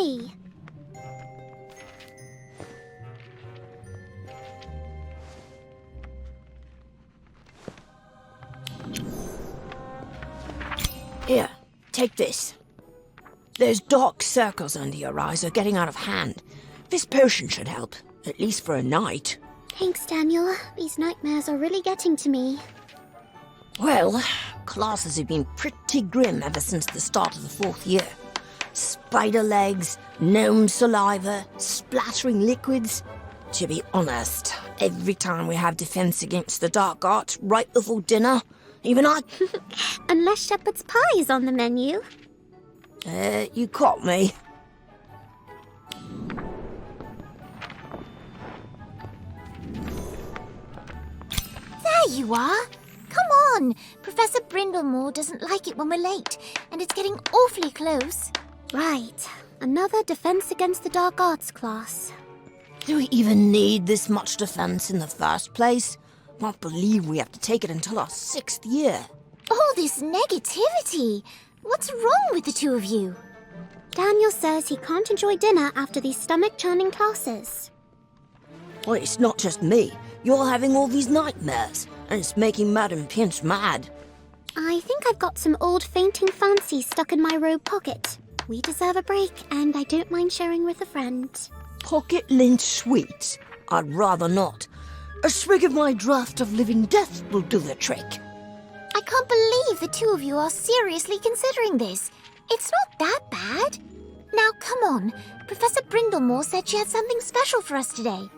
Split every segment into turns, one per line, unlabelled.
see.
Here, take this. Those dark circles under your eyes are getting out of hand. This potion should help, at least for a night.
Thanks, Daniel. These nightmares are really getting to me.
Well, classes have been pretty grim ever since the start of the 4th year. Spider legs, gnome saliva, splattering liquids. To be honest, every time we have defense against the dark arts right before dinner, even I...
Unless shepherd's pie is on the menu.
You caught me.
There you are. Come on. Professor Brindlemore doesn't like it when we're late, and it's getting awfully close.
Right. Another Defense Against the Dark Arts class.
Do we even need this much defense in the first place? Can't believe we have to take it until our 6th year.
All this negativity. What's wrong with the two of you?
Daniel says he can't enjoy dinner after these stomach-churning classes.
Well, it's not just me. You're having all these nightmares, and it's making Madam Pinch mad.
I think I've got some old fainting fancies stuck in my robe pocket. We deserve a break, and I don't mind sharing with a friend.
Pocket lint sweets? I'd rather not. A swig of my draught of living death will do the trick.
I can't believe the two of you are seriously considering this. It's not that bad. Now, come on. Professor Brindlemore said she had something special for us today.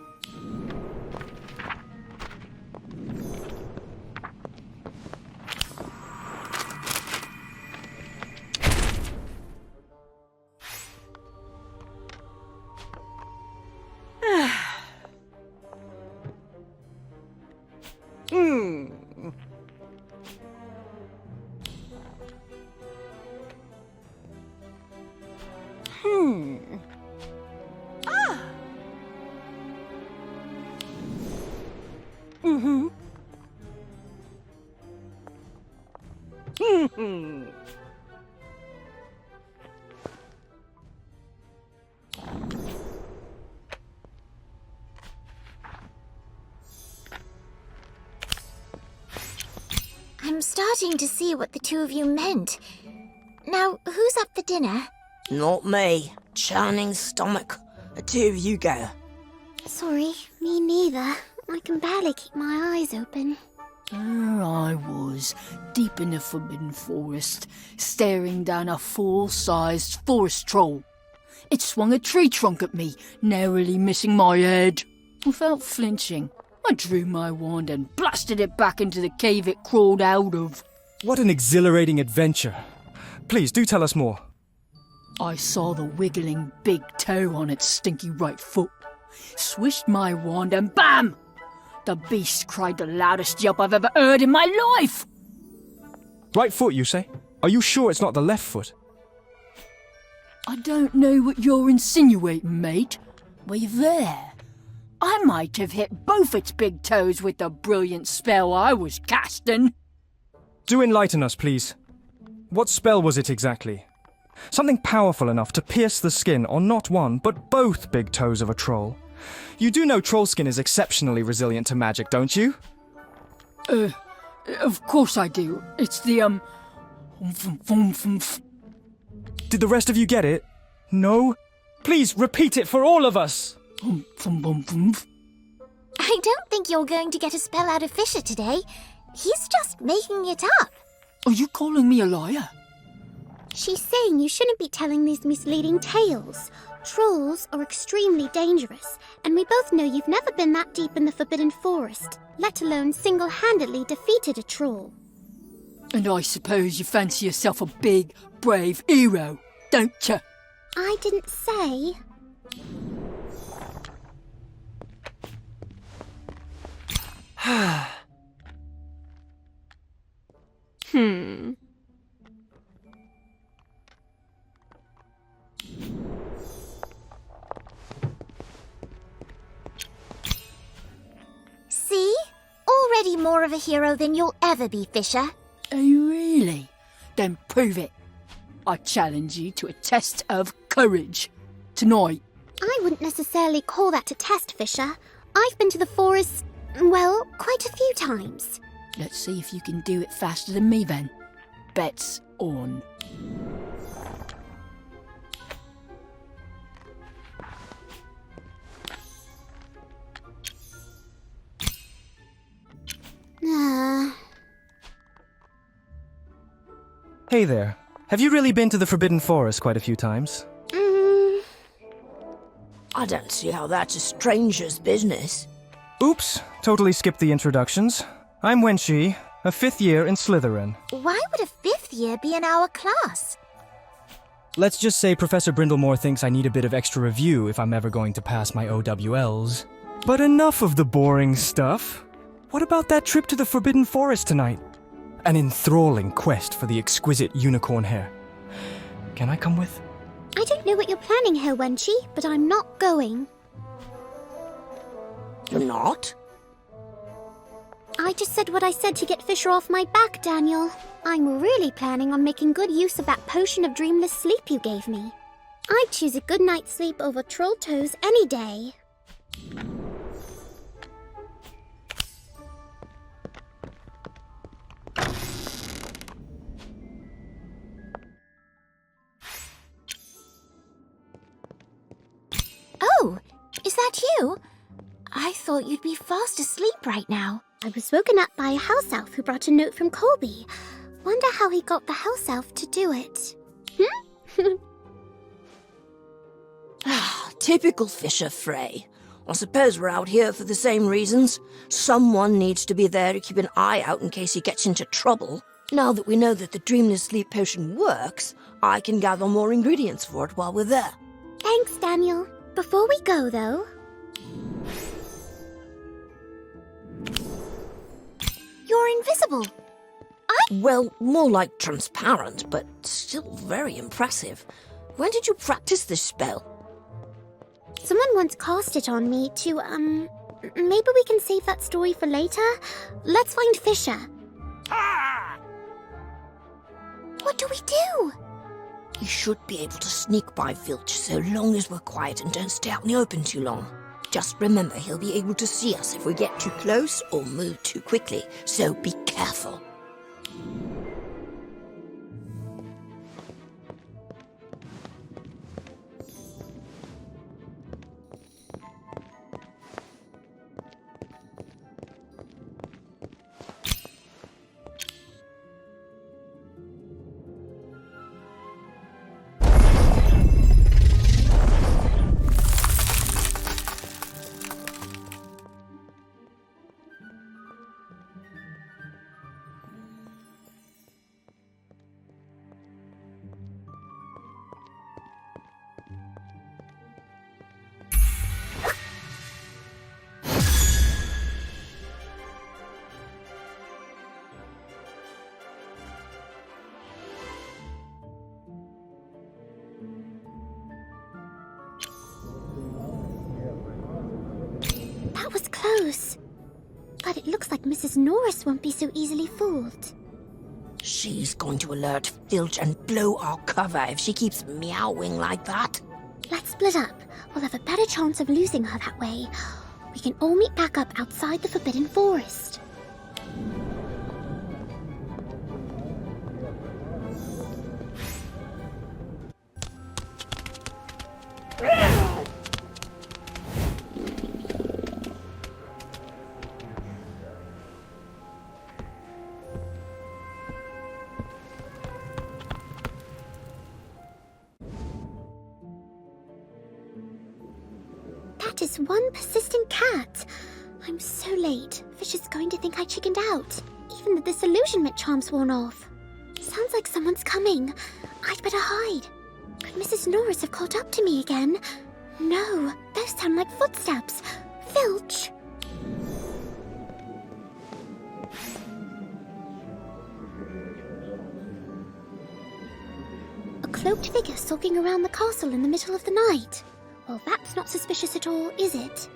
I'm starting to see what the two of you meant. Now, who's up for dinner?
Not me. Churning stomach. The two of you go.
Sorry, me neither. I can barely keep my eyes open.
There I was, deep in the Forbidden Forest, staring down a full-sized forest troll. It swung a tree trunk at me, narrowly missing my head. Without flinching, I drew my wand and blasted it back into the cave it crawled out of.
What an exhilarating adventure. Please, do tell us more.
I saw the wiggling big toe on its stinky right foot. Swished my wand and bam! The beast cried the loudest yelp I've ever heard in my life!
Right foot, you say? Are you sure it's not the left foot?
I don't know what you're insinuating, mate. Were you there? I might have hit both its big toes with the brilliant spell I was casting.
Do enlighten us, please. What spell was it exactly? Something powerful enough to pierce the skin on not one, but both big toes of a troll. You do know troll skin is exceptionally resilient to magic, don't you?
Of course I do. It's the,
Did the rest of you get it? No? Please repeat it for all of us!
I don't think you're going to get a spell out of Fischer today. He's just making it up.
Are you calling me a liar?
She's saying you shouldn't be telling these misleading tales. Trolls are extremely dangerous, and we both know you've never been that deep in the Forbidden Forest, let alone single-handedly defeated a troll.
And I suppose you fancy yourself a big, brave hero, don't you?
I didn't say.
See? Already more of a hero than you'll ever be, Fischer.
Oh, really? Then prove it. I challenge you to a test of courage. tonight.
I wouldn't necessarily call that a test, Fisher. I've been to the forest, well, quite a few times.
Let's see if you can do it faster than me then. Bets on.
Hey there. Have you really been to the Forbidden Forest quite a few times?
I don't see how that's a stranger's business.
Oops, totally skipped the introductions. I'm Wenshi, a 5th year in Slytherin.
Why would a 5th year be in our class?
Let's just say Professor Brindlemore thinks I need a bit of extra review if I'm ever going to pass my OWLs. But enough of the boring stuff. What about that trip to the Forbidden Forest tonight? An enthralling quest for the exquisite unicorn hair. Can I come with?
I don't know what you're planning here, Wenshi, but I'm not going.
You're not?
I just said what I said to get Fisher off my back, Daniel. I'm really planning on making good use of that potion of dreamless sleep you gave me. I'd choose a good night's sleep over troll toes any day.
Oh, is that you? I thought you'd be fast asleep right now.
I was woken up by a house elf who brought a note from Colby. Wonder how he got the house elf to do it.
Typical Fisher Frey. I suppose we're out here for the same reasons. Someone needs to be there to keep an eye out in case he gets into trouble. Now that we know that the dreamless sleep potion works, I can gather more ingredients for it while we're there.
Thanks, Daniel. Before we go, though...
You're invisible.
Well, more like transparent, but still very impressive. When did you practice this spell?
Someone once cast it on me to, maybe we can save that story for later? Let's find Fisher.
What do we do?
We should be able to sneak by Filch so long as we're quiet and don't stay out in the open too long. Just remember he'll be able to see us if we get too close or move too quickly, so be careful.
That was close. But it looks like Mrs. Norris won't be so easily fooled.
She's going to alert Filch and blow our cover if she keeps meowing like that.
Let's split up. We'll have a better chance of losing her that way. We can all meet back up outside the Forbidden Forest. That is one persistent cat. I'm so late. Fisher's going to think I chickened out. Even the disillusionment charm's worn off. Sounds like someone's coming. I'd better hide. Could Mrs. Norris have caught up to me again? No, those sound like footsteps. Filch! A cloaked figure stalking around the castle in the middle of the night. Well, that's not suspicious at all, is it?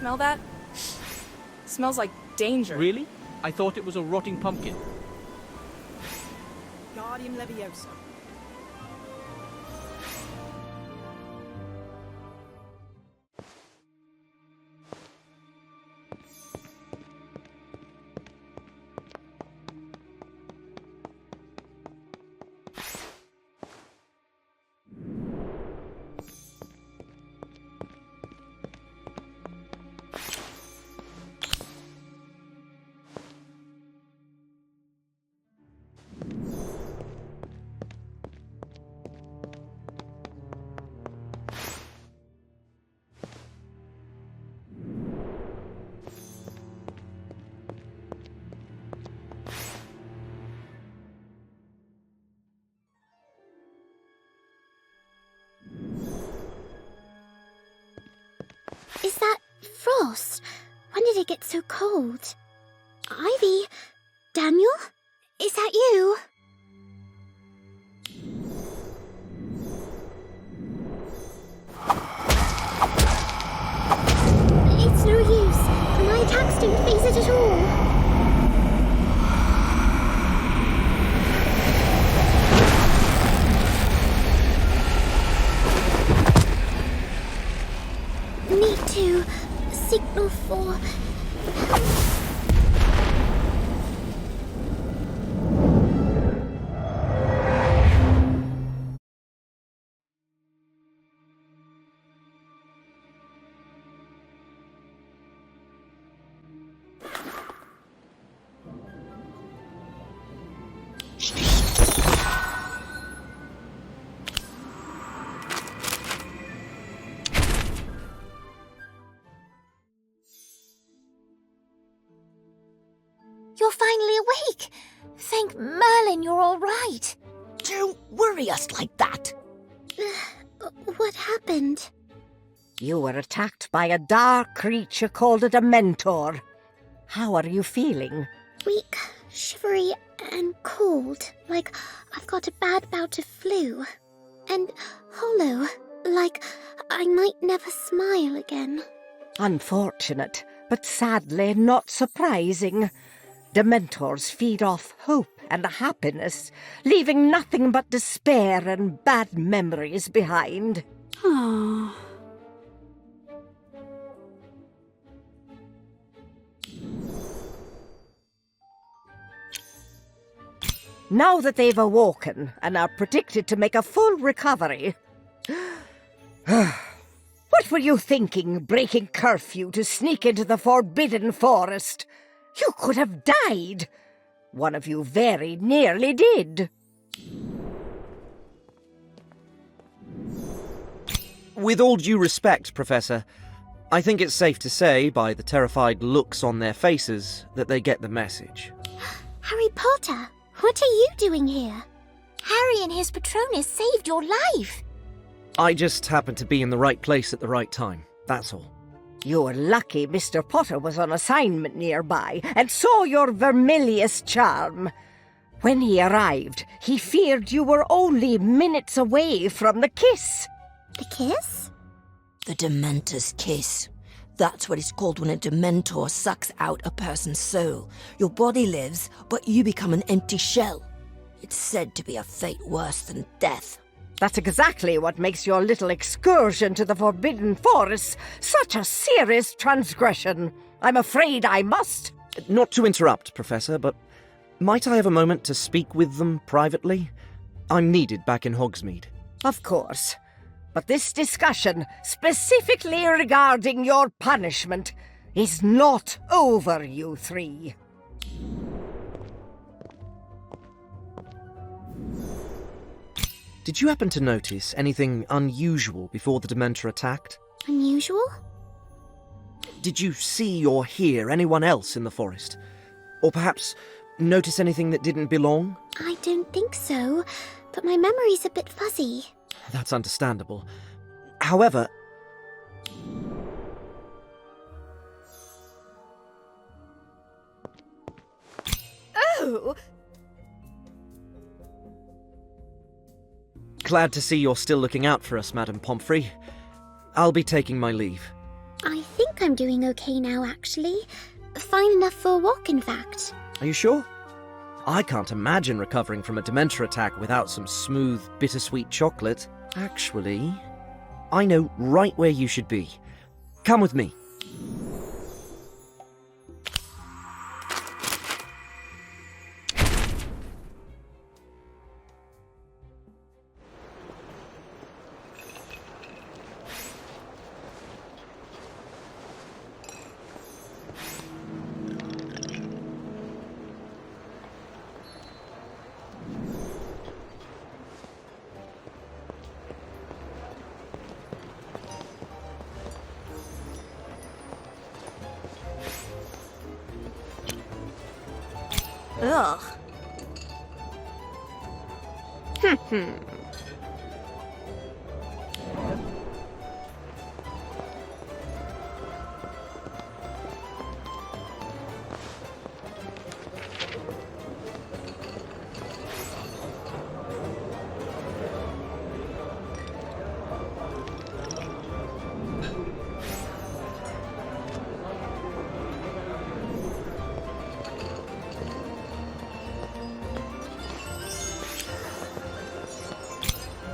smell that? Smells like danger.
Really? I thought it was a rotting pumpkin.
Guardium Leviosa.
Is that frost? When did it get so cold? Ivy? Daniel? Is that you? It's no use. My attacks don't phase it at all. Need to signal for...
You're finally awake! Thank Merlin you're all right.
Don't worry us like that.
What happened?
You were attacked by a dark creature called a Dementor. How are you feeling?
Weak, shivery, and cold, like I've got a bad bout of flu. And hollow, like I might never smile again.
Unfortunate, but sadly not surprising. Dementors feed off hope and happiness, leaving nothing but despair and bad memories behind.
Aww.
Now that they've awoken and are predicted to make a full recovery... What were you thinking, breaking curfew to sneak into the Forbidden Forest? You could have died. One of you very nearly did.
With all due respect, Professor, I think it's safe to say, by the terrified looks on their faces, that they get the message.
Harry Potter, what are you doing here?
Harry and his Patronus saved your life.
I just happened to be in the right place at the right time, that's all.
You're lucky Mr. Potter was on assignment nearby and saw your vermilious charm. When he arrived, he feared you were only minutes away from the kiss.
The kiss?
The Dementor's kiss. That's what it's called when a Dementor sucks out a person's soul. Your body lives, but you become an empty shell. It's said to be a fate worse than death. That's exactly what makes your little excursion to the Forbidden Forest such a serious transgression. I'm afraid I must.
Not to interrupt, Professor, but might I have a moment to speak with them privately? I'm needed back in Hogsmeade.
Of course. But this discussion, specifically regarding your punishment, is not over, you three.
Did you happen to notice anything unusual before the Dementor attacked?
Unusual?
Did you see or hear anyone else in the forest? Or perhaps notice anything that didn't belong?
I don't think so, but my memory's a bit fuzzy.
That's understandable. However...
Oh!
Glad to see you're still looking out for us, Madame Pomfrey. I'll be taking my leave.
I think I'm doing okay now, actually. Fine enough for a walk, in fact.
Are you sure? I can't imagine recovering from a Dementor attack without some smooth, bittersweet chocolate. Actually, I know right where you should be. Come with me.
Ugh.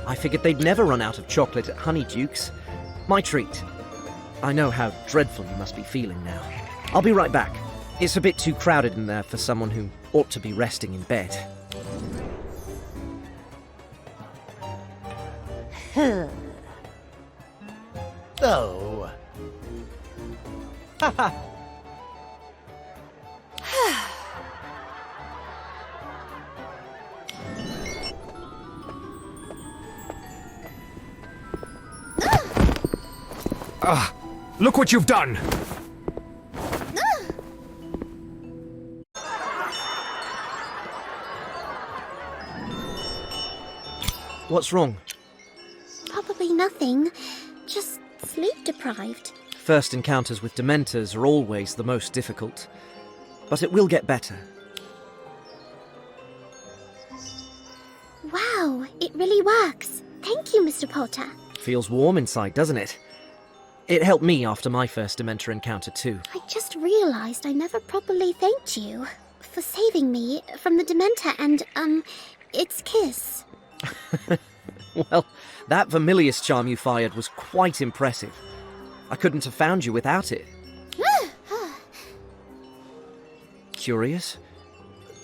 I figured they'd never run out of chocolate at Honeydukes. My treat. I know how dreadful you must be feeling now. I'll be right back. It's a bit too crowded in there for someone who ought to be resting in bed.
Oh.
Look what you've done!
What's wrong?
Probably nothing. Just sleep deprived.
First encounters with Dementors are always the most difficult. But it will get better.
Wow, it really works. Thank you, Mr. Potter.
Feels warm inside, doesn't it? It helped me after my first Dementor encounter too.
I just realized I never properly thanked you for saving me from the Dementor and, its kiss.
Well, that Vermilius charm you fired was quite impressive. I couldn't have found you without it. Curious?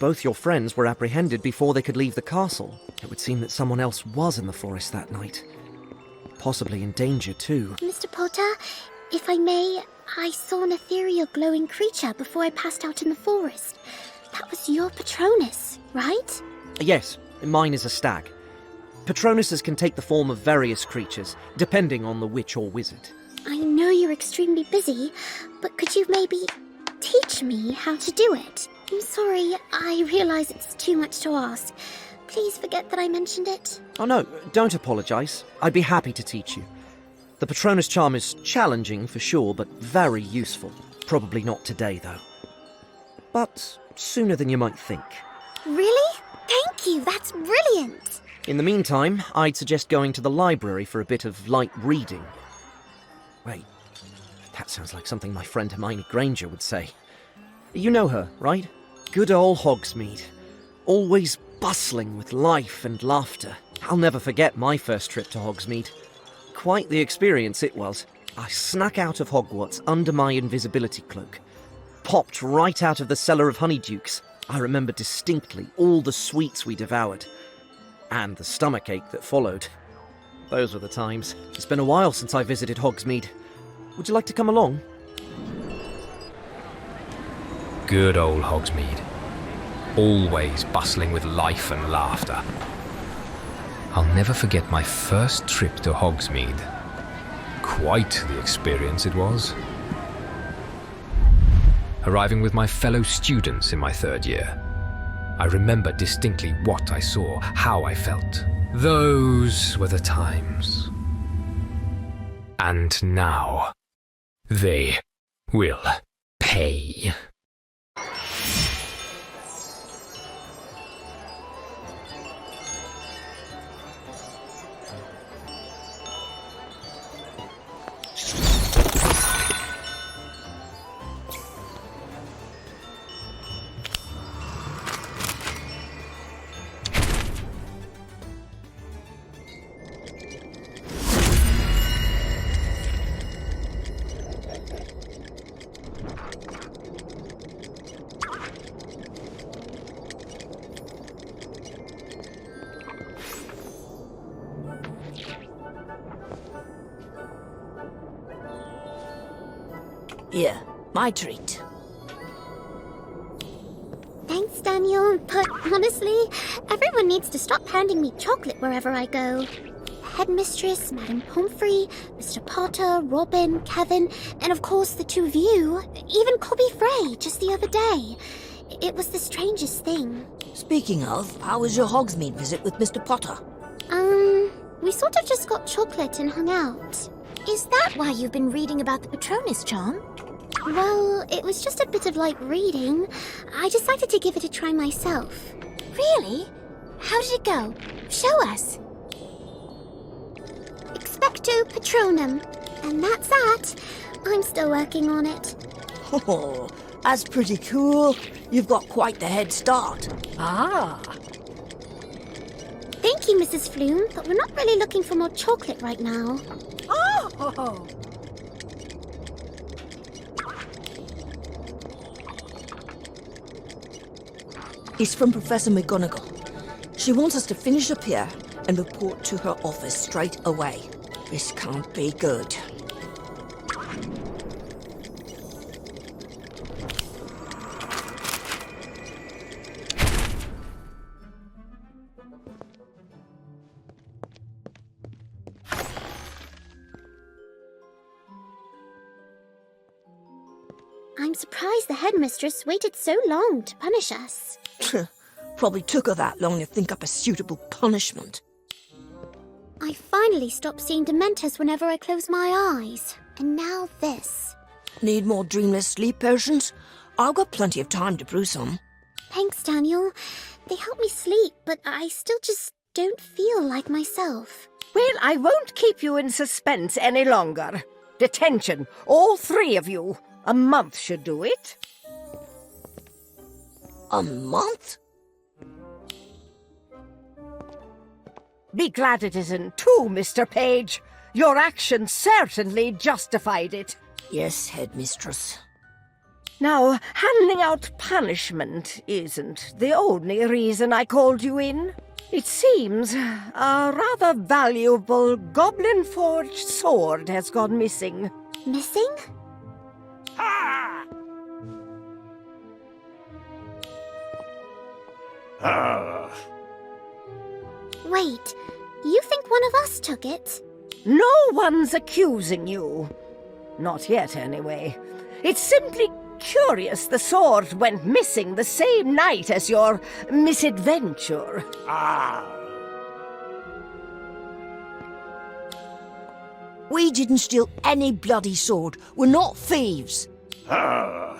Both your friends were apprehended before they could leave the castle. It would seem that someone else was in the forest that night. Possibly in danger too.
Mr. Potter, if I may, I saw an ethereal glowing creature before I passed out in the forest. That was your Patronus, right?
Yes, mine is a stag. Patronuses can take the form of various creatures, depending on the witch or wizard.
I know you're extremely busy, but could you maybe teach me how to do it? I'm sorry, I realize it's too much to ask. Please forget that I mentioned it.
Oh no, don't apologise. I'd be happy to teach you. The Patronus charm is challenging for sure, but very useful. Probably not today, though. But sooner than you might think.
Really? Thank you, that's brilliant!
In the meantime, I'd suggest going to the library for a bit of light reading. Wait, that sounds like something my friend Hermione Granger would say. You know her, right? Good old Hogsmeade. Always bustling with life and laughter. I'll never forget my first trip to Hogsmeade. Quite the experience it was. I snuck out of Hogwarts under my invisibility cloak. Popped right out of the cellar of Honeydukes. I remember distinctly all the sweets we devoured. And the stomachache that followed. Those were the times. It's been a while since I visited Hogsmeade. Would you like to come along?
Good old Hogsmeade. Always bustling with life and laughter. I'll never forget my first trip to Hogsmeade. Quite the experience it was. Arriving with my fellow students in my third year, I remember distinctly what I saw, how I felt. Those were the times. And now, they will pay.
Here, my treat.
Thanks, Daniel, but honestly, everyone needs to stop handing me chocolate wherever I go. Headmistress, Madame Pomfrey, Mr. Potter, Robin, Kevin, and of course the two of you, even Cobby Frey just the other day. It was the strangest thing.
Speaking of, how was your Hogsmeade visit with Mr. Potter?
We sort of just got chocolate and hung out.
Is that why you've been reading about the Patronus charm?
Well, it was just a bit of light reading. I decided to give it a try myself.
Really? How did it go? Show us.
Expecto Patronum. And that's that. I'm still working on it.
Oh, that's pretty cool. You've got quite the head start.
Ah.
Thank you, Mrs. Flume, but we're not really looking for more chocolate right now.
Oh!
It's from Professor McGonagall. She wants us to finish up here and report to her office straight away. This can't be good.
I'm surprised the headmistress waited so long to punish us.
Probably took her that long to think up a suitable punishment.
I finally stopped seeing Dementors whenever I close my eyes. And now this.
Need more dreamless sleep potions? I've got plenty of time to brew some.
Thanks, Daniel. They help me sleep, but I still just don't feel like myself.
Well, I won't keep you in suspense any longer. Detention, all three of you. A month should do it.
A month?
Be glad it isn't two, Mr. Page. Your actions certainly justified it.
Yes, headmistress.
Now, handing out punishment isn't the only reason I called you in. It seems a rather valuable goblin-forged sword has gone missing.
Missing? Wait, you think one of us took it?
No one's accusing you. Not yet, anyway. It's simply curious the sword went missing the same night as your misadventure.
We didn't steal any bloody sword. We're not thieves. I'm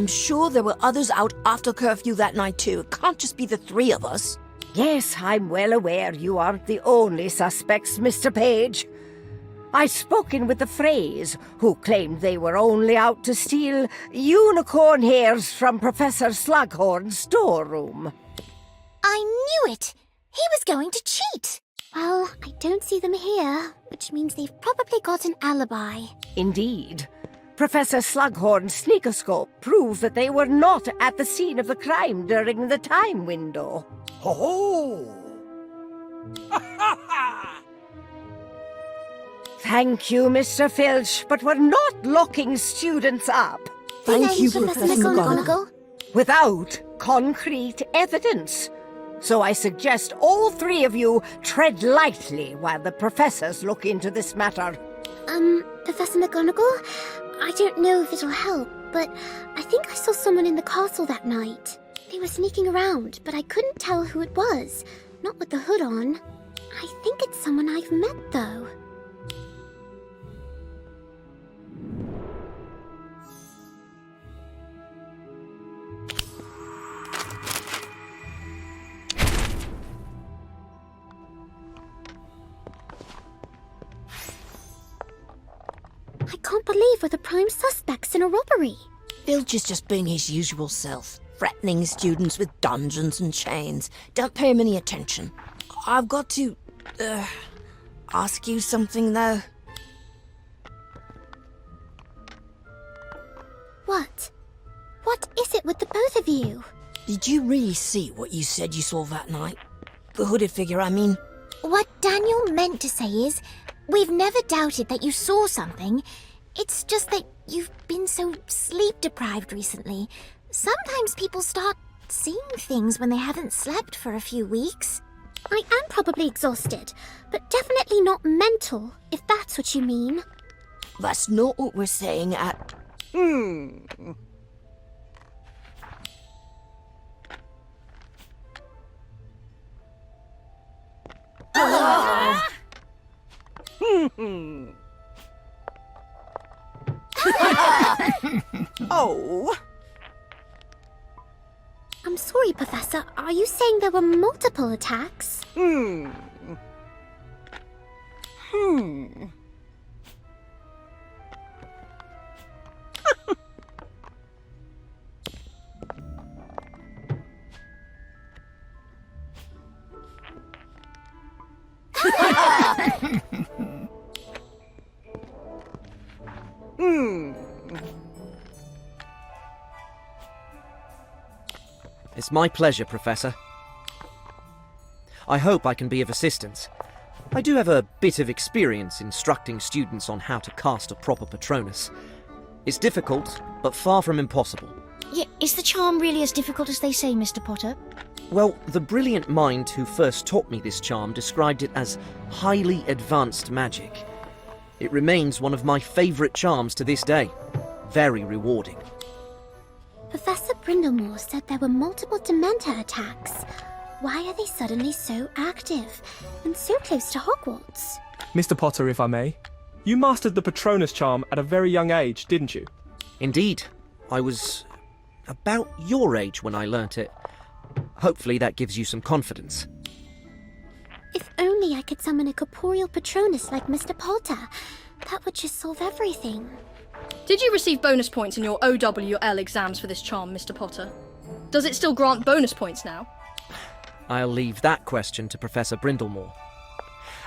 sure there were others out after curfew that night too. It can't just be the three of us.
Yes, I'm well aware you aren't the only suspects, Mr. Page. I've spoken with the Freys, who claimed they were only out to steal unicorn hairs from Professor Slughorn's storeroom.
I knew it! He was going to cheat!
Well, I don't see them here, which means they've probably got an alibi.
Indeed. Professor Slughorn's sneakoscope proved that they were not at the scene of the crime during the time window.
Oh!
Thank you, Mr. Filch, but we're not locking students up.
Thank you,
Professor
Professor McGonagall.
McGonagall.
Without concrete evidence. So I suggest all three of you tread lightly while the professors look into this matter.
Professor McGonagall? I don't know if it'll help, but I think I saw someone in the castle that night. They were sneaking around, but I couldn't tell who it was. Not with the hood on. I think it's someone I've met, though. I can't believe we're the prime suspects in a robbery.
Filch is just being his usual self, threatening students with dungeons and chains. Don't pay him any attention. I've got to, ask you something, though.
What? What is it with the both of you?
Did you really see what you said you saw that night? The hooded figure, I mean.
What Daniel meant to say is, we've never doubted that you saw something. It's just that you've been so sleep-deprived recently. Sometimes people start seeing things when they haven't slept for a few weeks.
I am probably exhausted, but definitely not mental, if that's what you mean.
That's not what we're saying at...
Oh.
I'm sorry, Professor. Are you saying there were multiple attacks?
It's my pleasure, Professor. I hope I can be of assistance. I do have a bit of experience instructing students on how to cast a proper Patronus. It's difficult, but far from impossible.
Yeah, is the charm really as difficult as they say, Mr. Potter?
Well, the brilliant mind who first taught me this charm described it as highly advanced magic. It remains one of my favourite charms to this day. Very rewarding.
Professor Brindlemore said there were multiple Dementor attacks. Why are they suddenly so active and so close to Hogwarts?
Mr. Potter, if I may, you mastered the Patronus charm at a very young age, didn't you?
Indeed. I was about your age when I learnt it. Hopefully that gives you some confidence.
If only I could summon a corporeal Patronus like Mr. Potter. That would just solve everything.
Did you receive bonus points in your OWL exams for this charm, Mr. Potter? Does it still grant bonus points now?
I'll leave that question to Professor Brindlemore.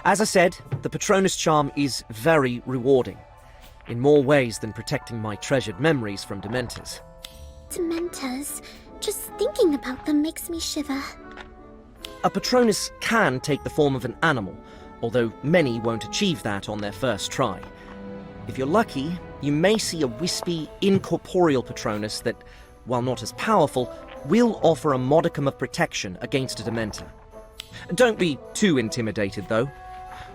As I said, the Patronus charm is very rewarding, in more ways than protecting my treasured memories from Dementors.
Dementors? Just thinking about them makes me shiver.
A Patronus can take the form of an animal, although many won't achieve that on their first try. If you're lucky, you may see a wispy, incorporeal Patronus that, while not as powerful, will offer a modicum of protection against a Dementor. Don't be too intimidated, though.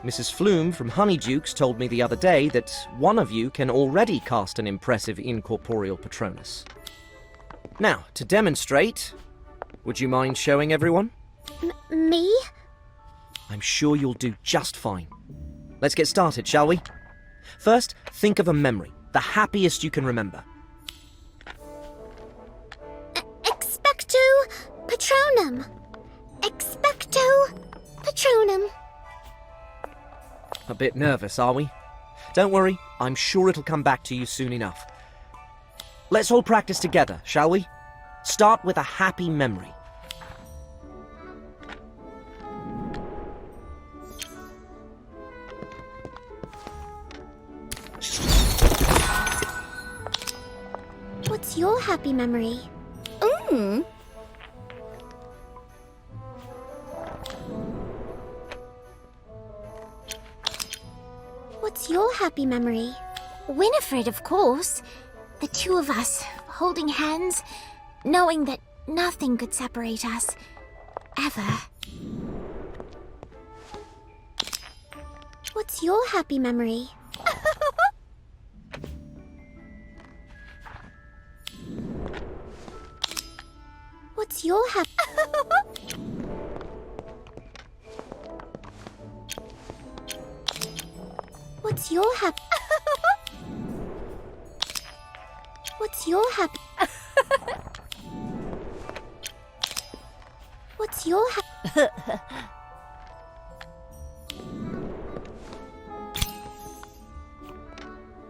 Mrs. Flume from Honeydukes told me the other day that one of you can already cast an impressive incorporeal Patronus. Now, to demonstrate, would you mind showing everyone?
Me?
I'm sure you'll do just fine. Let's get started, shall we? First, think of a memory, the happiest you can remember.
Expecto Patronum! Expecto Patronum!
A bit nervous, are we? Don't worry, I'm sure it'll come back to you soon enough. Let's all practice together, shall we? Start with a happy memory.
What's your happy memory? What's your happy memory?
Winifred, of course. The two of us, holding hands, knowing that nothing could separate us. Ever.
What's your happy memory? What's your happy... What's your happy... What's your happy... What's your happy...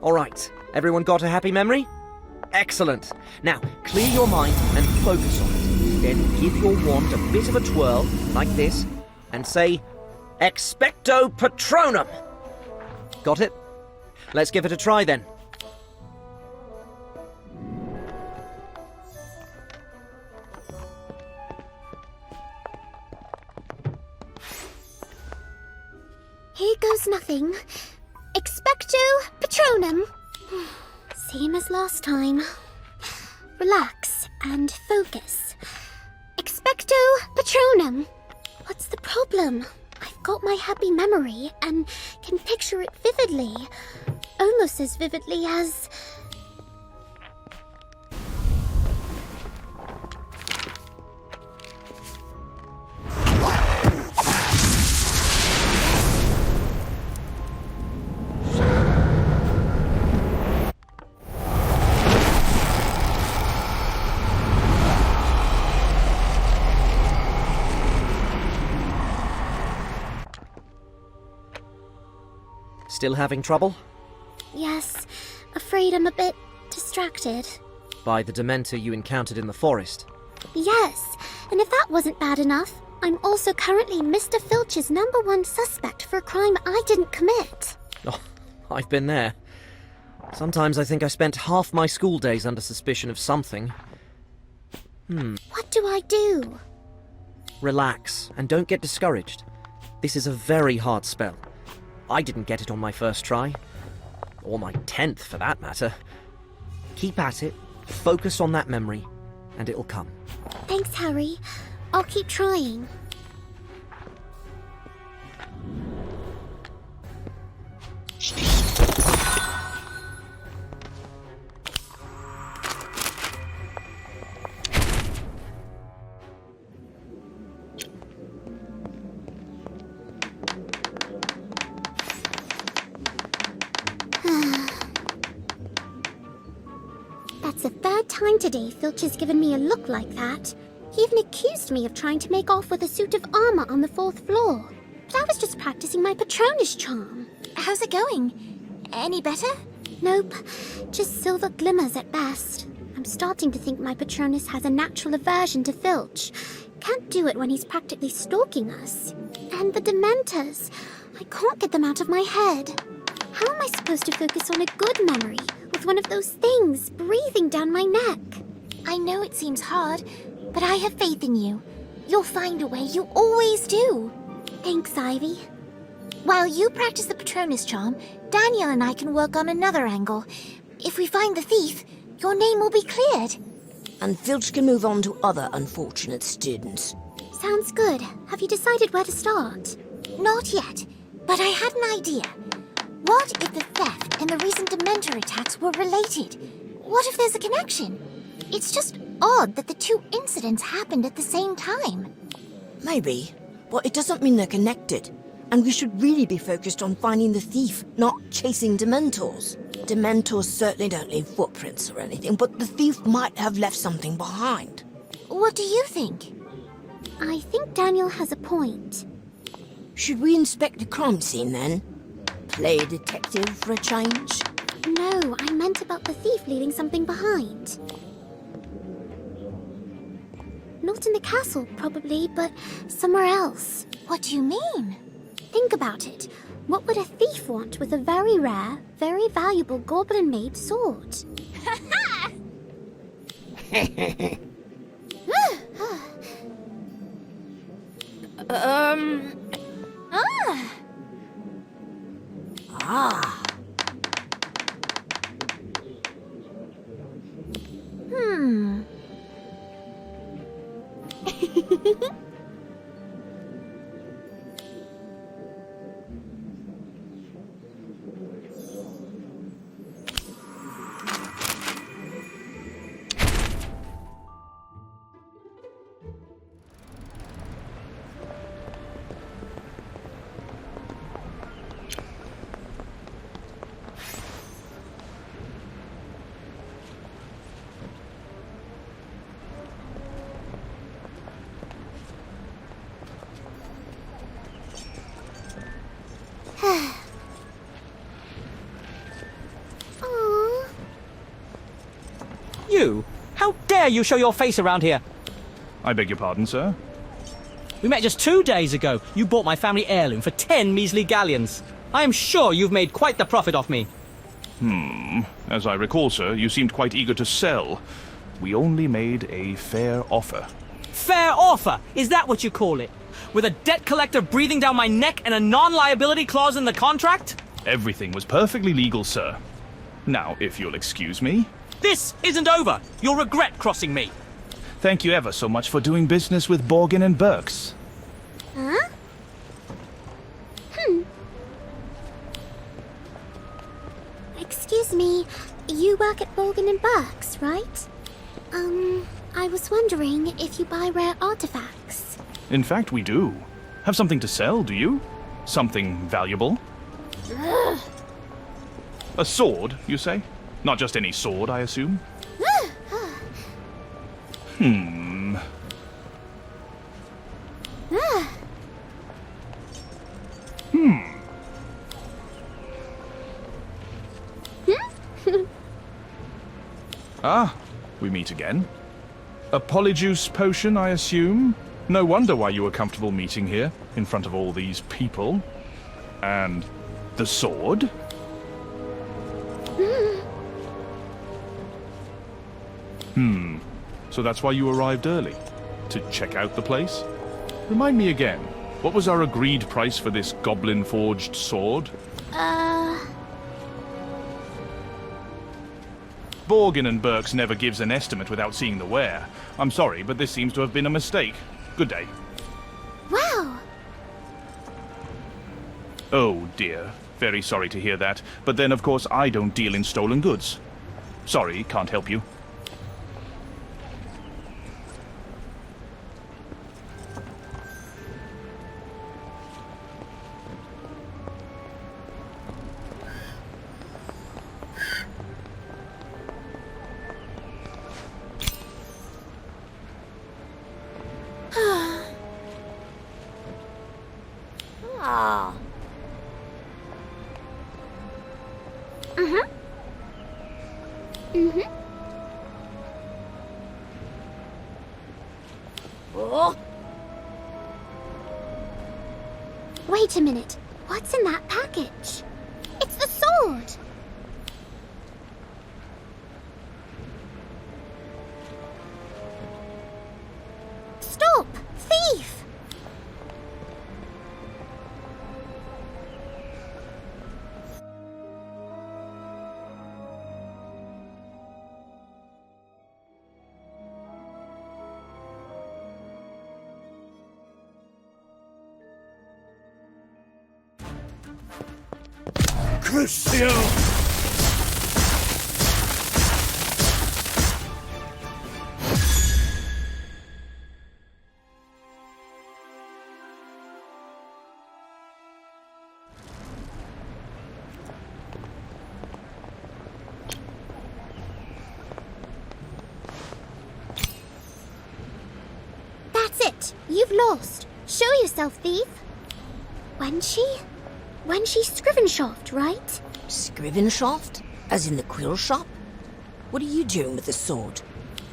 All right, everyone got a happy memory? Excellent. Now, clear your mind and focus on it. Then give your wand a bit of a twirl, like this, and say, Expecto Patronum! Got it? Let's give it a try then.
Here goes nothing. Expecto Patronum. Same as last time. Relax and focus. Expecto Patronum. What's the problem? I've got my happy memory and can picture it vividly. Almost as vividly as...
Still having trouble?
Yes, afraid I'm a bit distracted.
By the Dementor you encountered in the forest?
Yes, and if that wasn't bad enough, I'm also currently Mr. Filch's #1 suspect for a crime I didn't commit.
Oh, I've been there. Sometimes I think I spent half my school days under suspicion of something.
What do I do?
Relax, and don't get discouraged. This is a very hard spell. I didn't get it on my first try. Or my 10th, for that matter. Keep at it, focus on that memory, and it'll come.
Thanks, Harry. I'll keep trying. That's the third time today Filch has given me a look like that. He even accused me of trying to make off with a suit of armor on the 4th floor. But I was just practicing my Patronus charm.
How's it going? Any better?
Nope, just silver glimmers at best. I'm starting to think my Patronus has a natural aversion to Filch. Can't do it when he's practically stalking us. And the Dementors. I can't get them out of my head. How am I supposed to focus on a good memory with one of those things breathing down my neck?
I know it seems hard, but I have faith in you. You'll find a way, you always do.
Thanks, Ivy.
While you practice the Patronus charm, Daniel and I can work on another angle. If we find the thief, your name will be cleared.
And Filch can move on to other unfortunate students.
Sounds good. Have you decided where to start?
Not yet, but I had an idea. What if the theft and the recent Dementor attacks were related? What if there's a connection? It's just odd that the two incidents happened at the same time.
Maybe, but it doesn't mean they're connected. And we should really be focused on finding the thief, not chasing Dementors. Dementors certainly don't leave footprints or anything, but the thief might have left something behind.
What do you think?
I think Daniel has a point.
Should we inspect the crime scene then? Play detective for a change?
No, I meant about the thief leaving something behind. Not in the castle, probably, but somewhere else.
What do you mean?
Think about it. What would a thief want with a very rare, very valuable goblin-made sword?
You? How dare you show your face around here?
I beg your pardon, sir?
We met just 2 days ago. You bought my family heirloom for 10 measly galleons. I am sure you've made quite the profit off me.
As I recall, sir, you seemed quite eager to sell. We only made a fair offer.
Fair offer? Is that what you call it? With a debt collector breathing down my neck and a non-liability clause in the contract?
Everything was perfectly legal, sir. Now, if you'll excuse me.
This isn't over! You'll regret crossing me!
Thank you ever so much for doing business with Borgin and Burks.
Huh? Excuse me, you work at Borgin and Burks, right? I was wondering if you buy rare artifacts.
In fact, we do. Have something to sell, do you? Something valuable?
Ugh.
A sword, you say? Not just any sword, I assume? Hmm. Ah, we meet again. A polyjuice potion, I assume? No wonder why you were comfortable meeting here, in front of all these people. And the sword? So that's why you arrived early? To check out the place? Remind me again, what was our agreed price for this goblin-forged sword? Borgin and Burks never gives an estimate without seeing the ware. I'm sorry, but this seems to have been a mistake. Good day.
Wow!
Oh dear. Very sorry to hear that. But then, of course, I don't deal in stolen goods. Sorry, can't help you.
Ah.
Oh. Wait a minute. What's in that package? It's the sword! Stop! Thief!
Crucio!
That's it! You've lost! Show yourself, thief! Wenshi? Wenshi Scrivenshaft, right?
Scrivenshaft? As in the quill shop? What are you doing with the sword?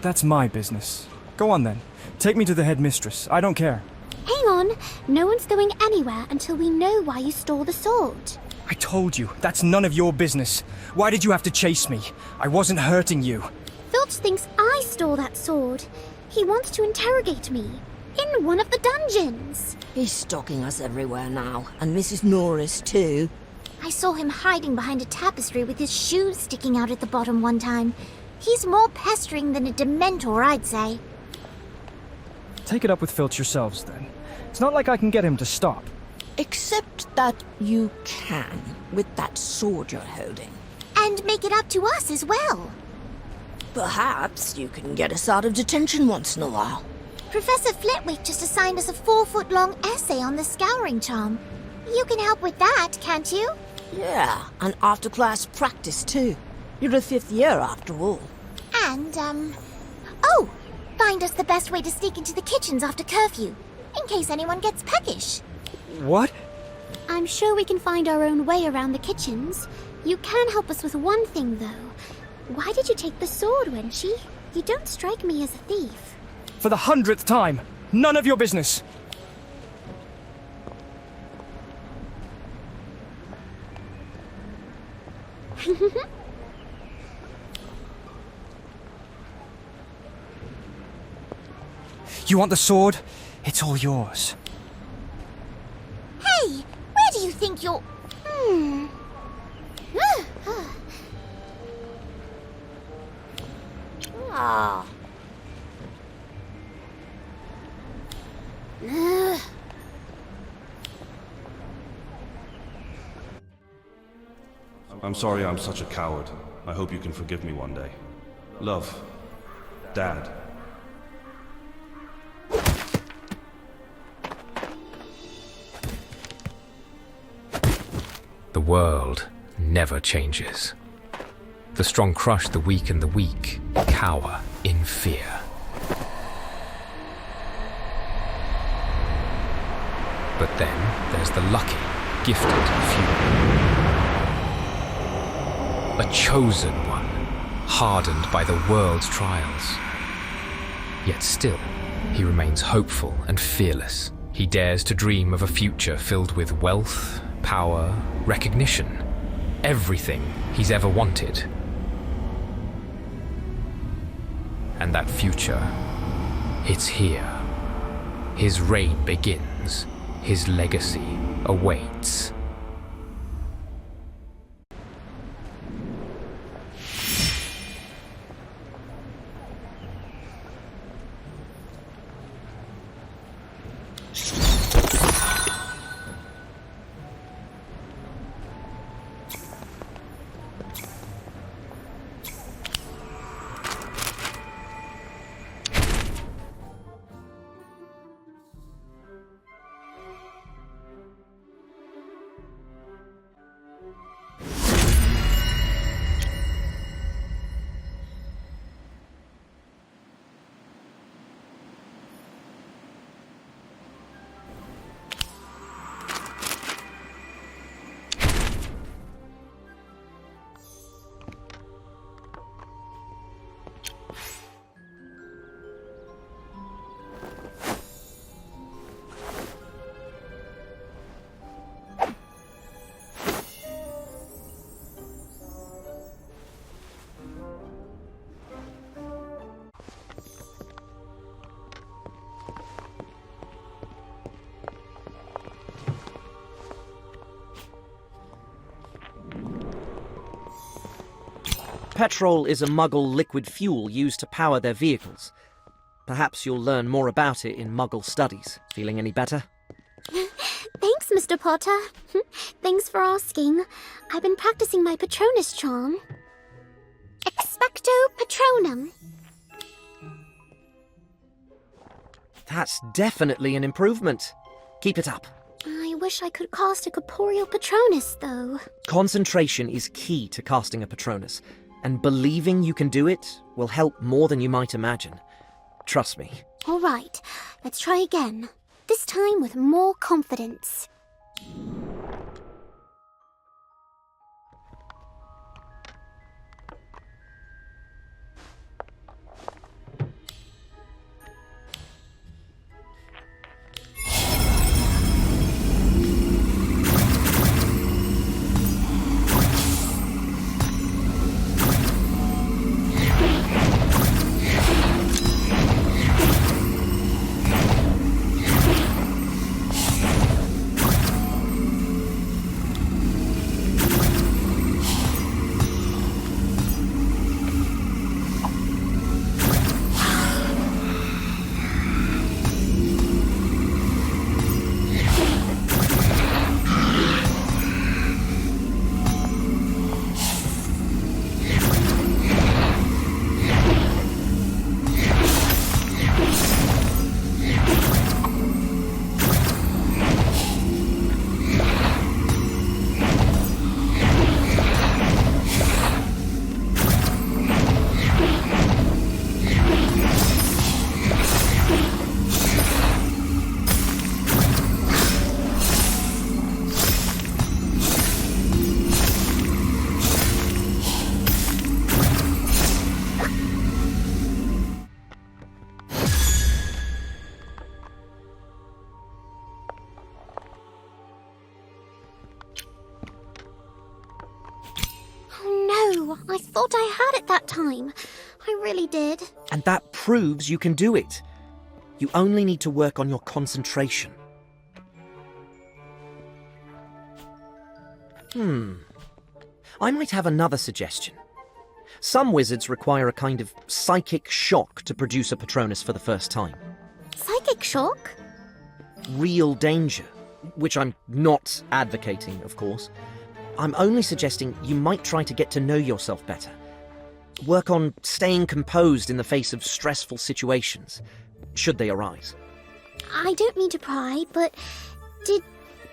That's my business. Go on then. Take me to the headmistress. I don't care.
Hang on. No one's going anywhere until we know why you stole the sword.
I told you, that's none of your business. Why did you have to chase me? I wasn't hurting you.
Filch thinks I stole that sword. He wants to interrogate me. In one of the dungeons.
He's stalking us everywhere now, and Mrs. Norris too.
I saw him hiding behind a tapestry with his shoes sticking out at the bottom one time. He's more pestering than a Dementor, I'd say.
Take it up with Filch yourselves, then. It's not like I can get him to stop.
Except that you can, with that sword you're holding.
And make it up to us as well.
Perhaps you can get us out of detention once in a while.
Professor Flitwick just assigned us a 4-foot-long essay on the scouring charm. You can help with that, can't you?
Yeah, and after-class practice too. You're a 5th year after all.
And, oh! Find us the best way to sneak into the kitchens after curfew, in case anyone gets peckish.
What?
I'm sure we can find our own way around the kitchens. You can help us with one thing, though. Why did you take the sword, Wenshi? You don't strike me as a thief.
For the 100th time, none of your business. You want the sword? It's all yours.
Hey, where do you think you're... Ah.
I'm sorry I'm such a coward. I hope you can forgive me one day. Love. Dad.
The world never changes. The strong crush the weak, and the weak cower in fear. But then there's the lucky, gifted few. A chosen one, hardened by the world's trials. Yet still, he remains hopeful and fearless. He dares to dream of a future filled with wealth, power, recognition, everything he's ever wanted. And that future, it's here. His reign begins. His legacy awaits.
Petrol is a Muggle liquid fuel used to power their vehicles. Perhaps you'll learn more about it in Muggle studies. Feeling any better?
Thanks, Mr. Potter. Thanks for asking. I've been practicing my Patronus charm. Expecto Patronum.
That's definitely an improvement. Keep it up.
I wish I could cast a corporeal Patronus, though.
Concentration is key to casting a Patronus, and believing you can do it will help more than you might imagine. Trust me.
All right, let's try again. This time with more confidence. I thought I had it that time. I really did.
And that proves you can do it. You only need to work on your concentration. I might have another suggestion. Some wizards require a kind of psychic shock to produce a Patronus for the first time.
Psychic shock?
Real danger, which I'm not advocating, of course. I'm only suggesting you might try to get to know yourself better. Work on staying composed in the face of stressful situations, should they arise.
I don't mean to pry, but did,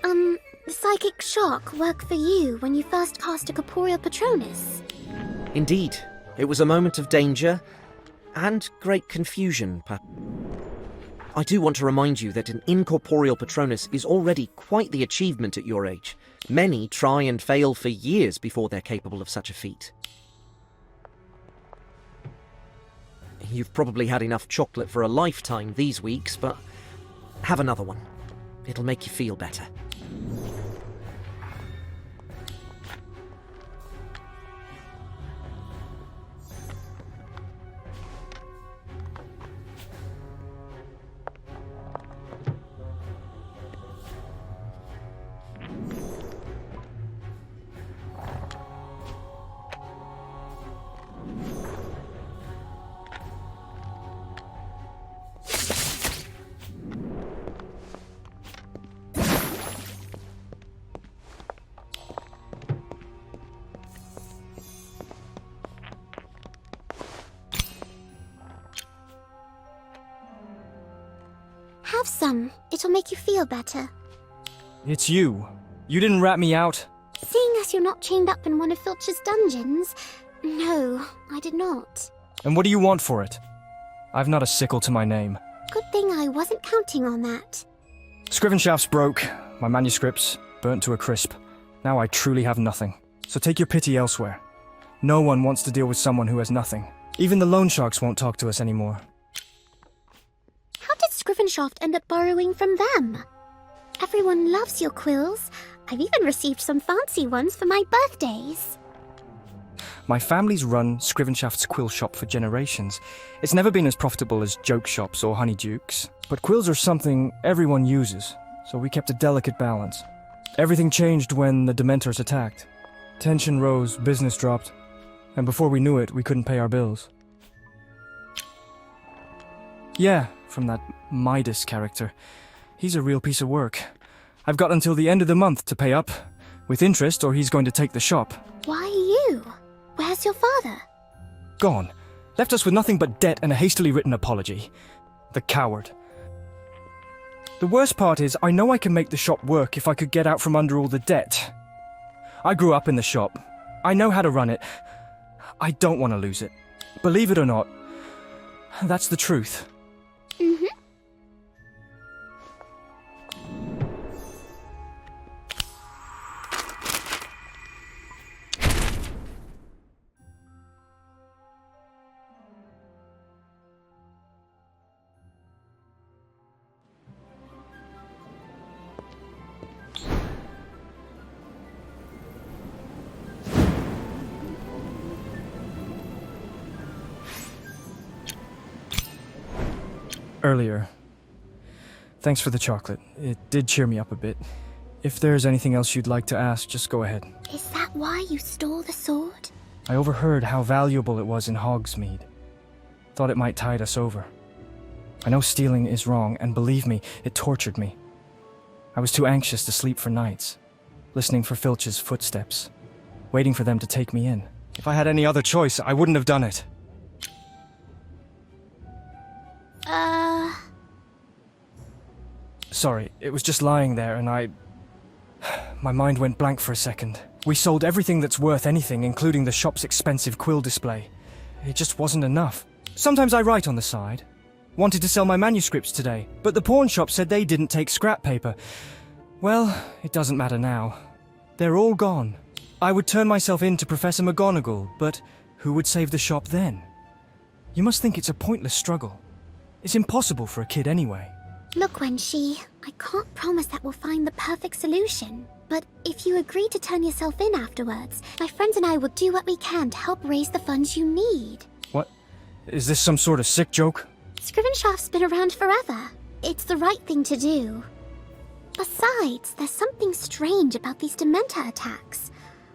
the psychic shock work for you when you first cast a corporeal Patronus?
Indeed, it was a moment of danger and great confusion. I do want to remind you that an incorporeal Patronus is already quite the achievement at your age. Many try and fail for years before they're capable of such a feat. You've probably had enough chocolate for a lifetime these weeks, but have another one. It'll make you feel better.
Have some. It'll make you feel better.
It's you. You didn't rat me out.
Seeing as you're not chained up in one of Filch's dungeons, no, I did not.
And what do you want for it? I've not a sickle to my name.
Good thing I wasn't counting on that.
Scrivenshaft's broke, my manuscripts burnt to a crisp. Now I truly have nothing. So take your pity elsewhere. No one wants to deal with someone who has nothing. Even the loan sharks won't talk to us anymore.
How did Scrivenshaft end up borrowing from them? Everyone loves your quills. I've even received some fancy ones for my birthdays.
My family's run Scrivenshaft's quill shop for generations. It's never been as profitable as joke shops or Honeydukes, but quills are something everyone uses, so we kept a delicate balance. Everything changed when the Dementors attacked. Tension rose, business dropped, and before we knew it, we couldn't pay our bills. Yeah, from that Midas character. He's a real piece of work. I've got until the end of the month to pay up, with interest, or he's going to take the shop.
Why you? Where's your father?
Gone. Left us with nothing but debt and a hastily written apology. The coward. The worst part is, I know I can make the shop work if I could get out from under all the debt. I grew up in the shop. I know how to run it. I don't want to lose it. Believe it or not, that's the truth.
Mm-hmm.
Earlier. Thanks for the chocolate. It did cheer me up a bit. If there's anything else you'd like to ask, just go ahead.
Is that why you stole the sword?
I overheard how valuable it was in Hogsmeade. Thought it might tide us over. I know stealing is wrong, and believe me, it tortured me. I was too anxious to sleep for nights, listening for Filch's footsteps, waiting for them to take me in. If I had any other choice, I wouldn't have done it. Sorry, it was just lying there and my mind went blank for a second. We sold everything that's worth anything, including the shop's expensive quill display. It just wasn't enough. Sometimes I write on the side. Wanted to sell my manuscripts today, but the pawn shop said they didn't take scrap paper. Well, it doesn't matter now. They're all gone. I would turn myself in to Professor McGonagall, but who would save the shop then? You must think it's a pointless struggle. It's impossible for a kid anyway.
Look, Wenshi, I can't promise that we'll find the perfect solution. But if you agree to turn yourself in afterwards, my friends and I will do what we can to help raise the funds you need.
What? Is this some sort of sick joke?
Scrivenshaft's been around forever. It's the right thing to do. Besides, there's something strange about these Dementor attacks.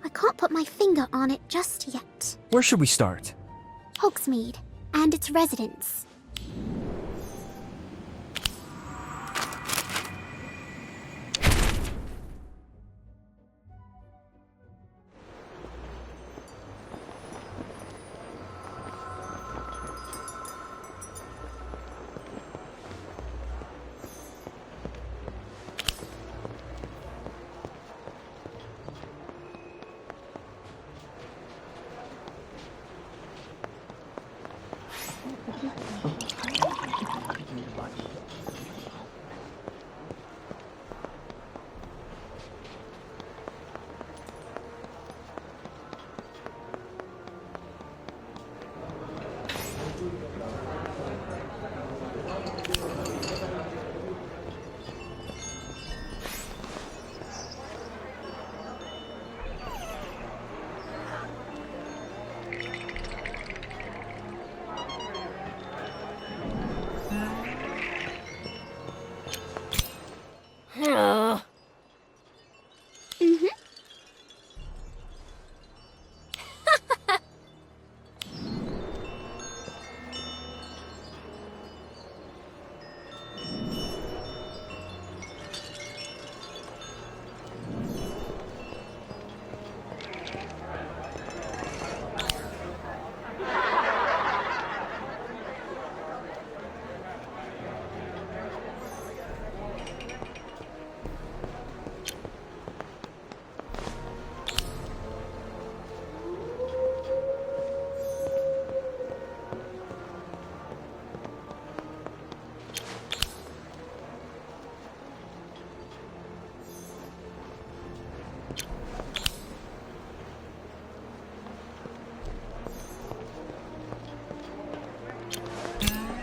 I can't put my finger on it just yet.
Where should we start?
Hogsmeade and its residents.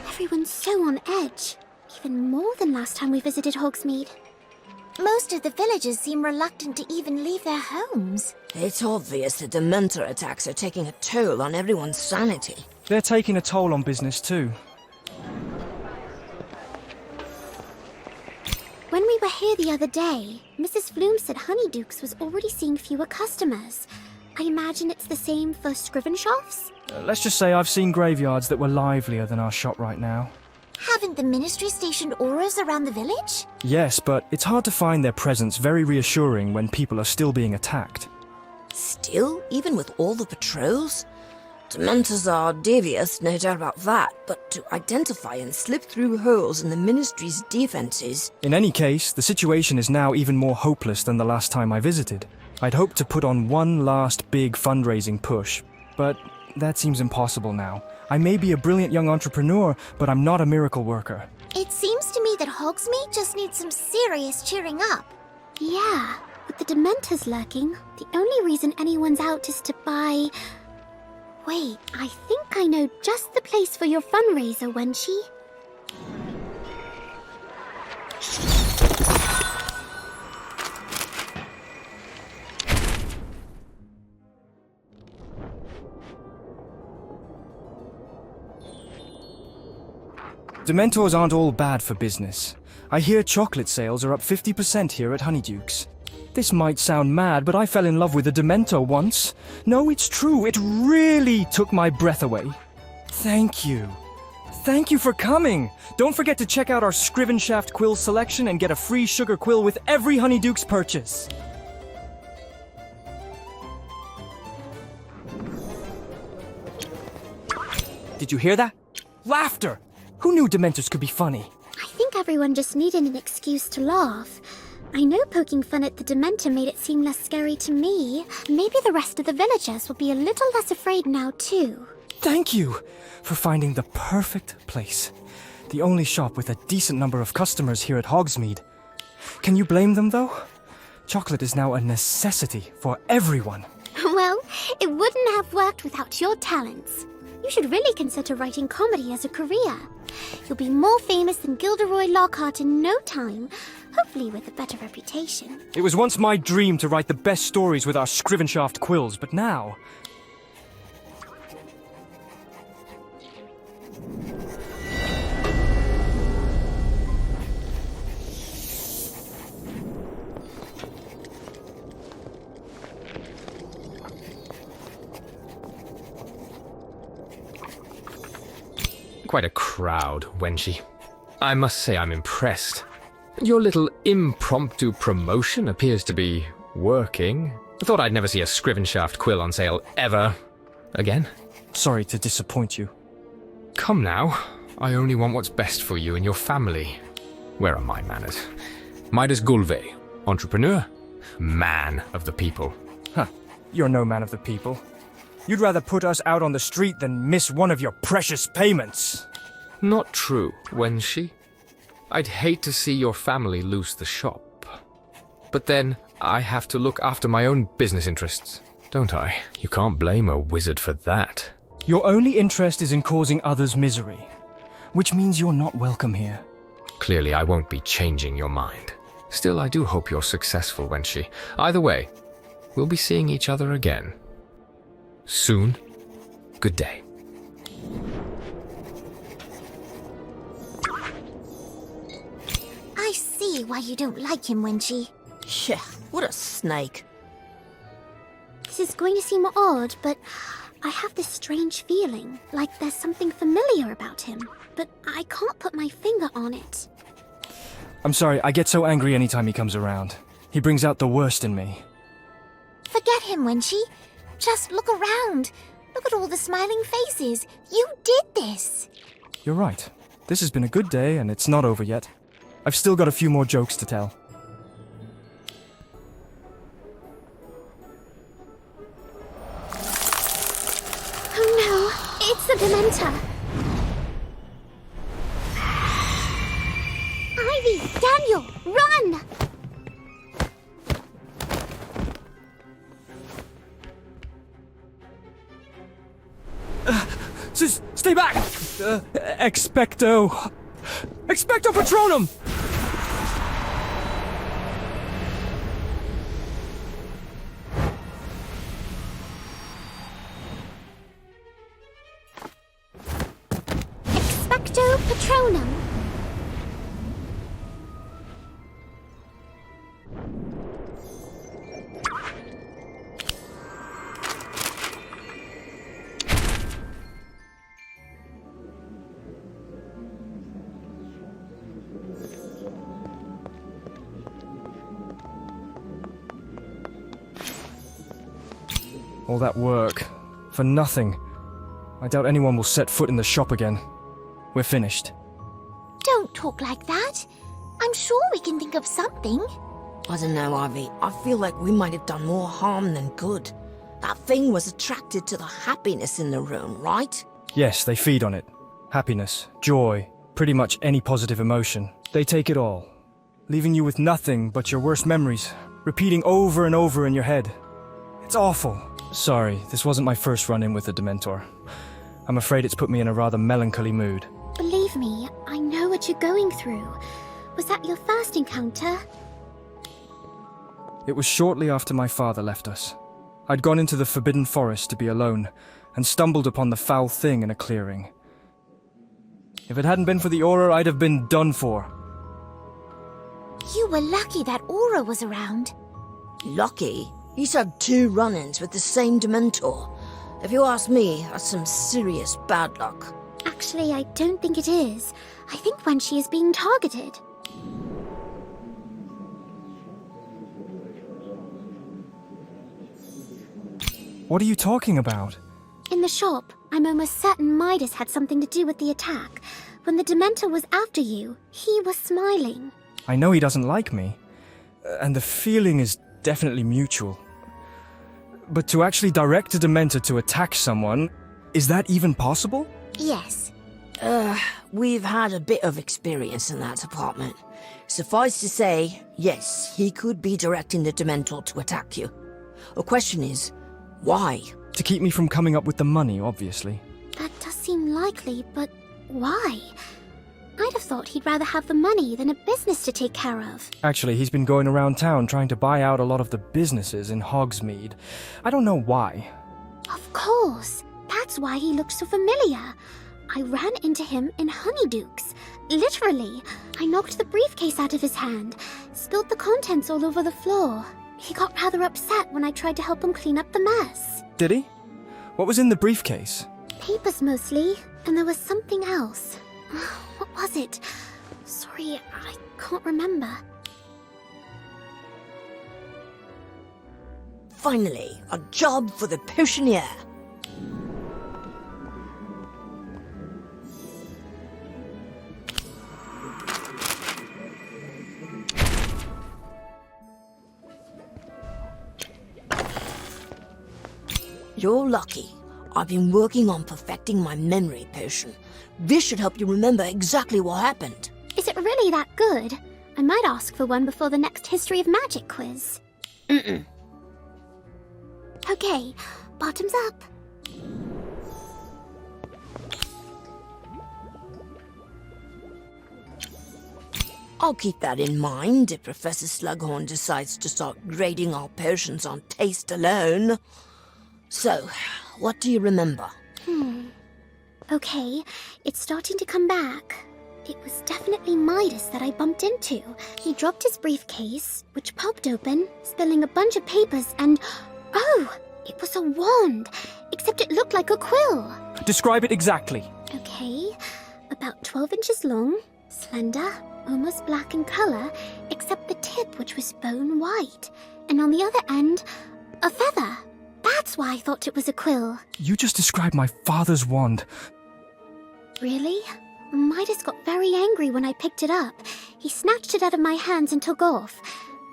Everyone's so on edge. Even more than last time we visited Hogsmeade.
Most of the villagers seem reluctant to even leave their homes.
It's obvious the Dementor attacks are taking a toll on everyone's sanity.
They're taking a toll on business too.
When we were here the other day, Mrs. Flume said Honeydukes was already seeing fewer customers. I imagine it's the same for Scrivenshoffs?
Let's just say I've seen graveyards that were livelier than our shop right now.
Haven't the ministry stationed auras around the village?
Yes, but it's hard to find their presence very reassuring when people are still being attacked.
Still, even with all the patrols? Dementors are devious, no doubt about that, but to identify and slip through holes in the ministry's defenses...
In any case, the situation is now even more hopeless than the last time I visited. I'd hoped to put on one last big fundraising push, but that seems impossible now. I may be a brilliant young entrepreneur, but I'm not a miracle worker.
It seems to me that Hogsmeade just needs some serious cheering up.
Yeah, with the Dementors lurking, the only reason anyone's out is to buy... Wait, I think I know just the place for your fundraiser, Wenshi.
Dementors aren't all bad for business. I hear chocolate sales are up 50% here at Honeydukes. This might sound mad, but I fell in love with a Dementor once. No, it's true. It really took my breath away. Thank you. Thank you for coming. Don't forget to check out our Scrivenshaft quill selection and get a free sugar quill with every Honeydukes purchase. Did you hear that? Laughter! Who knew Dementors could be funny?
I think everyone just needed an excuse to laugh. I know poking fun at the Dementor made it seem less scary to me. Maybe the rest of the villagers will be a little less afraid now, too.
Thank you for finding the perfect place. The only shop with a decent number of customers here at Hogsmeade. Can you blame them, though? Chocolate is now a necessity for everyone.
Well, it wouldn't have worked without your talents. You should really consider writing comedy as a career. You'll be more famous than Gilderoy Lockhart in no time, hopefully with a better reputation.
It was once my dream to write the best stories with our Scrivenshaft quills, but now...
proud, Wenshi. I must say I'm impressed. Your little impromptu promotion appears to be working. I thought I'd never see a Scrivenshaft quill on sale ever again.
Sorry to disappoint you.
Come now. I only want what's best for you and your family. Where are my manners? Midas Gulve, entrepreneur, man of the people.
Huh. You're no man of the people. You'd rather put us out on the street than miss one of your precious payments.
Not true, Wenshi. I'd hate to see your family lose the shop. But then, I have to look after my own business interests, don't I? You can't blame a wizard for that.
Your only interest is in causing others misery, which means you're not welcome here.
Clearly, I won't be changing your mind. Still, I do hope you're successful, Wenshi. Either way, we'll be seeing each other again. Soon. Good day.
I see why you don't like him, Wenshi.
Yeah, what a snake.
This is going to seem odd, but I have this strange feeling, like there's something familiar about him, but I can't put my finger on it.
I'm sorry, I get so angry anytime he comes around. He brings out the worst in me.
Forget him, Wenshi. Just look around. Look at all the smiling faces. You did this.
You're right. This has been a good day, and it's not over yet. I've still got a few more jokes to tell.
Oh no, it's a Dementor. Ivy, Daniel, run!
Stay back! Expecto Patronum!
Expecto Patronum.
All that work. For nothing. I doubt anyone will set foot in the shop again. We're finished.
Don't talk like that. I'm sure we can think of something.
I don't know, Ivy. I feel like we might have done more harm than good. That thing was attracted to the happiness in the room, right?
Yes, they feed on it. Happiness, joy, pretty much any positive emotion. They take it all, leaving you with nothing but your worst memories, repeating over and over in your head. It's awful. Sorry, this wasn't my first run-in with a Dementor. I'm afraid it's put me in a rather melancholy mood.
Believe me, I know what you're going through. Was that your first encounter?
It was shortly after my father left us. I'd gone into the Forbidden Forest to be alone, and stumbled upon the foul thing in a clearing. If it hadn't been for the aura, I'd have been done for.
You were lucky that aura was around.
Lucky? He's had 2 run-ins with the same Dementor. If you ask me, that's some serious bad luck.
Actually, I don't think it is. I think Wenshi is being targeted.
What are you talking about?
In the shop, I'm almost certain Midas had something to do with the attack. When the Dementor was after you, he was smiling.
I know he doesn't like me, and the feeling is definitely mutual. But to actually direct a Dementor to attack someone, is that even possible?
Yes.
We've had a bit of experience in that department. Suffice to say, yes, he could be directing the Dementor to attack you. The question is, why?
To keep me from coming up with the money, obviously.
That does seem likely, but why? I'd have thought he'd rather have the money than a business to take care of.
Actually, he's been going around town trying to buy out a lot of the businesses in Hogsmeade. I don't know why.
Of course. That's why he looked so familiar. I ran into him in Honeydukes. Literally. I knocked the briefcase out of his hand, spilled the contents all over the floor. He got rather upset when I tried to help him clean up the mess.
Did he? What was in the briefcase?
Papers mostly, and there was something else. What was it? Sorry, I can't remember.
Finally, a job for the potioneer. You're lucky. I've been working on perfecting my memory potion. This should help you remember exactly what happened.
Is it really that good? I might ask for one before the next History of Magic quiz.
Mm-mm.
Okay, bottoms up.
I'll keep that in mind if Professor Slughorn decides to start grading our potions on taste alone. So, what do you remember?
Okay, it's starting to come back. It was definitely Midas that I bumped into. He dropped his briefcase, which popped open, spilling a bunch of papers, and... oh! It was a wand, except it looked like a quill.
Describe it exactly.
Okay, about 12 inches long, slender, almost black in color, except the tip, which was bone white. And on the other end, a feather. That's why I thought it was a quill.
You just described my father's wand.
Really? Midas got very angry when I picked it up. He snatched it out of my hands and took off.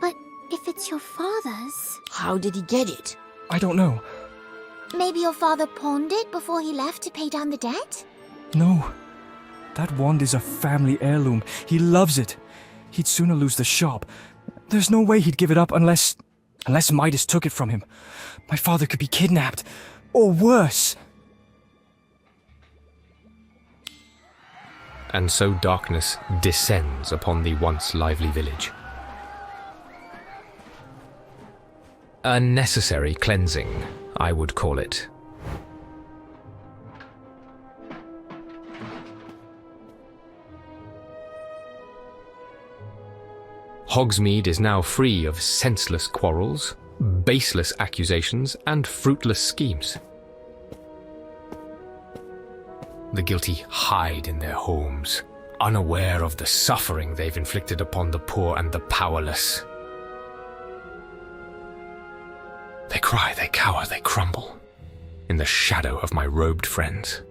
But if it's your father's...
How did he get it?
I don't know.
Maybe your father pawned it before he left to pay down the debt?
No. That wand is a family heirloom. He loves it. He'd sooner lose the shop. There's no way he'd give it up unless Midas took it from him. My father could be kidnapped. Or worse.
And so darkness descends upon the once lively village. A necessary cleansing, I would call it. Hogsmeade is now free of senseless quarrels, baseless accusations, and fruitless schemes. The guilty hide in their homes, unaware of the suffering they've inflicted upon the poor and the powerless. They cry, they cower, they crumble, in the shadow of my robed friends.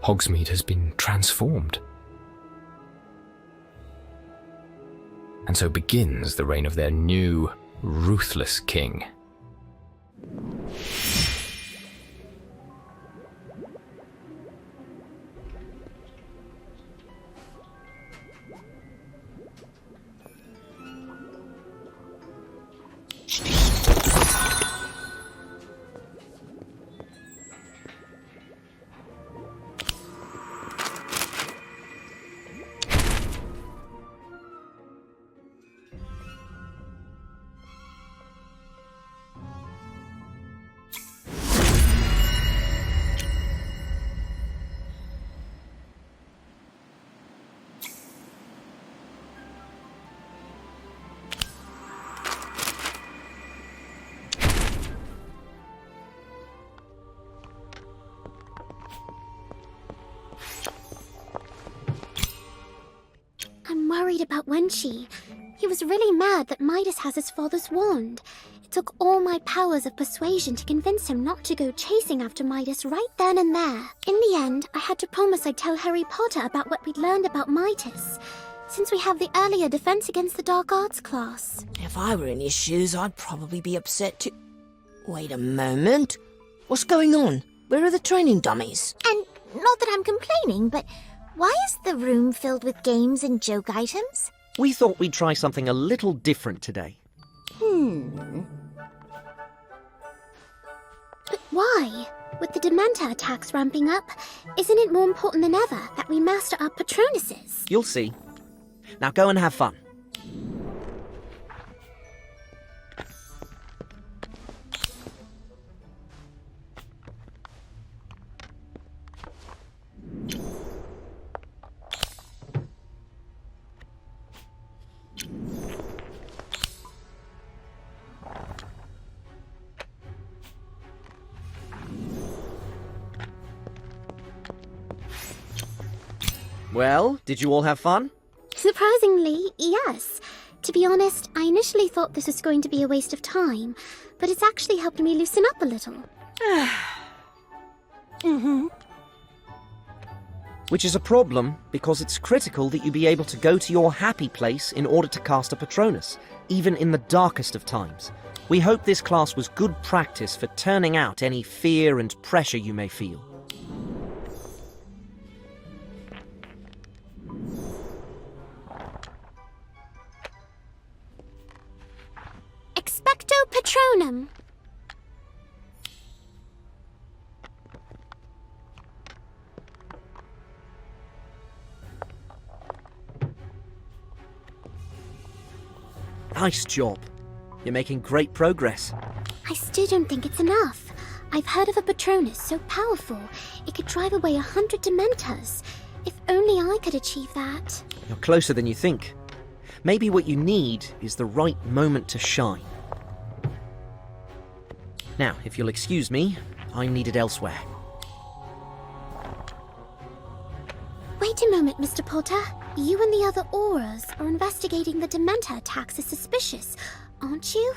Hogsmeade has been transformed. And so begins the reign of their new, ruthless king.
Worried about Wenshi. He was really mad that Midas has his father's wand. It took all my powers of persuasion to convince him not to go chasing after Midas right then and there. In the end, I had to promise I'd tell Harry Potter about what we'd learned about Midas, since we have the earlier Defense Against the Dark Arts class.
If I were in his shoes, I'd probably be upset too. Wait a moment. What's going on? Where are the training dummies?
And not that I'm complaining, but why is the room filled with games and joke items?
We thought we'd try something a little different today.
But why? With the Dementor attacks ramping up, isn't it more important than ever that we master our Patronuses?
You'll see. Now go and have fun. Well, did you all have fun?
Surprisingly, yes. To be honest, I initially thought this was going to be a waste of time, but it's actually helped me loosen up a little.
Which is a problem, because it's critical that you be able to go to your happy place in order to cast a Patronus, even in the darkest of times. We hope this class was good practice for turning out any fear and pressure you may feel.
Expecto Patronum!
Nice job. You're making great progress.
I still don't think it's enough. I've heard of a Patronus so powerful, it could drive away 100 Dementors. If only I could achieve that.
You're closer than you think. Maybe what you need is the right moment to shine. Now, if you'll excuse me, I'm needed elsewhere.
Wait a moment, Mr. Potter. You and the other Auras are investigating the Dementor attacks as suspicious, aren't you?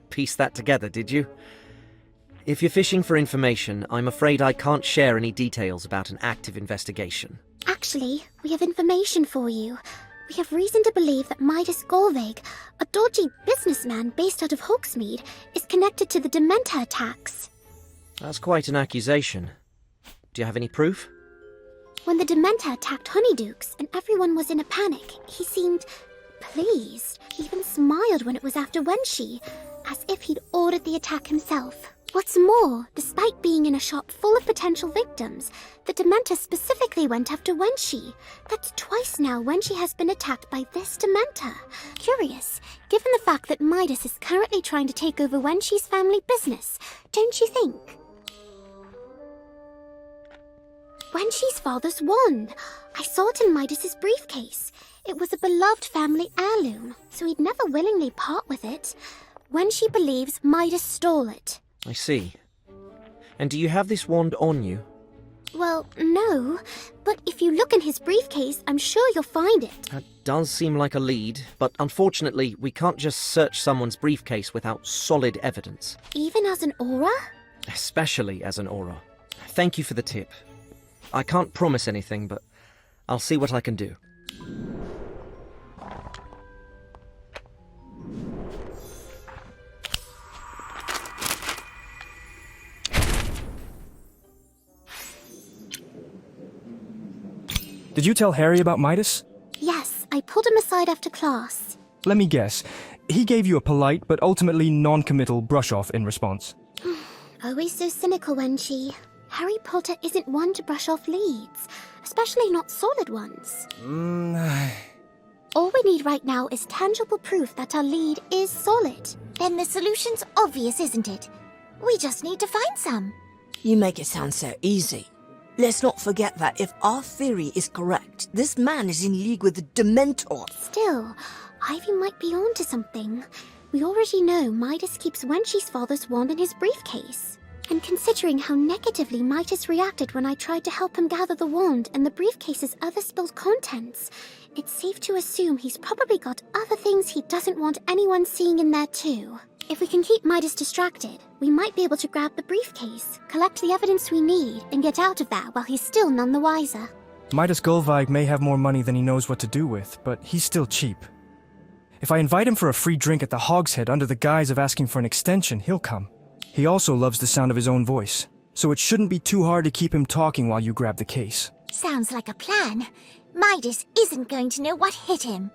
Piece that together, did you? If you're fishing for information, I'm afraid I can't share any details about an active investigation.
Actually, we have information for you. We have reason to believe that Midas Golvig, a dodgy businessman based out of Hogsmeade, is connected to the Dementor attacks.
That's quite an accusation. Do you have any proof?
When the Dementor attacked Honeydukes and everyone was in a panic, he seemed pleased. He even smiled when it was after Wenshi, as if he'd ordered the attack himself. What's more, despite being in a shop full of potential victims, the Dementor specifically went after Wenshi. That's twice now Wenshi has been attacked by this Dementor. Curious, given the fact that Midas is currently trying to take over Wenshi's family business, don't you think? Wenshi's father's wand. I saw it in Midas's briefcase. It was a beloved family heirloom, so he'd never willingly part with it. Wenshi believes Midas stole it.
I see. And do you have this wand on you?
Well, no, but if you look in his briefcase, I'm sure you'll find it.
That does seem like a lead, but unfortunately, we can't just search someone's briefcase without solid evidence.
Even as an aura?
Especially as an aura. Thank you for the tip. I can't promise anything, but I'll see what I can do.
Did you tell Harry about Midas?
Yes, I pulled him aside after class.
Let me guess. He gave you a polite but ultimately non-committal brush-off in response.
Always so cynical, Wenshi. Harry Potter isn't one to brush off leads, especially not solid ones. All we need right now is tangible proof that our lead is solid.
Then the solution's obvious, isn't it? We just need to find some.
You make it sound so easy. Let's not forget that if our theory is correct, this man is in league with the Dementor.
Still, Ivy might be onto something. We already know Midas keeps Wenshi's father's wand in his briefcase. And considering how negatively Midas reacted when I tried to help him gather the wand and the briefcase's other spilled contents, it's safe to assume he's probably got other things he doesn't want anyone seeing in there too. If we can keep Midas distracted, we might be able to grab the briefcase, collect the evidence we need, and get out of there while he's still none the wiser.
Midas Gulvig may have more money than he knows what to do with, but he's still cheap. If I invite him for a free drink at the Hogshead under the guise of asking for an extension, he'll come. He also loves the sound of his own voice, so it shouldn't be too hard to keep him talking while you grab the case.
Sounds like a plan. Midas isn't going to know what hit him.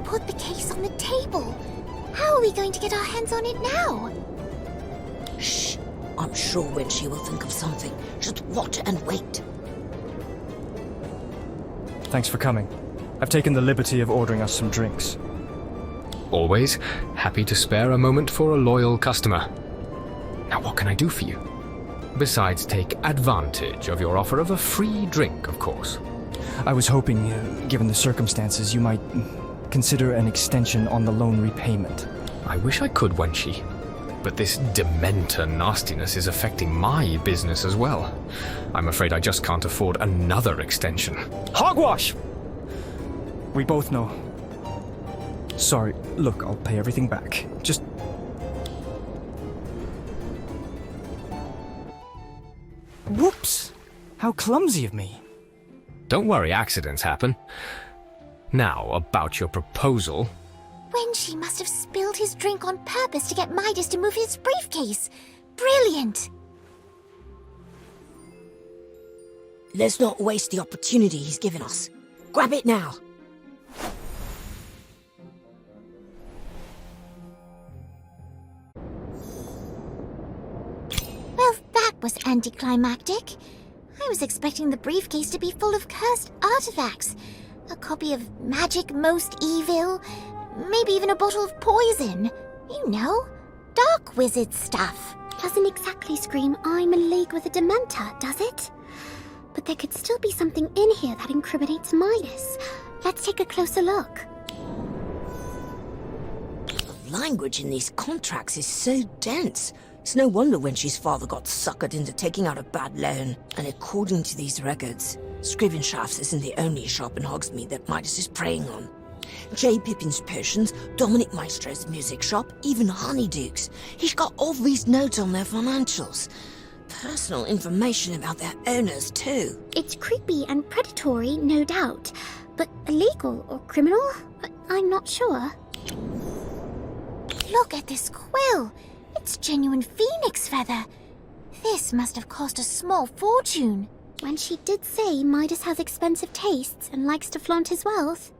put the case on the table. How are we going to get our hands on it now?
Shh. I'm sure Wenshi will think of something. Just watch and wait.
Thanks for coming. I've taken the liberty of ordering us some drinks.
Always happy to spare a moment for a loyal customer. Now, what can I do for you? Besides, take advantage of your offer of a free drink, of course.
I was hoping, given the circumstances, you might consider an extension on the loan repayment.
I wish I could, Wenshi. But this Dementor nastiness is affecting my business as well. I'm afraid I just can't afford another extension.
Hogwash! We both know. Sorry, look, I'll pay everything back. Just... Whoops! How clumsy of me.
Don't worry, accidents happen. Now, about your proposal.
Wenshi must have spilled his drink on purpose to get Midas to move his briefcase. Brilliant!
Let's not waste the opportunity he's given us. Grab it now.
Well, that was anticlimactic. I was expecting the briefcase to be full of cursed artifacts. A copy of Magic Most Evil, maybe even a bottle of poison. You know, dark wizard stuff.
Doesn't exactly scream I'm in league with a Dementor, does it? But there could still be something in here that incriminates Midas. Let's take a closer look.
The language in these contracts is so dense. It's no wonder Wenshi's father got suckered into taking out a bad loan. And according to these records, Scrivenshafts isn't the only shop in Hogsmeade that Midas is preying on. J. Pippin's Potions, Dominic Maestro's music shop, even Honeydukes. He's got all these notes on their financials. Personal information about their owners, too.
It's creepy and predatory, no doubt. But illegal or criminal? I'm not sure.
Look at this quill. It's genuine phoenix feather. This must have cost a small fortune.
When she did say Midas has expensive tastes and likes to flaunt his wealth.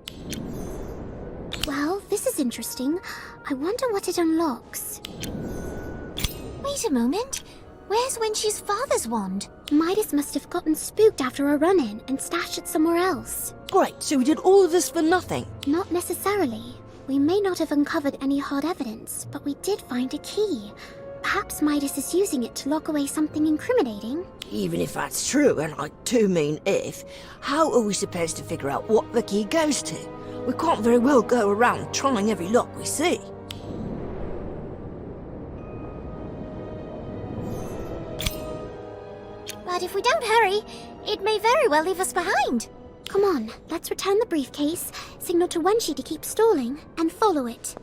Well, this is interesting. I wonder what it unlocks.
Wait a moment. Where's Wenshi's father's wand?
Midas must have gotten spooked after a run-in and stashed it somewhere else.
Great, so we did all of this for nothing?
Not necessarily. We may not have uncovered any hard evidence, but we did find a key. Perhaps Midas is using it to lock away something incriminating.
Even if that's true, and I do mean if, how are we supposed to figure out what the key goes to? We can't very well go around trying every lock we see.
But if we don't hurry, it may very well leave us behind.
Come on, let's return the briefcase, signal to Wenshi to keep stalling, and follow it.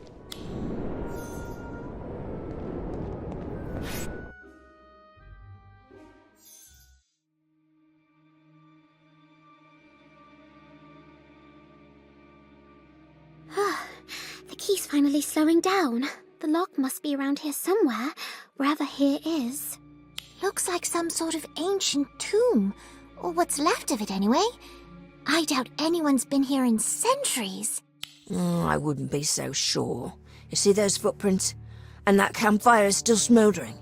The key's finally slowing down. The lock must be around here somewhere, wherever here is.
Looks like some sort of ancient tomb, or what's left of it anyway. I doubt anyone's been here in centuries.
I wouldn't be so sure. You see those footprints? And that campfire is still smouldering.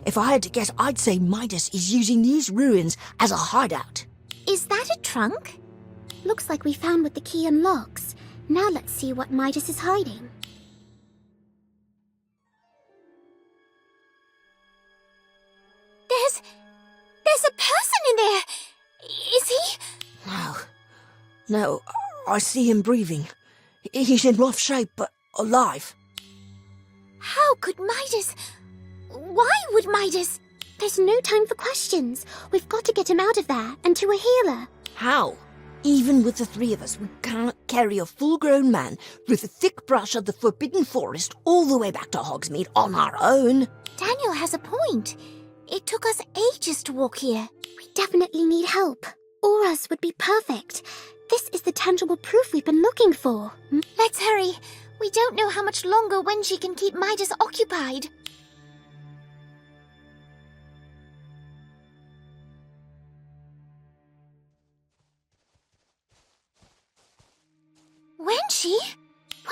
If I had to guess, I'd say Midas is using these ruins as a hideout.
Is that a trunk?
Looks like we found what the key unlocks. Now let's see what Midas is hiding.
There's a person in there! Is he?
No, I see him breathing. He's in rough shape, but alive.
How could Midas... Why would Midas...
There's no time for questions. We've got to get him out of there, and to a healer.
How? Even with the three of us, we can't carry a full-grown man with a thick brush of the Forbidden Forest all the way back to Hogsmeade on our own.
Daniel has a point. It took us ages to walk here.
We definitely need help. Auras would be perfect. This is the tangible proof we've been looking for.
Let's hurry. We don't know how much longer Wenshi can keep Midas occupied. Wenshi?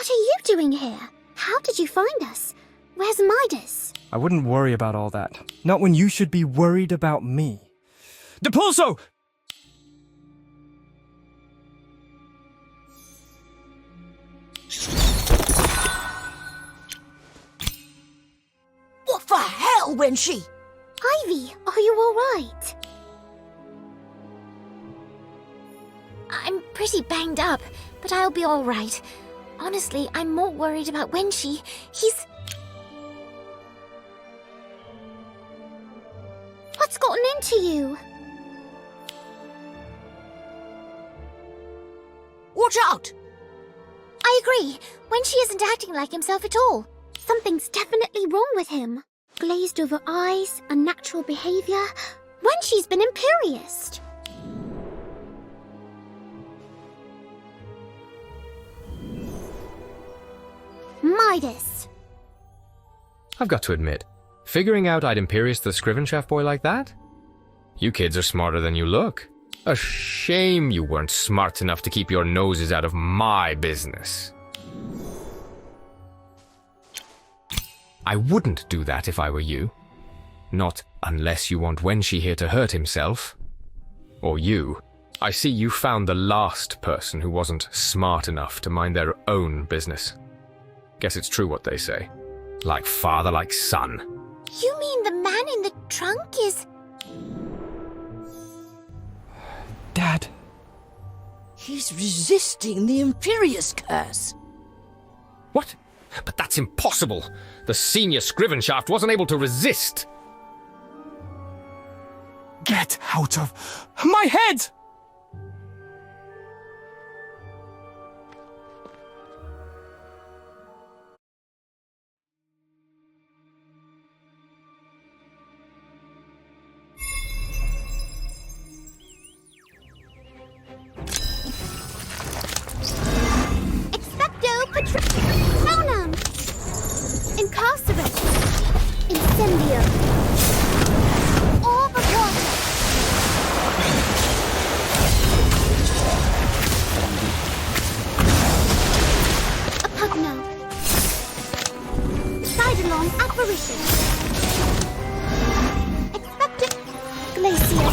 What are you doing here? How did you find us? Where's Midas?
I wouldn't worry about all that. Not when you should be worried about me. Depulso!
What the hell, Wenshi?
Ivy, are you alright?
I'm pretty banged up, but I'll be alright. Honestly, I'm more worried about Wenshi. He's...
What's gotten into you?
Watch out!
I agree. Wenshi isn't acting like himself at all.
Something's definitely wrong with him. Glazed over eyes, unnatural behavior. Wenshi's been imperious. Midas.
I've got to admit, figuring out I'd Imperious the Scrivenshaft boy like that? You kids are smarter than you look. A shame you weren't smart enough to keep your noses out of my business. I wouldn't do that if I were you. Not unless you want Wenshi here to hurt himself. Or you. I see you found the last person who wasn't smart enough to mind their own business. Guess it's true what they say. Like father, like son.
You mean the man in the trunk is...
Dad.
He's resisting the Imperious curse.
What? But that's impossible! The senior Scrivenshaft wasn't able to resist!
Get out of my head!
Patronum! Incarcerate! Incendio!
Overwater!
Apugno! Sidelong apparition! Expected glacier!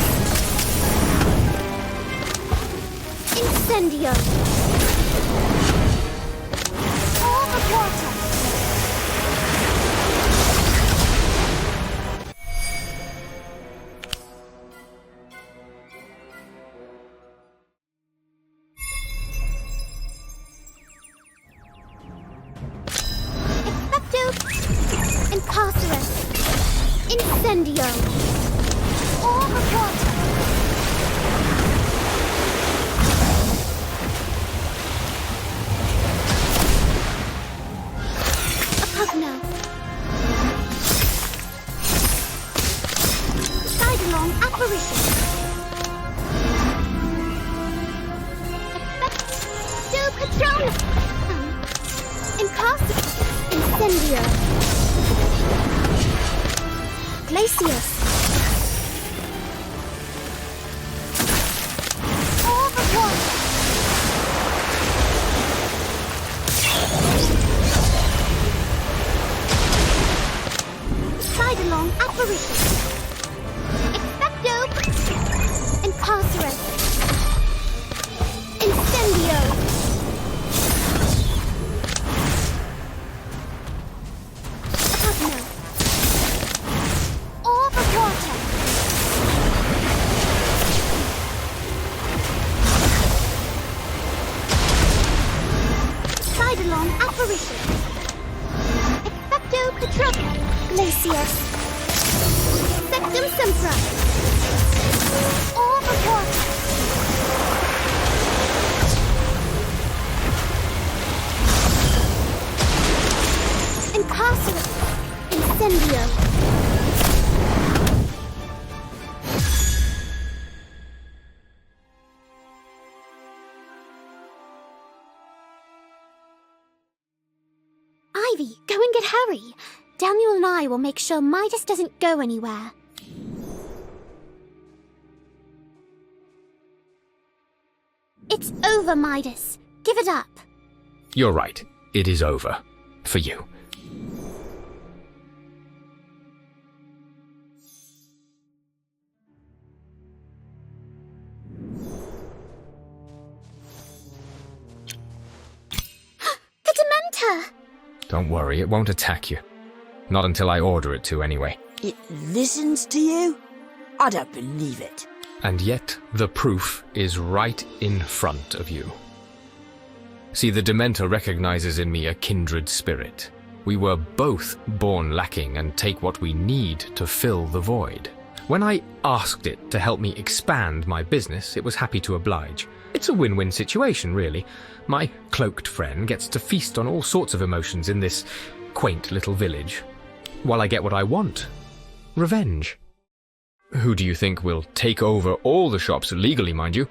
Incendio!
Water.
Expecto Incarcerate Incendio
Overwater.
Apugno. Sidelong apparition. Expecto Patronus. Incarcerate. Incendio. Glacius.
Overwater.
Sidelong apparition. Expecto Incarcerate. Incendio. Apugno.
Overwater.
Sidelong apparition. Expecto Patronum. Glacius. Sectum Sempra.
Overwater.
Incarcerate. Incendio. Ivy, go and get Harry. Daniel and I will make sure Midas doesn't go anywhere. It's over, Midas. Give it up.
You're right. it is over. For you.
The Dementor!
Don't worry, it won't attack you. Not until I order it to, anyway.
It listens to you? I don't believe it.
And yet, the proof is right in front of you. See, the Dementor recognizes in me a kindred spirit. We were both born lacking and take what we need to fill the void. When I asked it to help me expand my business, it was happy to oblige. It's a win-win situation, really. My cloaked friend gets to feast on all sorts of emotions in this quaint little village, while I get what I want. Revenge. Who do you think will take over all the shops, legally, mind you,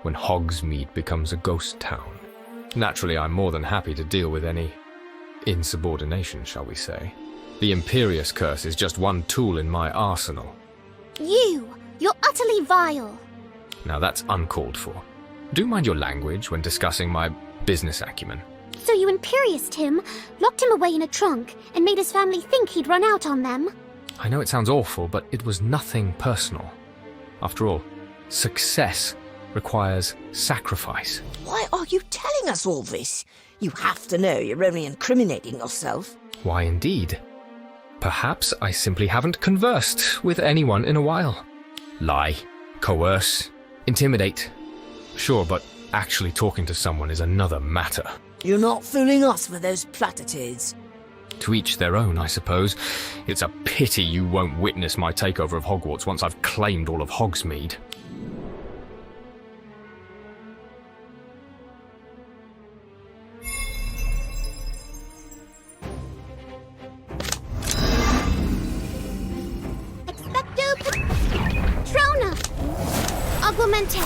when Hogsmeade becomes a ghost town? Naturally, I'm more than happy to deal with any insubordination, shall we say. The Imperious Curse is just one tool in my arsenal.
You're utterly vile.
Now that's uncalled for. Do mind your language when discussing my business acumen.
So you imperioused him, locked him away in a trunk, and made his family think he'd run out on them?
I know it sounds awful, but it was nothing personal. After all, success requires sacrifice.
Why are you telling us all this? You have to know you're only incriminating yourself.
Why indeed? Perhaps I simply haven't conversed with anyone in a while. Lie, coerce, intimidate. Sure, but actually talking to someone is another matter.
You're not fooling us with those platitudes.
To each their own, I suppose. It's a pity you won't witness my takeover of Hogwarts once I've claimed all of Hogsmeade.
Patronus! Augmente!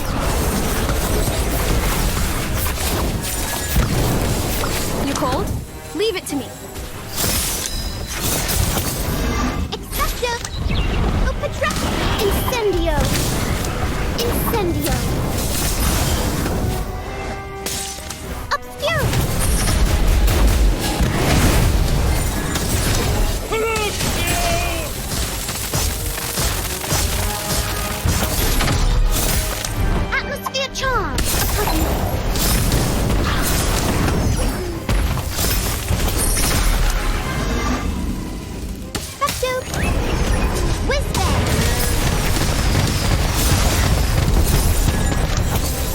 You called? Leave it to me.
Expecto! Oh, Incendio! Incendio! Obscure! Atmosphere charm! Wisdom!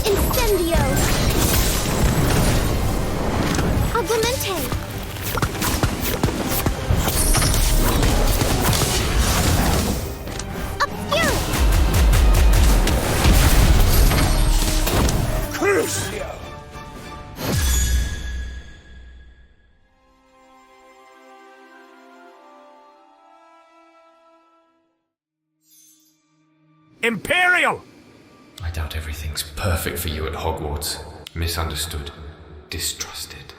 Incendio! Augmente! Obscure!
Crucio! Imperial!
I doubt everything's perfect for you at Hogwarts. Misunderstood. Distrusted.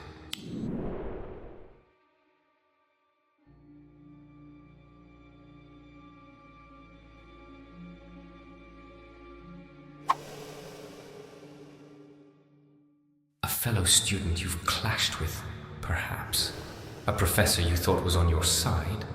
A fellow student you've clashed with, perhaps. A professor you thought was on your side.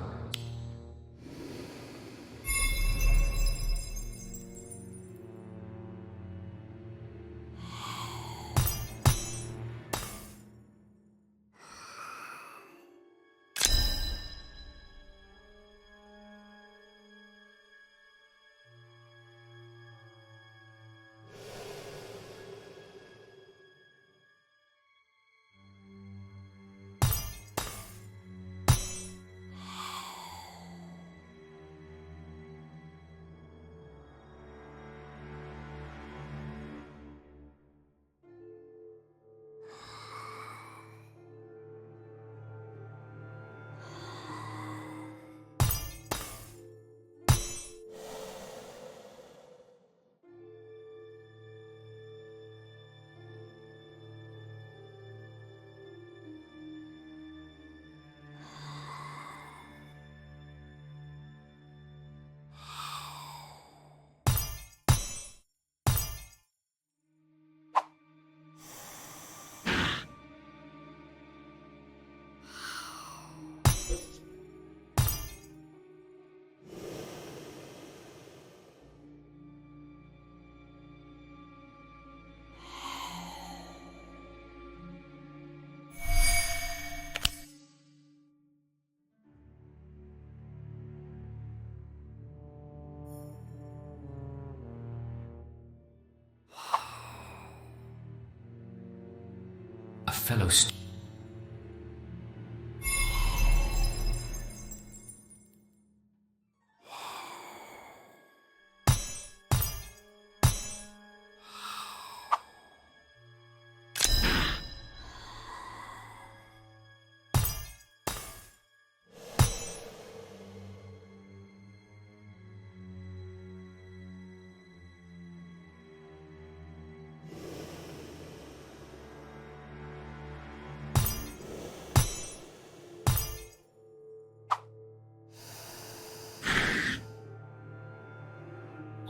fellow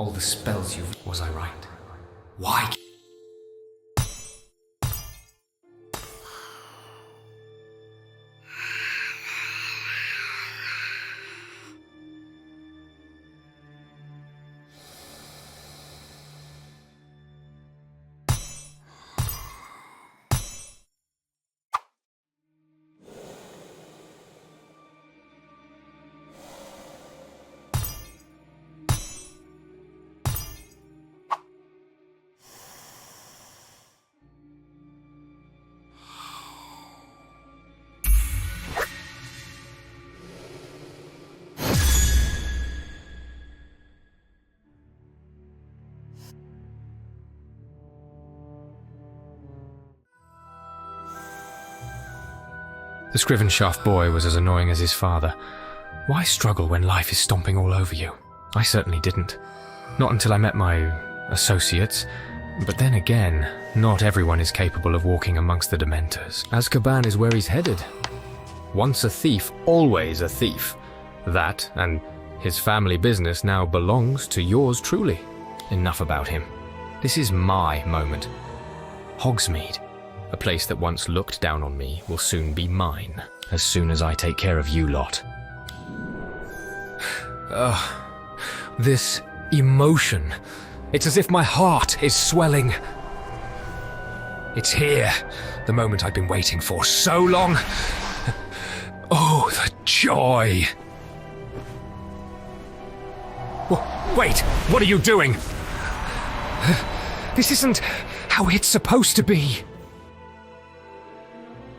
all the spells you've... Was I right? Why? The Scrivenshaft boy was as annoying as his father. Why struggle when life is stomping all over you? I certainly didn't. Not until I met my associates. But then again, not everyone is capable of walking amongst the Dementors. Azkaban is where he's headed. Once a thief, always a thief. That, and his family business now belongs to yours truly. Enough about him. This is my moment. Hogsmeade. A place that once looked down on me will soon be mine, as soon as I take care of you lot. This emotion. It's as if my heart is swelling. It's here, the moment I've been waiting for so long. Oh, the joy. Wait, what are you doing? This isn't how it's supposed to be.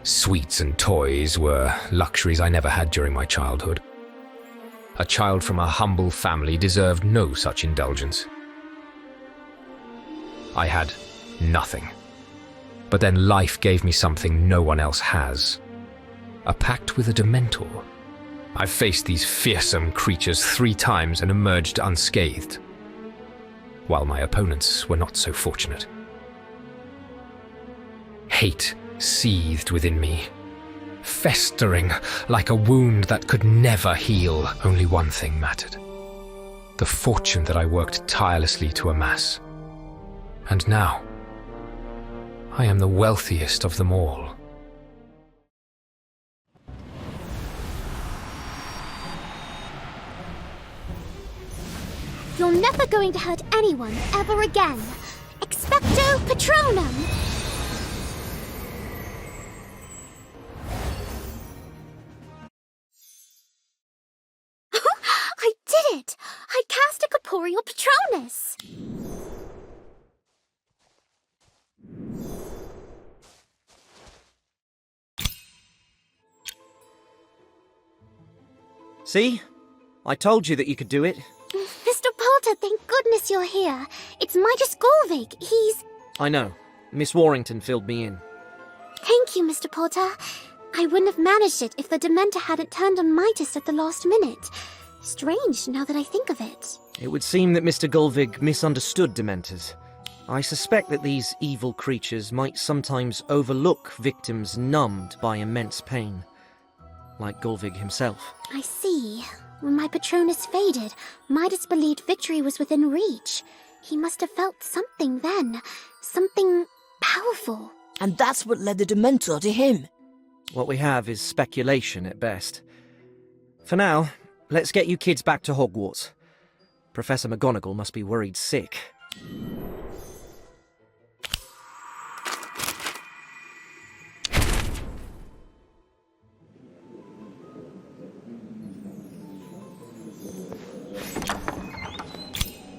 Sweets and toys were luxuries I never had during my childhood. A child from a humble family deserved no such indulgence. I had nothing. But then life gave me something no one else has. A pact with a Dementor. I've faced these fearsome creatures 3 times and emerged unscathed, while my opponents were not so fortunate. Hate seethed within me, festering like a wound that could never heal. Only one thing mattered: the fortune that I worked tirelessly to amass. And now, I am the wealthiest of them all.
You're never going to hurt anyone ever again. Expecto Patronum! I did it! I cast a corporeal Patronus!
See? I told you that you could do it.
Mr. Potter, thank goodness you're here. It's Midas Golvig. He's...
I know. Miss Warrington filled me in.
Thank you, Mr. Potter. I wouldn't have managed it if the Dementor hadn't turned on Midas at the last minute. Strange, now that I think of it.
It would seem that Mr. Golvig misunderstood Dementors. I suspect that these evil creatures might sometimes overlook victims numbed by immense pain, like Golvig himself.
I see. When my Patronus faded, Midas believed victory was within reach. He must have felt something then. Something powerful.
And that's what led the Dementor to him.
What we have is speculation at best. For now, let's get you kids back to Hogwarts. Professor McGonagall must be worried sick.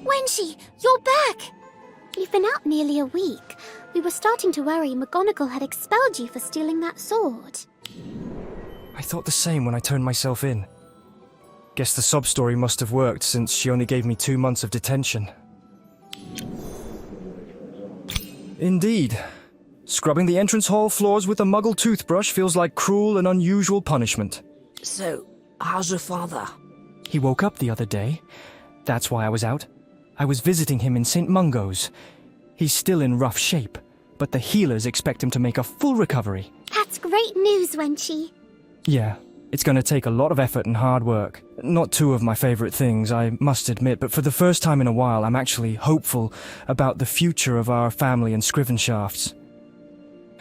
Wenshi, you're back! We've been out nearly a week. We were starting to worry McGonagall had expelled you for stealing that sword.
I thought the same when I turned myself in. Guess the sob story must have worked since she only gave me 2 months of detention. Indeed. Scrubbing the entrance hall floors with a muggle toothbrush feels like cruel and unusual punishment.
So, how's your father?
He woke up the other day. That's why I was out. I was visiting him in St. Mungo's. He's still in rough shape, but the healers expect him to make a full recovery.
That's great news, Wenshi.
Yeah, it's going to take a lot of effort and hard work. Not two of my favorite things, I must admit, but for the first time in a while, I'm actually hopeful about the future of our family and Scrivenshafts.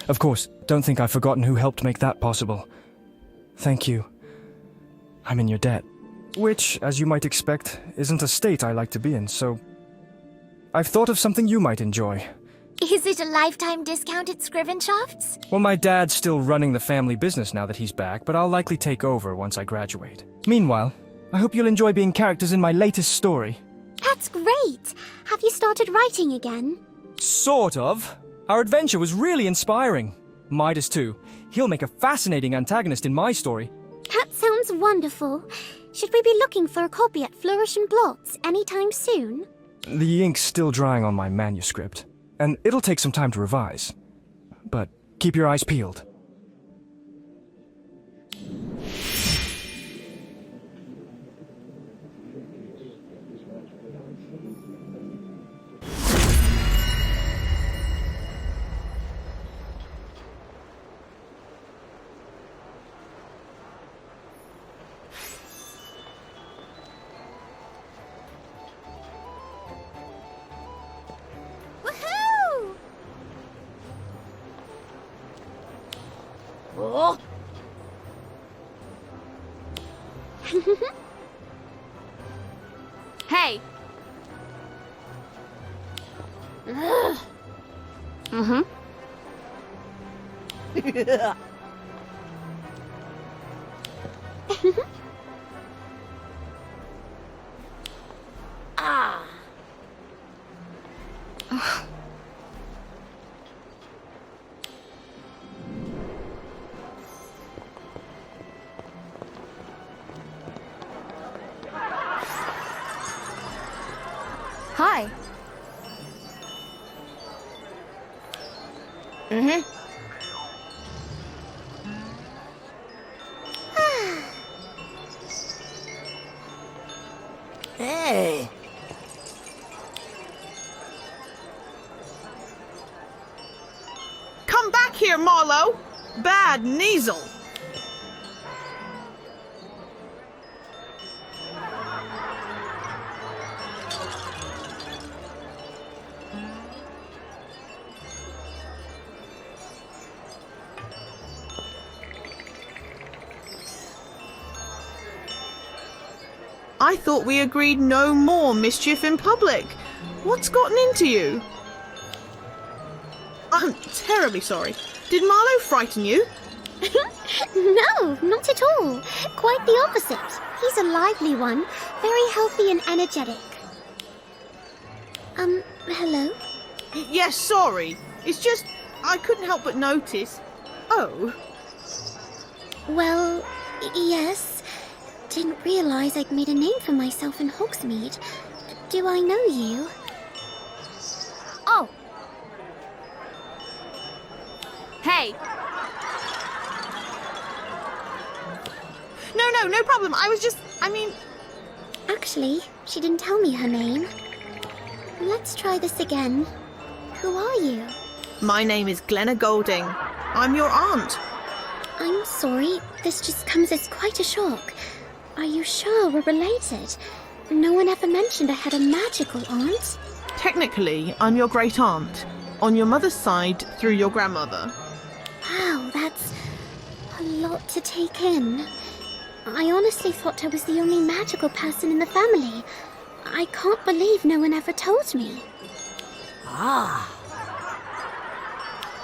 Of course, don't think I've forgotten who helped make that possible. Thank you. I'm in your debt. Which, as you might expect, isn't a state I like to be in, so I've thought of something you might enjoy.
Is it a lifetime discount at Scrivenshafts?
Well, my dad's still running the family business now that he's back, but I'll likely take over once I graduate. Meanwhile, I hope you'll enjoy being characters in my latest story.
That's great! Have you started writing again?
Sort of. Our adventure was really inspiring. Midas too. He'll make a fascinating antagonist in my story.
That sounds wonderful. Should we be looking for a copy at Flourish and Blots anytime soon?
The ink's still drying on my manuscript, and it'll take some time to revise. But keep your eyes peeled.
Oh.
Hey!
Mm-hmm. Ah.
Hi.
Mm-hmm.
Hey.
Come back here, Marlowe! Bad Neasel! I thought we agreed no more mischief in public. What's gotten into you? I'm terribly sorry. Did Marlowe frighten you?
No, not at all. Quite the opposite. He's a lively one, very healthy and energetic. Hello?
Yes, sorry. It's just, I couldn't help but notice. Oh.
Well, yes. Didn't realise I'd made a name for myself in Hogsmeade. Do I know you?
Oh. Hey.
No problem. I was just,
Actually, she didn't tell me her name. Let's try this again. Who are you?
My name is Glenna Golding. I'm your aunt.
I'm sorry, this just comes as quite a shock. Are you sure we're related? No one ever mentioned I had a magical aunt.
Technically, I'm your great aunt. On your mother's side, through your grandmother.
Wow, that's a lot to take in. I honestly thought I was the only magical person in the family. I can't believe no one ever told me.
Ah.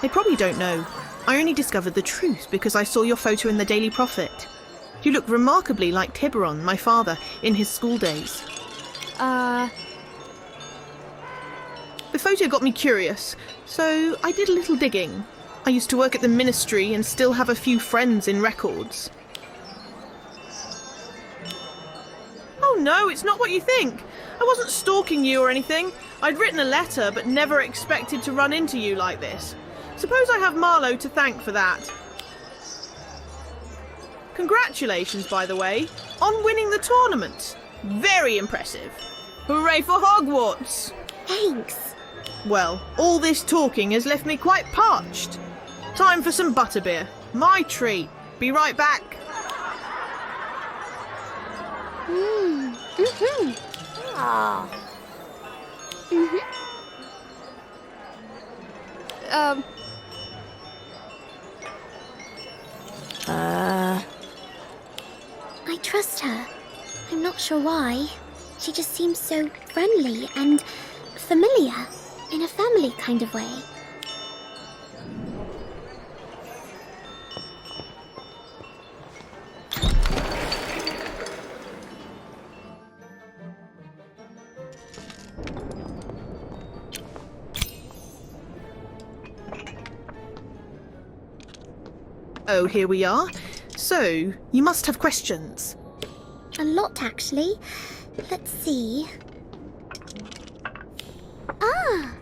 They probably don't know. I only discovered the truth because I saw your photo in the Daily Prophet. You look remarkably like Tiburon, my father, in his school days. The photo got me curious, so I did a little digging. I used to work at the ministry and still have a few friends in records. Oh no, it's not what you think. I wasn't stalking you or anything. I'd written a letter, but never expected to run into you like this. Suppose I have Marlowe to thank for that. Congratulations, by the way, on winning the tournament. Very impressive. Hooray for Hogwarts!
Thanks.
Well, all this talking has left me quite parched. Time for some butterbeer. My treat. Be right back.
Ah.
I trust her. I'm not sure why. She just seems so friendly and familiar, in a family kind of way.
Oh, here we are. So, you must have questions.
A lot, actually. Let's see. Ah!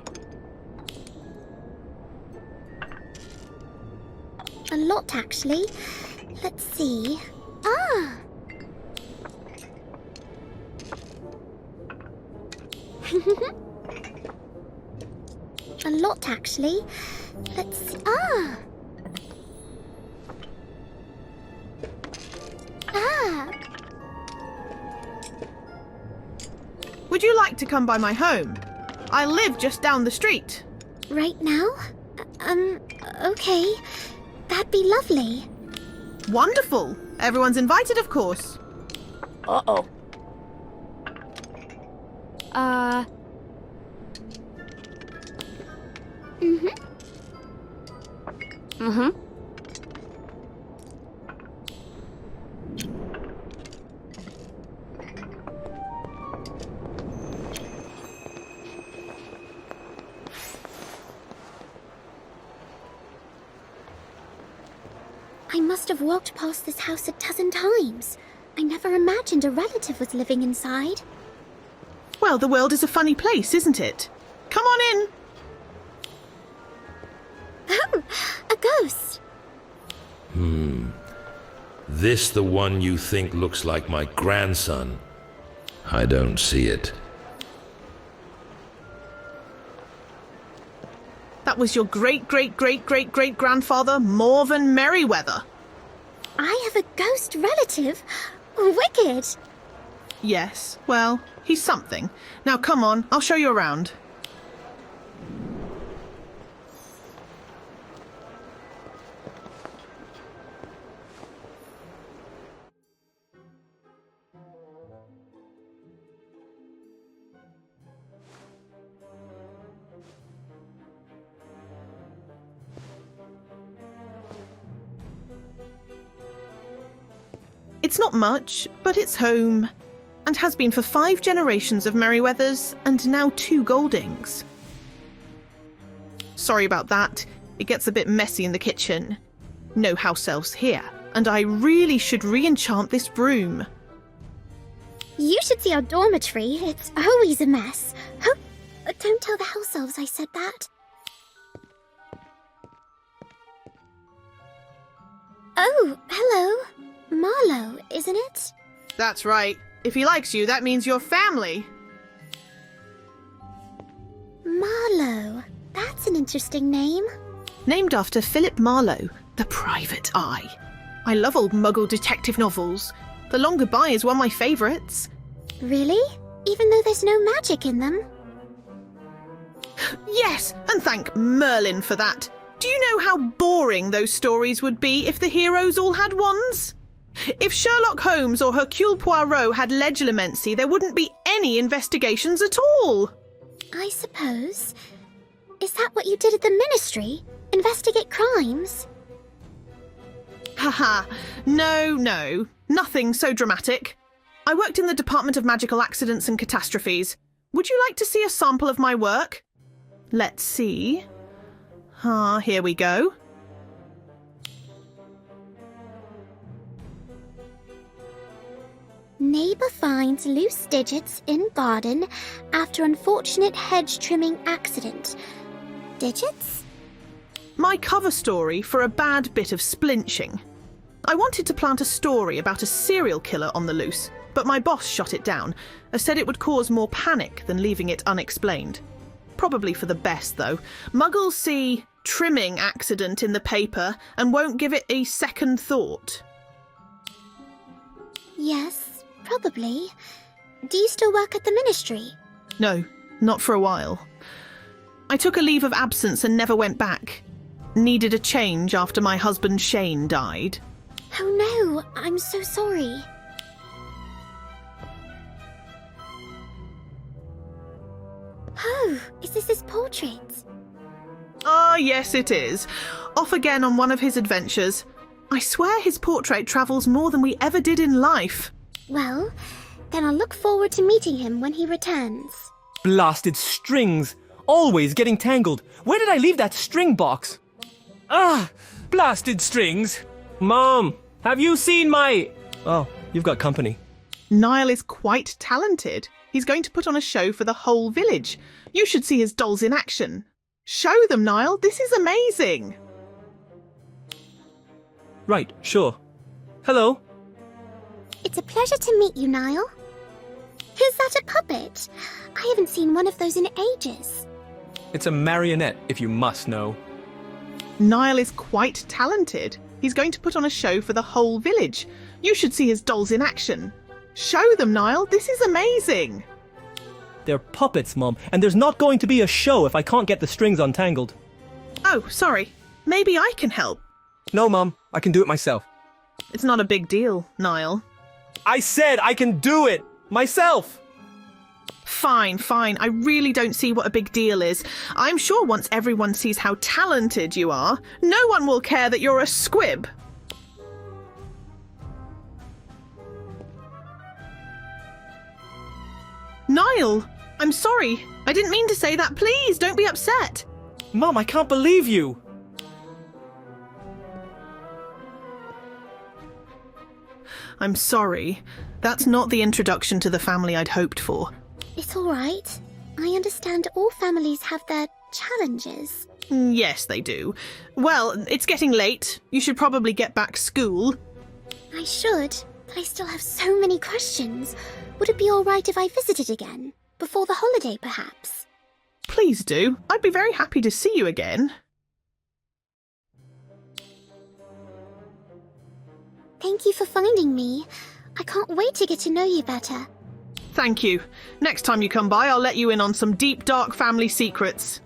A lot, actually. Let's see. Ah! A lot, actually. Let's see. Ah! Ah!
Would you like to come by my home? I live just down the street.
Right now? Okay. That'd be lovely.
Wonderful. Everyone's invited, of course.
Uh-oh.
I must have walked past this house a dozen times. I never imagined a relative was living inside.
Well, the world is a funny place, isn't it? Come on in.
Oh, a ghost.
This the one you think looks like my grandson? I don't see it.
That was your great-great-great-great-great-grandfather, Morven Merryweather.
I have a ghost relative? Wicked.
Yes, well, he's something. Now come on, I'll show you around. It's not much, but it's home, and has been for 5 generations of Merryweathers and now 2 Goldings. Sorry about that, it gets a bit messy in the kitchen. No house elves here, and I really should re-enchant this broom.
You should see our dormitory. It's always a mess. Don't tell the house elves I said that. Oh, hello. Marlowe, isn't it?
That's right. If he likes you, that means you're family.
Marlowe. That's an interesting name.
Named after Philip Marlowe, the Private Eye. I love old Muggle detective novels. The Long Goodbye is one of my favourites.
Really? Even though there's no magic in them?
Yes, and thank Merlin for that. Do you know how boring those stories would be if the heroes all had wands? If Sherlock Holmes or Hercule Poirot had legilimency, there wouldn't be any investigations at all.
I suppose. Is that what you did at the ministry? Investigate crimes?
Haha, no, nothing so dramatic. I worked in the Department of Magical Accidents and Catastrophes. Would you like to see a sample of my work? Let's see. Here we go.
Neighbour finds loose digits in garden after unfortunate hedge trimming accident. Digits?
My cover story for a bad bit of splinching. I wanted to plant a story about a serial killer on the loose, but my boss shot it down, said it would cause more panic than leaving it unexplained. Probably for the best, though. Muggles see trimming accident in the paper and won't give it a second thought.
Yes, probably. Do you still work at the ministry?
No, not for a while. I took a leave of absence and never went back. Needed a change after my husband Shane died.
Oh no, I'm so sorry. Oh, is this his portrait?
Ah, yes it is. Off again on one of his adventures. I swear his portrait travels more than we ever did in life.
Well, then I'll look forward to meeting him when he returns.
Blasted strings! Always getting tangled. Where did I leave that string box? Ah! Blasted strings! Mom, have you seen my... Oh, you've got company.
Nile is quite talented. He's going to put on a show for the whole village. You should see his dolls in action. Show them, Nile. This is amazing.
Right, sure. Hello.
It's a pleasure to meet you, Nile. Is that a puppet? I haven't seen one of those in ages.
It's a marionette, if you must know.
Nile is quite talented. He's going to put on a show for the whole village. You should see his dolls in action. Show them, Nile. This is amazing.
They're puppets, Mom, and there's not going to be a show if I can't get the strings untangled.
Oh, sorry. Maybe I can help.
No, Mom. I can do it myself.
It's not a big deal, Nile.
I said I can do it myself!
Fine, fine. I really don't see what a big deal is. I'm sure once everyone sees how talented you are, no one will care that you're a squib. Nile, I'm sorry. I didn't mean to say that. Please, don't be upset.
Mom, I can't believe you!
I'm sorry. That's not the introduction to the family I'd hoped for.
It's all right. I understand all families have their challenges.
Yes, they do. Well, it's getting late. You should probably get back school.
I should, but I still have so many questions. Would it be all right if I visited again? Before the holiday, perhaps?
Please do. I'd be very happy to see you again.
Thank you for finding me. I can't wait to get to know you better.
Thank you. Next time you come by, I'll let you in on some deep, dark family secrets.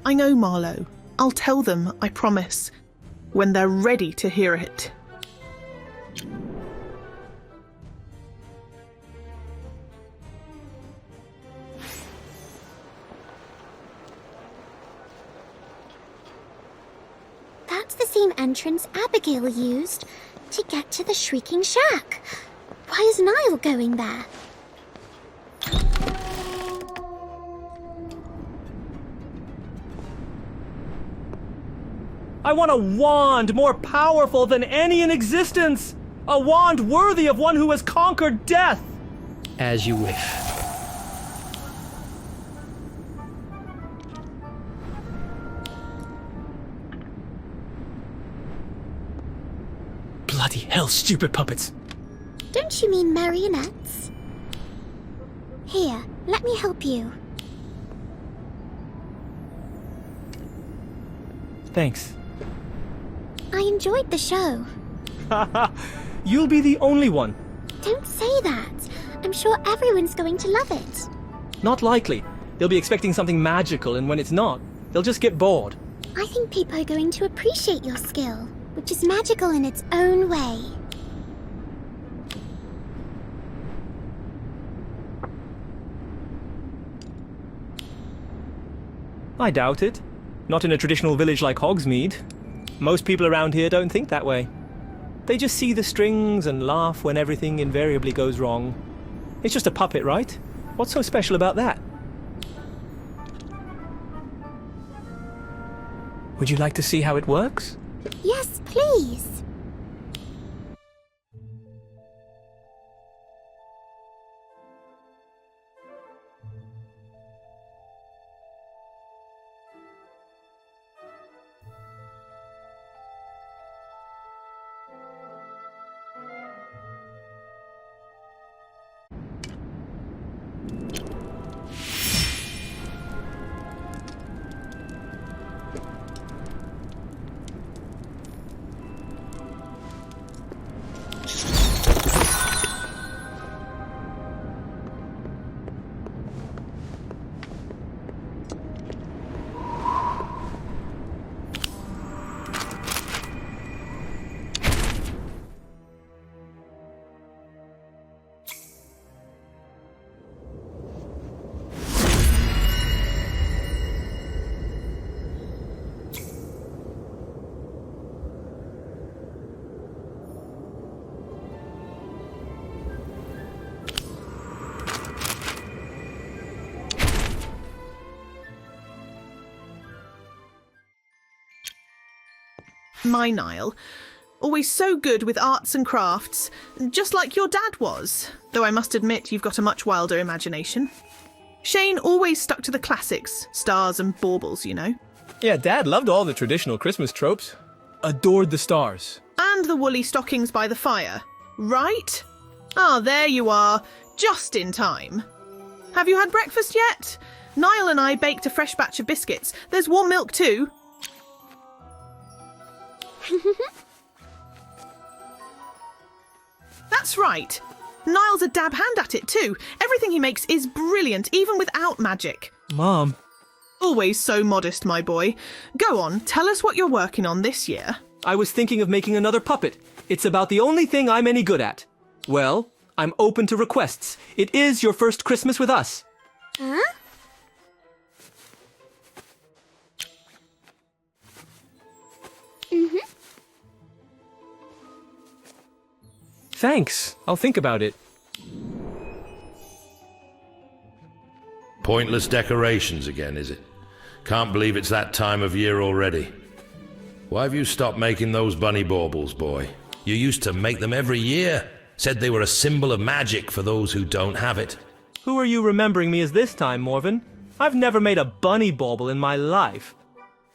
I know, Marlowe. I'll tell them, I promise. When they're ready to hear it.
That's the same entrance Abigail used to get to the Shrieking Shack. Why is Nile going there?
I want a wand more powerful than any in existence! A wand worthy of one who has conquered death!
As you wish. Bloody hell, stupid puppets!
Don't you mean marionettes? Here, let me help you.
Thanks.
I enjoyed the show.
You'll be the only one.
Don't say that. I'm sure everyone's going to love it.
Not likely. They'll be expecting something magical, and when it's not, they'll just get bored.
I think people are going to appreciate your skill, which is magical in its own way.
I doubt it. Not in a traditional village like Hogsmeade. Most people around here don't think that way. They just see the strings and laugh when everything invariably goes wrong. It's just a puppet, right? What's so special about that? Would you like to see how it works?
Yes, please.
My Nile. Always so good with arts and crafts, just like your dad was, though I must admit you've got a much wilder imagination. Shane always stuck to the classics, stars and baubles, you know.
Yeah, Dad loved all the traditional Christmas tropes. Adored the stars.
And the woolly stockings by the fire, right? Ah, there you are, just in time. Have you had breakfast yet? Nile and I baked a fresh batch of biscuits. There's warm milk too. That's right. Nile's a dab hand at it too. Everything he makes is brilliant, even without magic.
Mom.
Always so modest, my boy. Go on, tell us what you're working on this year.
I was thinking of making another puppet. It's about the only thing I'm any good at. Well, I'm open to requests. It is your first Christmas with us.
Huh? Mm-hmm.
Thanks. I'll think about it.
Pointless decorations again, is it? Can't believe it's that time of year already. Why have you stopped making those bunny baubles, boy? You used to make them every year. Said they were a symbol of magic for those who don't have it.
Who are you remembering me as this time, Morven? I've never made a bunny bauble in my life.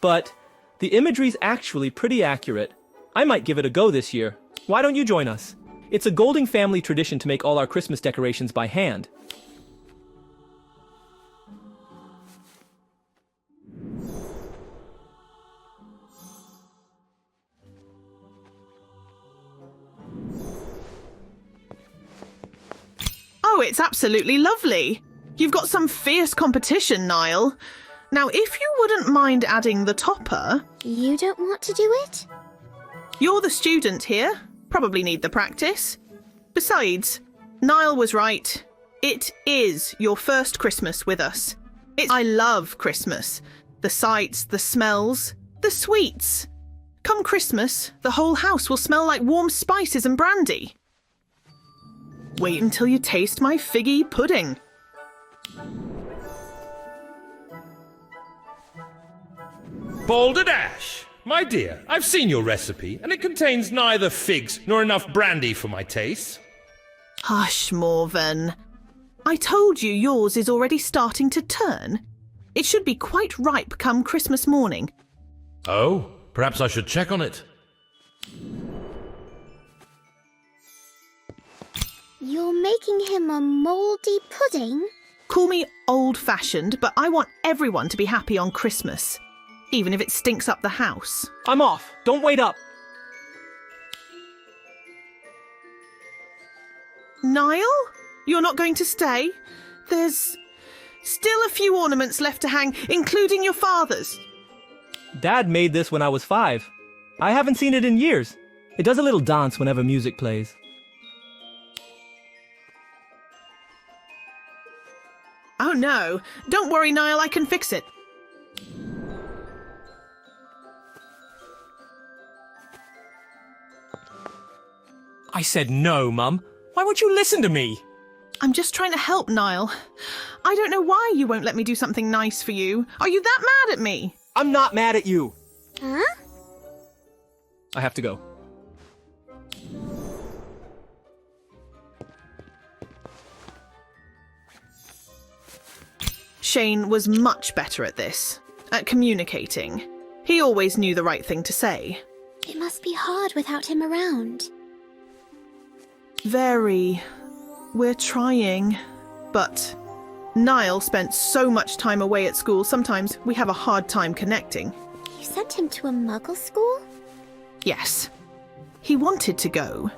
But the imagery's actually pretty accurate. I might give it a go this year. Why don't you join us? It's a Golding family tradition to make all our Christmas decorations by hand.
Oh, it's absolutely lovely. You've got some fierce competition, Nile. Now, if you wouldn't mind adding the topper...
You don't want to do it?
You're the student here. Probably need the practice. Besides, Nile was right. It is your first Christmas with us. I love Christmas. The sights, the smells, the sweets. Come Christmas, the whole house will smell like warm spices and brandy. Wait until you taste my figgy pudding.
Balderdash! My dear, I've seen your recipe, and it contains neither figs nor enough brandy for my taste.
Hush, Morven. I told you yours is already starting to turn. It should be quite ripe come Christmas morning.
Oh, perhaps I should check on it.
You're making him a mouldy pudding?
Call me old-fashioned, but I want everyone to be happy on Christmas. Even if it stinks up the house.
I'm off. Don't wait up.
Nile? You're not going to stay? There's still a few ornaments left to hang, including your father's.
Dad made this when I was 5. I haven't seen it in years. It does a little dance whenever music plays.
Oh no. Don't worry, Nile, I can fix it.
said no, Mum. Why won't you listen to me?
I'm just trying to help, Nile. I don't know why you won't let me do something nice for you. Are you that mad at me?
I'm not mad at you.
Huh?
I have to go.
Shane was much better at this, at communicating. He always knew the right thing to say.
It must be hard without him around.
Very. We're trying. But Nile spent so much time away at school, sometimes we have a hard time connecting.
You sent him to a muggle school?
Yes. He wanted to go,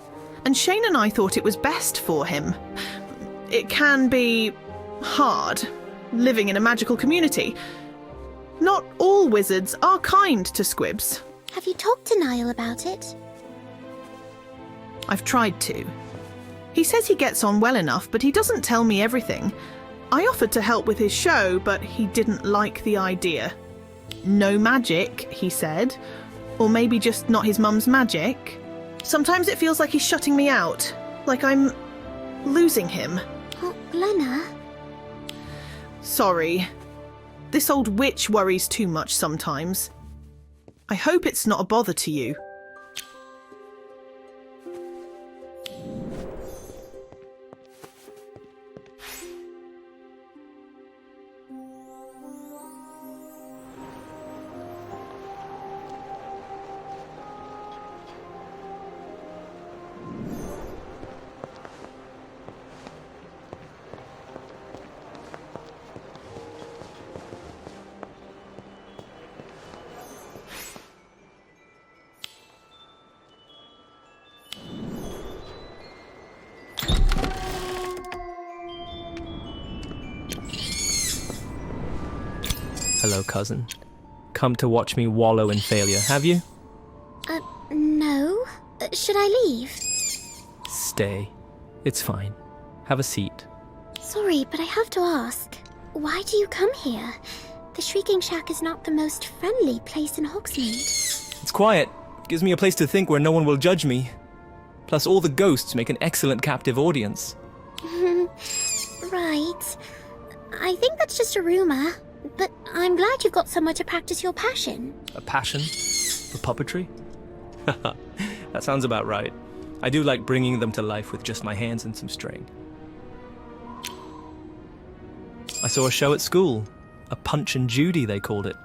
and Shane and I thought it was best for him. It can be hard, living in a magical community. Not all wizards are kind to squibs.
Have you talked to Nile about it?
I've tried to. He says he gets on well enough, but he doesn't tell me everything. I offered to help with his show, but he didn't like the idea. No magic, he said. Or maybe just not his mum's magic. Sometimes it feels like he's shutting me out. Like I'm losing him.
Oh, Glenna.
Sorry. This old witch worries too much sometimes. I hope it's not a bother to you.
Hello, cousin. Come to watch me wallow in failure, have you?
No. Should I leave?
Stay. It's fine. Have a seat.
Sorry, but I have to ask. Why do you come here? The Shrieking Shack is not the most friendly place in Hogsmeade.
It's quiet. Gives me a place to think where no one will judge me. Plus, all the ghosts make an excellent captive audience.
Right. I think that's just a rumour. But I'm glad you've got somewhere to practice your passion.
A passion? For puppetry? That sounds about right. I do like bringing them to life with just my hands and some string. I saw a show at school. A Punch and Judy, they called it.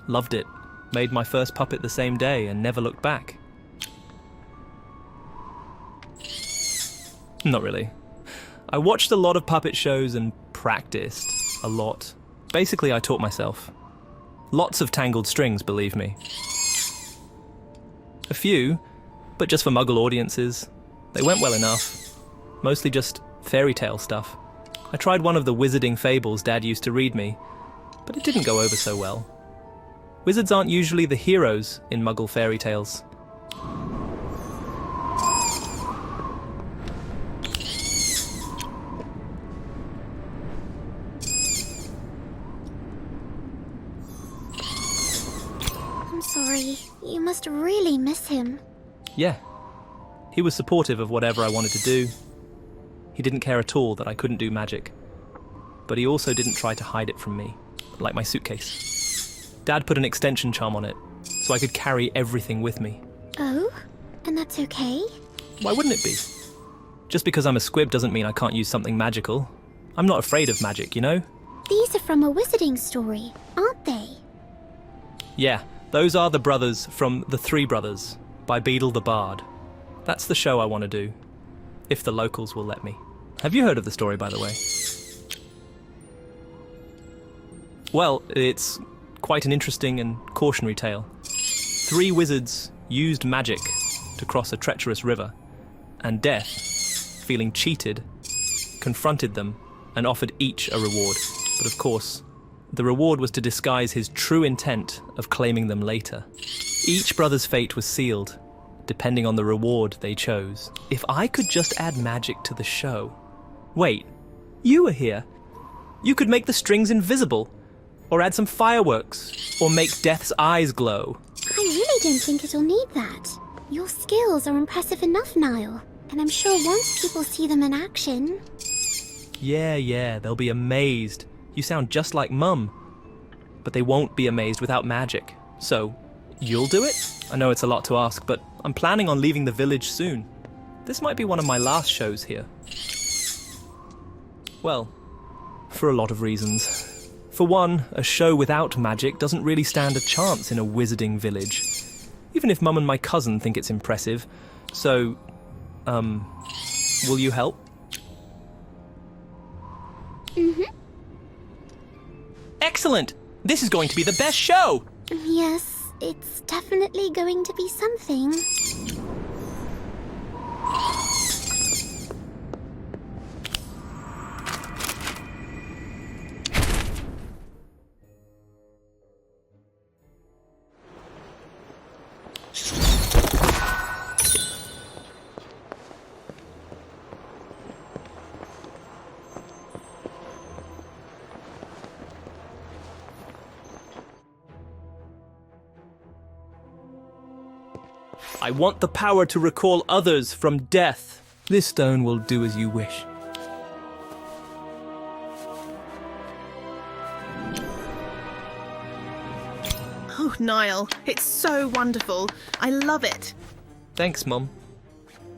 Loved it. Made my first puppet the same day and never looked back. Not really. I watched a lot of puppet shows and practiced a lot. Basically, I taught myself. Lots of tangled strings, believe me. A few, but just for Muggle audiences. They went well enough. Mostly just fairy tale stuff. I tried one of the wizarding fables Dad used to read me, but it didn't go over so well. Wizards aren't usually the heroes in Muggle fairy tales.
Sorry, you must really miss him.
Yeah. He was supportive of whatever I wanted to do. He didn't care at all that I couldn't do magic. But he also didn't try to hide it from me, like my suitcase. Dad put an extension charm on it, so I could carry everything with me.
Oh? And that's okay?
Why wouldn't it be? Just because I'm a squib doesn't mean I can't use something magical. I'm not afraid of magic, you know?
These are from a wizarding story, aren't they?
Yeah. Those are the brothers from The Three Brothers, by Beadle the Bard. That's the show I want to do, if the locals will let me. Have you heard of the story, by the way? Well, it's quite an interesting and cautionary tale. 3 wizards used magic to cross a treacherous river, and Death, feeling cheated, confronted them and offered each a reward. But of course, the reward was to disguise his true intent of claiming them later. Each brother's fate was sealed, depending on the reward they chose. If I could just add magic to the show... Wait, you were here. You could make the strings invisible, or add some fireworks, or make Death's eyes glow.
I really don't think it'll need that. Your skills are impressive enough, Nile. And I'm sure once people see them in action...
Yeah, they'll be amazed. You sound just like Mum. But they won't be amazed without magic. So, you'll do it? I know it's a lot to ask, but I'm planning on leaving the village soon. This might be one of my last shows here. Well, for a lot of reasons. For one, a show without magic doesn't really stand a chance in a wizarding village. Even if Mum and my cousin think it's impressive. So, will you help?
Mm-hmm.
Excellent! This is going to be the best show!
Yes, it's definitely going to be something.
I want the power to recall others from death. This stone will do as you wish.
Oh, Nile, it's so wonderful. I love it.
Thanks, Mum.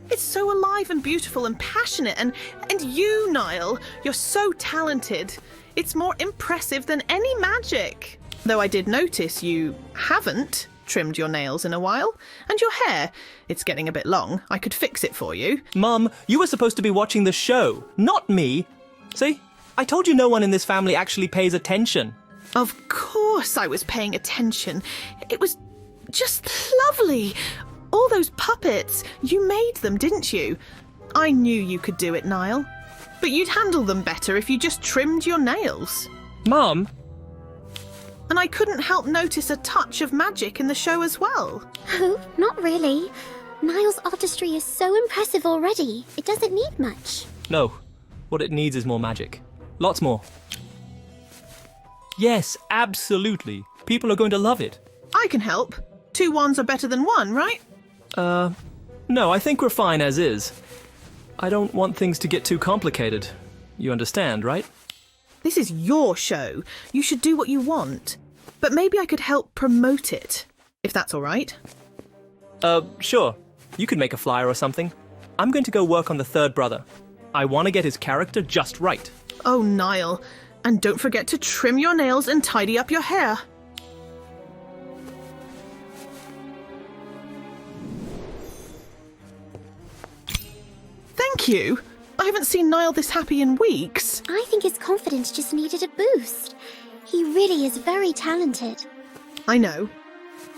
It's so alive and beautiful and passionate, and you, Nile, you're so talented. It's more impressive than any magic. Though I did notice you haven't trimmed your nails in a while, and your hair. It's getting a bit long. I could fix it for you.
Mum, you were supposed to be watching the show, not me. See? I told you no one in this family actually pays attention.
Of course I was paying attention. It was just lovely. All those puppets. You made them, didn't you? I knew you could do it, Nile. But you'd handle them better if you just trimmed your nails.
Mum?
And I couldn't help notice a touch of magic in the show as well.
Oh, not really. Nile's artistry is so impressive already. It doesn't need much.
No. What it needs is more magic. Lots more. Yes, absolutely. People are going to love it.
I can help. 2 wands are better than 1, right?
No, I think we're fine as is. I don't want things to get too complicated. You understand, right?
This is your show. You should do what you want. But maybe I could help promote it, if that's all right.
Sure. You could make a flyer or something. I'm going to go work on the third brother. I want to get his character just right.
Oh, Nile. And don't forget to trim your nails and tidy up your hair. Thank you. I haven't seen Nile this happy in weeks.
I think his confidence just needed a boost. He really is very talented.
I know.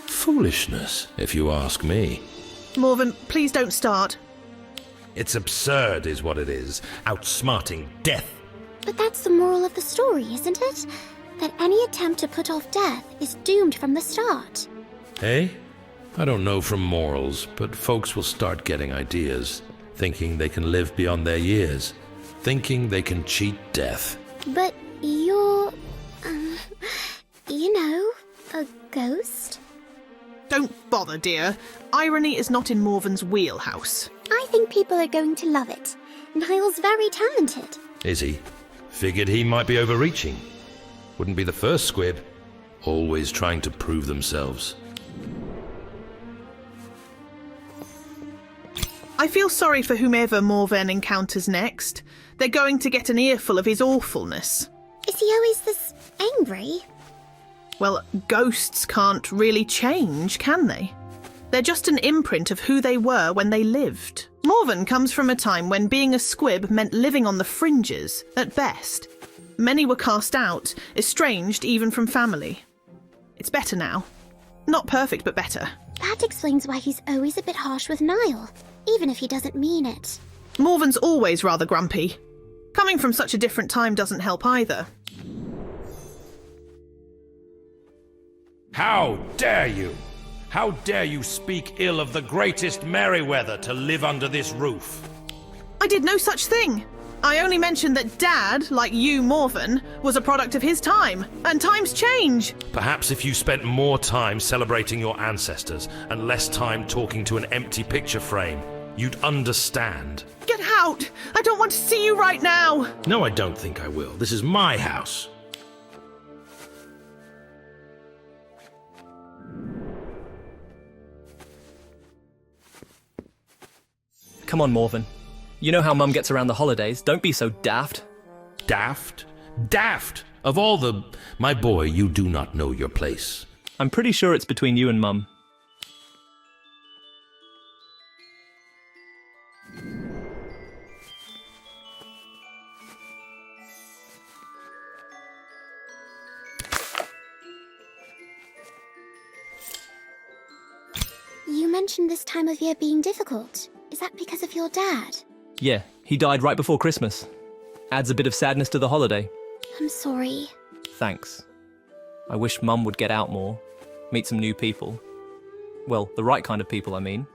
Foolishness, if you ask me.
Morven, please don't start.
It's absurd, is what it is. Outsmarting death.
But that's the moral of the story, isn't it? That any attempt to put off death is doomed from the start.
Eh? I don't know from morals, but folks will start getting ideas. Thinking they can live beyond their years. Thinking they can cheat death.
But you're... you know, a ghost?
Don't bother, dear. Irony is not in Morven's wheelhouse.
I think people are going to love it. Nile's very talented.
Is he? Figured he might be overreaching. Wouldn't be the first squib. Always trying to prove themselves.
I feel sorry for whomever Morven encounters next. They're going to get an earful of his awfulness.
Is he always this angry?
Well, ghosts can't really change, can they? They're just an imprint of who they were when they lived. Morven comes from a time when being a squib meant living on the fringes, at best. Many were cast out, estranged even from family. It's better now. Not perfect, but better.
That explains why he's always a bit harsh with Nile, even if he doesn't mean it.
Morven's always rather grumpy. Coming from such a different time doesn't help either.
How dare you? How dare you speak ill of the greatest Merryweather to live under this roof?
I did no such thing. I only mentioned that Dad, like you, Morven, was a product of his time, and times change.
Perhaps if you spent more time celebrating your ancestors and less time talking to an empty picture frame, you'd understand.
Get out! I don't want to see you right now!
No, I don't think I will. This is my house.
Come on, Morven. You know how Mum gets around the holidays. Don't be so daft.
Daft? Daft! Of all the... My boy, you do not know your place.
I'm pretty sure it's between you and Mum.
You mentioned this time of year being difficult. Is that because of your dad?
Yeah, he died right before Christmas. Adds a bit of sadness to the holiday.
I'm sorry.
Thanks. I wish Mum would get out more, meet some new people. Well, the right kind of people, I mean.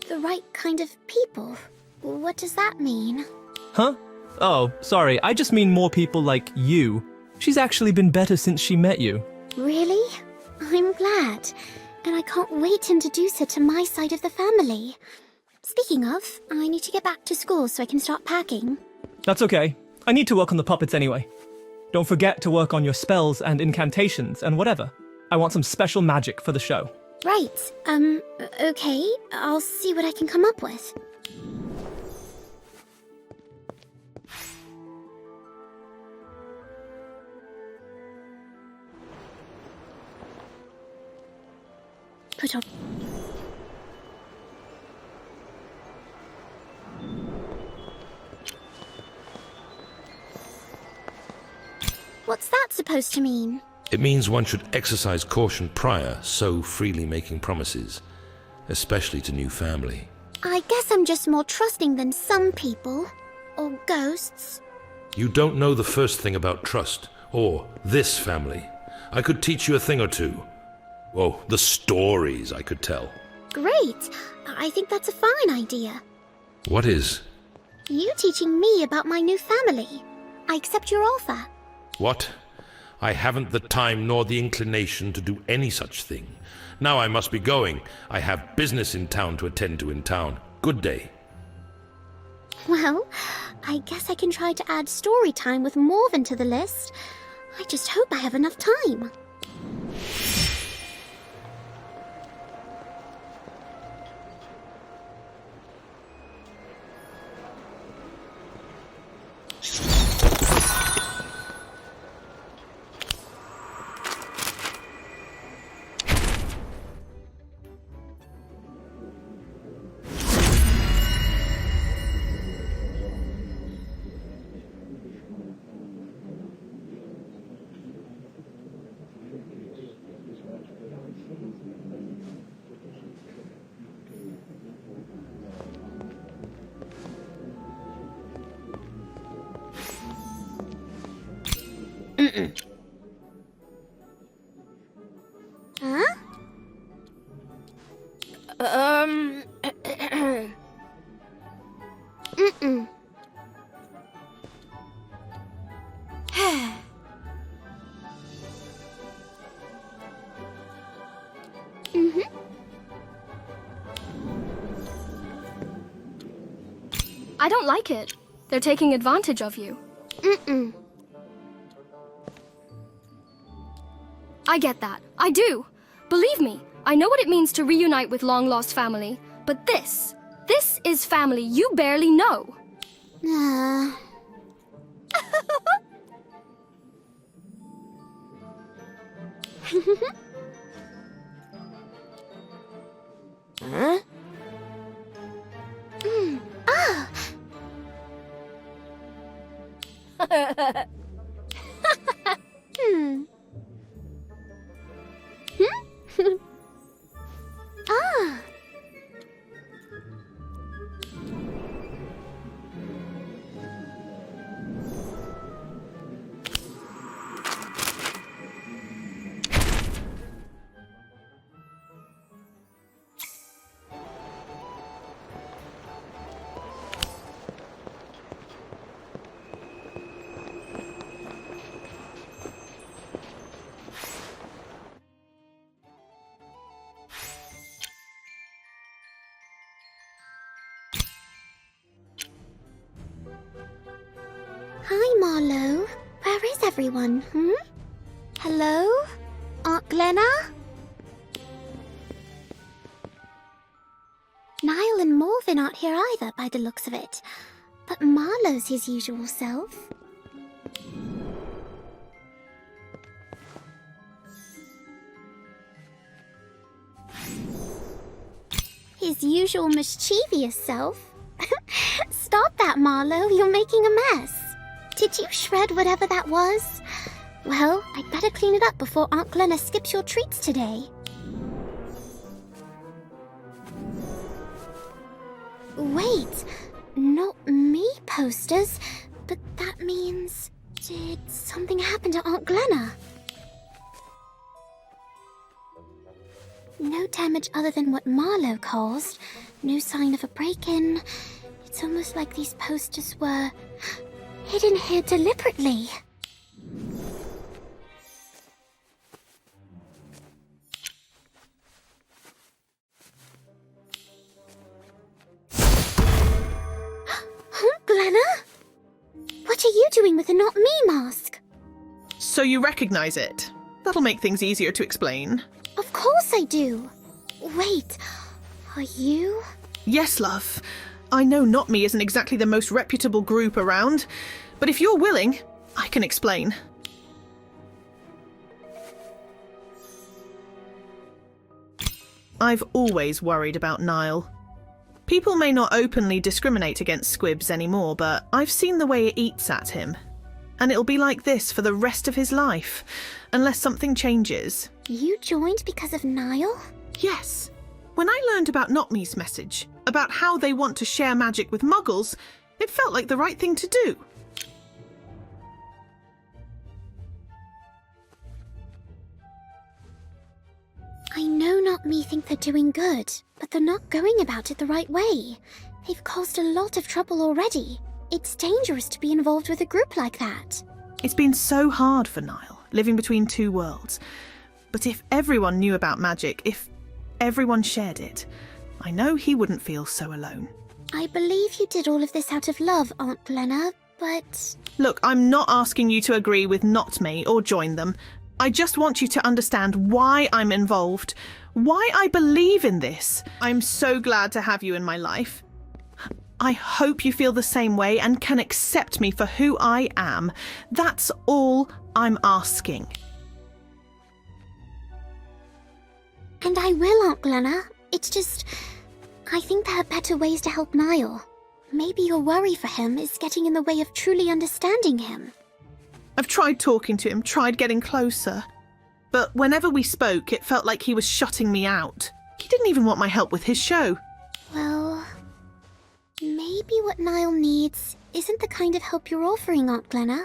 The right kind of people? What does that mean?
Huh? Oh, sorry, I just mean more people like you. She's actually been better since she met you.
Really? I'm glad. And I can't wait to introduce her to my side of the family. Speaking of, I need to get back to school so I can start packing.
That's okay. I need to work on the puppets anyway. Don't forget to work on your spells and incantations and whatever. I want some special magic for the show.
Right. Okay. I'll see what I can come up with. Put on... What's that supposed to mean?
It means one should exercise caution prior so freely making promises, especially to new family.
I guess I'm just more trusting than some people. Or ghosts.
You don't know the first thing about trust, or this family. I could teach you a thing or two. Oh, the stories I could tell.
Great! I think that's a fine idea.
What is?
You teaching me about my new family. I accept your offer.
What? I haven't the time nor the inclination to do any such thing. Now I must be going. I have business in town to attend to in town. Good day.
Well, I guess I can try to add story time with Morven to the list. I just hope I have enough time. Huh?
I don't like it. They're taking advantage of you. I get that. I do. Believe me, I know what it means to reunite with long-lost family. But this is family you barely know.
Huh? Ah! Ah! Hi, Marlowe. Where is everyone, Hello? Aunt Glenna? Nile and Morven aren't here either, by the looks of it. But Marlowe's his usual self. His usual mischievous self? Stop that, Marlowe. You're making a mess. Did you shred whatever that was? Well, I'd better clean it up before Aunt Glenna skips your treats today. Wait, not me posters, but that means... Did something happen to Aunt Glenna? No damage other than what Marlowe caused. No sign of a break-in. It's almost like these posters were hidden here deliberately. Glenna? What are you doing with a not me mask?
So you recognize it? That'll make things easier to explain.
Of course I do. Wait, are you?
Yes, love. I know Not Me isn't exactly the most reputable group around, but if you're willing, I can explain. I've always worried about Nile. People may not openly discriminate against squibs anymore, but I've seen the way it eats at him. And it'll be like this for the rest of his life, unless something changes.
You joined because of Nile?
Yes. When I learned about Not Me's message, about how they want to share magic with muggles, it felt like the right thing to do.
I know Not Me think they're doing good, but they're not going about it the right way. They've caused a lot of trouble already. It's dangerous to be involved with a group like that.
It's been so hard for Nile, living between two worlds. But if everyone knew about magic, if everyone shared it, I know he wouldn't feel so alone.
I believe you did all of this out of love, Aunt Glenna, but...
Look, I'm not asking you to agree with Not Me or join them. I just want you to understand why I'm involved, why I believe in this. I'm so glad to have you in my life. I hope you feel the same way and can accept me for who I am. That's all I'm asking.
And I will, Aunt Glenna. It's just... I think there are better ways to help Nile. Maybe your worry for him is getting in the way of truly understanding him.
I've tried talking to him, tried getting closer. But whenever we spoke, it felt like he was shutting me out. He didn't even want my help with his show.
Well, maybe what Nile needs isn't the kind of help you're offering, Aunt Glenna.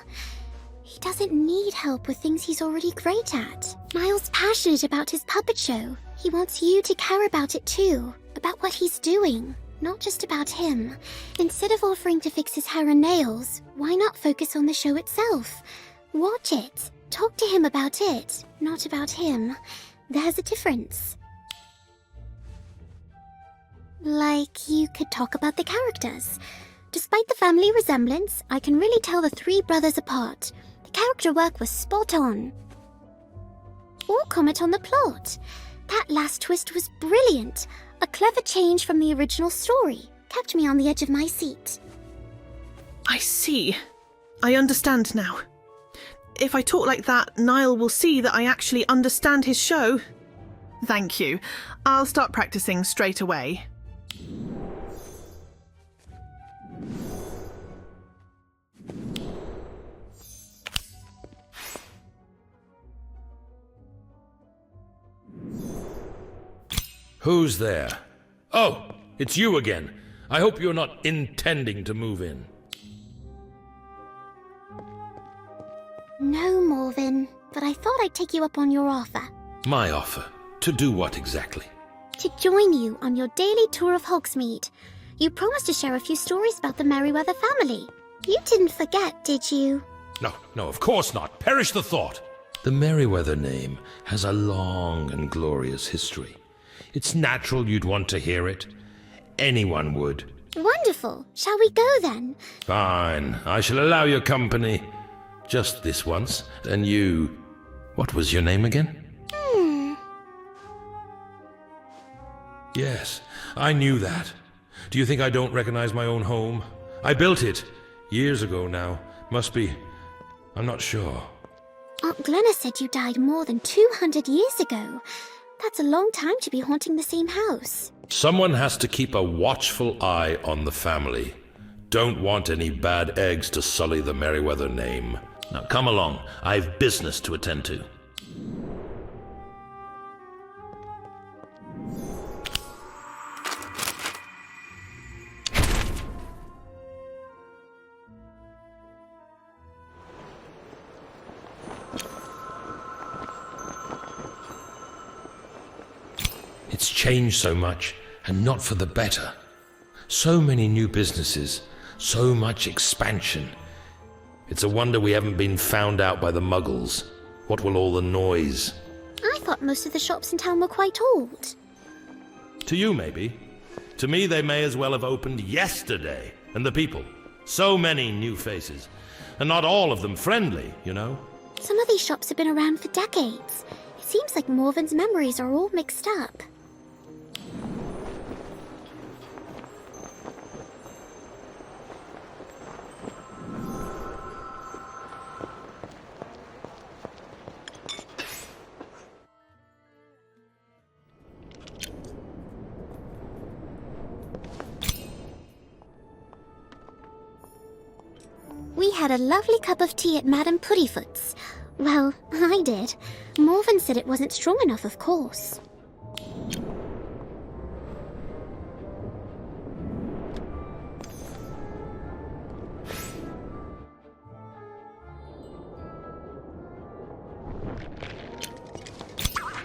He doesn't need help with things he's already great at. Nile's passionate about his puppet show. He wants you to care about it too, about what he's doing, not just about him. Instead of offering to fix his hair and nails, why not focus on the show itself? Watch it. Talk to him about it, not about him. There's a difference. Like, you could talk about the characters. Despite the family resemblance, I can really tell the three brothers apart. The character work was spot on. Or comment on the plot. That last twist was brilliant. A clever change from the original story. Kept me on the edge of my seat.
I see. I understand now. If I talk like that, Nile will see that I actually understand his show. Thank you. I'll start practicing straight away.
Who's there? Oh, it's you again. I hope you're not intending to move in.
No, Morven, but I thought I'd take you up on your offer.
My offer? To do what exactly?
To join you on your daily tour of Hogsmeade. You promised to share a few stories about the Merryweather family. You didn't forget, did you?
No, of course not. Perish the thought. The Merryweather name has a long and glorious history. It's natural you'd want to hear it. Anyone would.
Wonderful. Wonderful. Shall we go then?
Fine. I shall allow your company. Just this once. And you... What was your name again? Yes, I knew that. Do you think I don't recognize my own home? I built it. Years ago now. Must be... I'm not sure.
Aunt Glenna said you died more than 200 years ago. That's a long time to be haunting the same house.
Someone has to keep a watchful eye on the family. Don't want any bad eggs to sully the Merryweather name. Now come along. I've business to attend to. It's changed so much, and not for the better. So many new businesses, so much expansion. It's a wonder we haven't been found out by the Muggles. What will all the noise?
I thought most of the shops in town were quite old.
To you, maybe. To me, they may as well have opened yesterday. And the people. So many new faces. And not all of them friendly, you know?
Some of these shops have been around for decades. It seems like Morven's memories are all mixed up. We had a lovely cup of tea at Madame Puddifoot's. Well, I did. Morven said it wasn't strong enough, of course.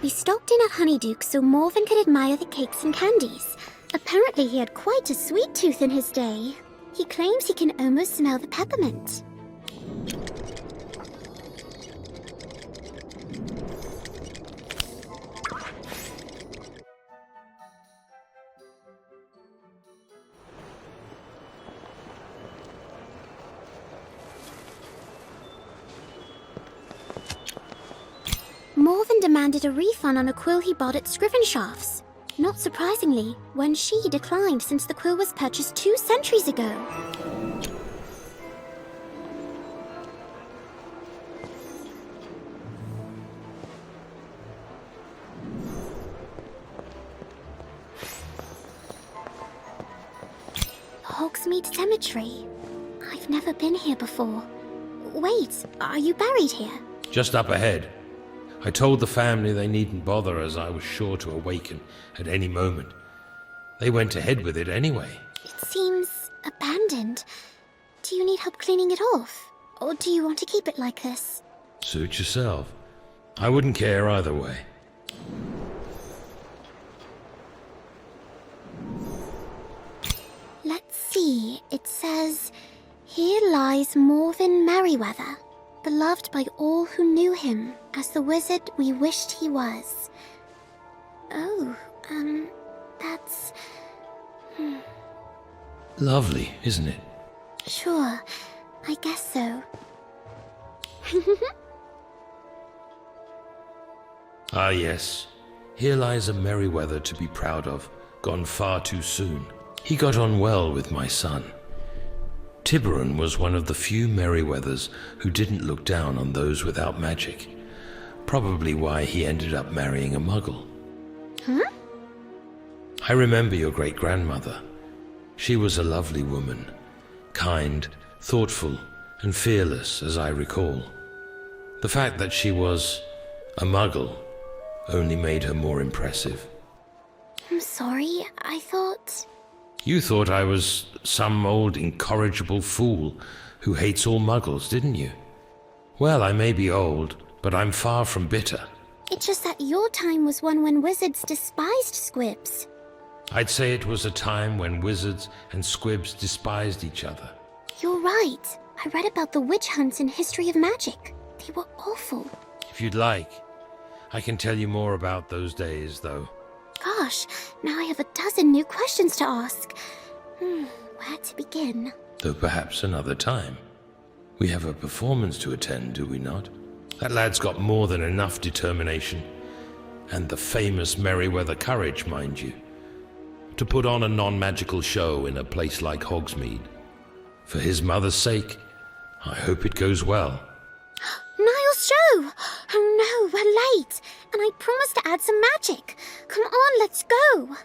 We stopped in at Honeydukes so Morven could admire the cakes and candies. Apparently he had quite a sweet tooth in his day. He claims he can almost smell the peppermint. Morven demanded a refund on a quill he bought at Scrivenshaft's. Not surprisingly, Wenshi declined since the quill was purchased 2 centuries ago. Hogsmeade Cemetery. I've never been here before. Wait, are you buried here?
Just up ahead. I told the family they needn't bother as I was sure to awaken at any moment. They went ahead with it anyway.
It seems abandoned. Do you need help cleaning it off? Or do you want to keep it like this?
Suit yourself. I wouldn't care either way.
Let's see. It says, "Here lies Morven Merryweather, beloved by all who knew him as the wizard we wished he was." Oh, that's...
Lovely, isn't it?
Sure, I guess so.
Ah, yes. Here lies a Merryweather to be proud of, gone far too soon. He got on well with my son. Tiburon was one of the few Merryweathers who didn't look down on those without magic. Probably why he ended up marrying a Muggle.
Huh?
I remember your great-grandmother. She was a lovely woman. Kind, thoughtful, and fearless, as I recall. The fact that she was a Muggle only made her more impressive.
I'm sorry, I thought...
You thought I was some old incorrigible fool who hates all Muggles, didn't you? Well, I may be old, but I'm far from bitter.
It's just that your time was one when wizards despised squibs.
I'd say it was a time when wizards and squibs despised each other.
You're right. I read about the witch hunts in History of Magic. They were awful.
If you'd like, I can tell you more about those days, though.
Gosh, now I have a dozen new questions to ask. Where to begin?
Though perhaps another time. We have a performance to attend, do we not? That lad's got more than enough determination, and the famous Merryweather courage, mind you, to put on a non-magical show in a place like Hogsmeade. For his mother's sake, I hope it goes well.
Nile's show! Oh no, we're late! And I promised to add some magic. Come on, let's go!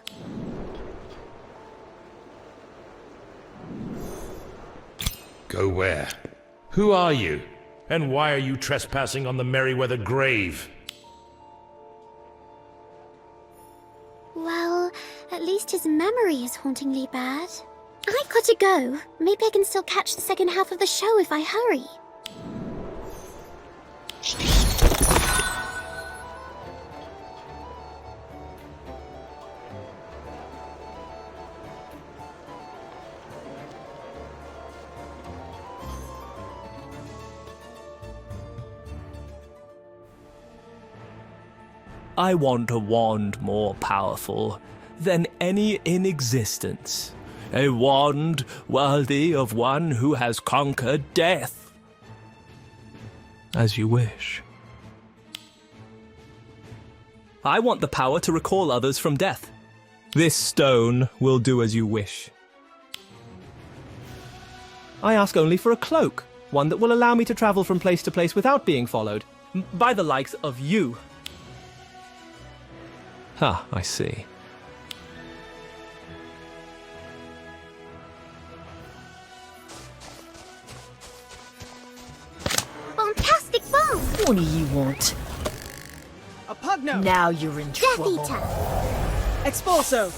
Go where? Who are you? And why are you trespassing on the Merryweather grave?
Well, at least his memory is hauntingly bad. I've got to go. Maybe I can still catch the second half of the show if I hurry.
I want a wand more powerful than any in existence. A wand worthy of one who has conquered death. As you wish. I want the power to recall others from death. This stone will do as you wish. I ask only for a cloak, one that will allow me to travel from place to place without being followed, by the likes of you. Ah, I see.
Fantastic bomb!
What do you want?
A pugno!
Now you're in trouble.
Death Eater!
Expulso!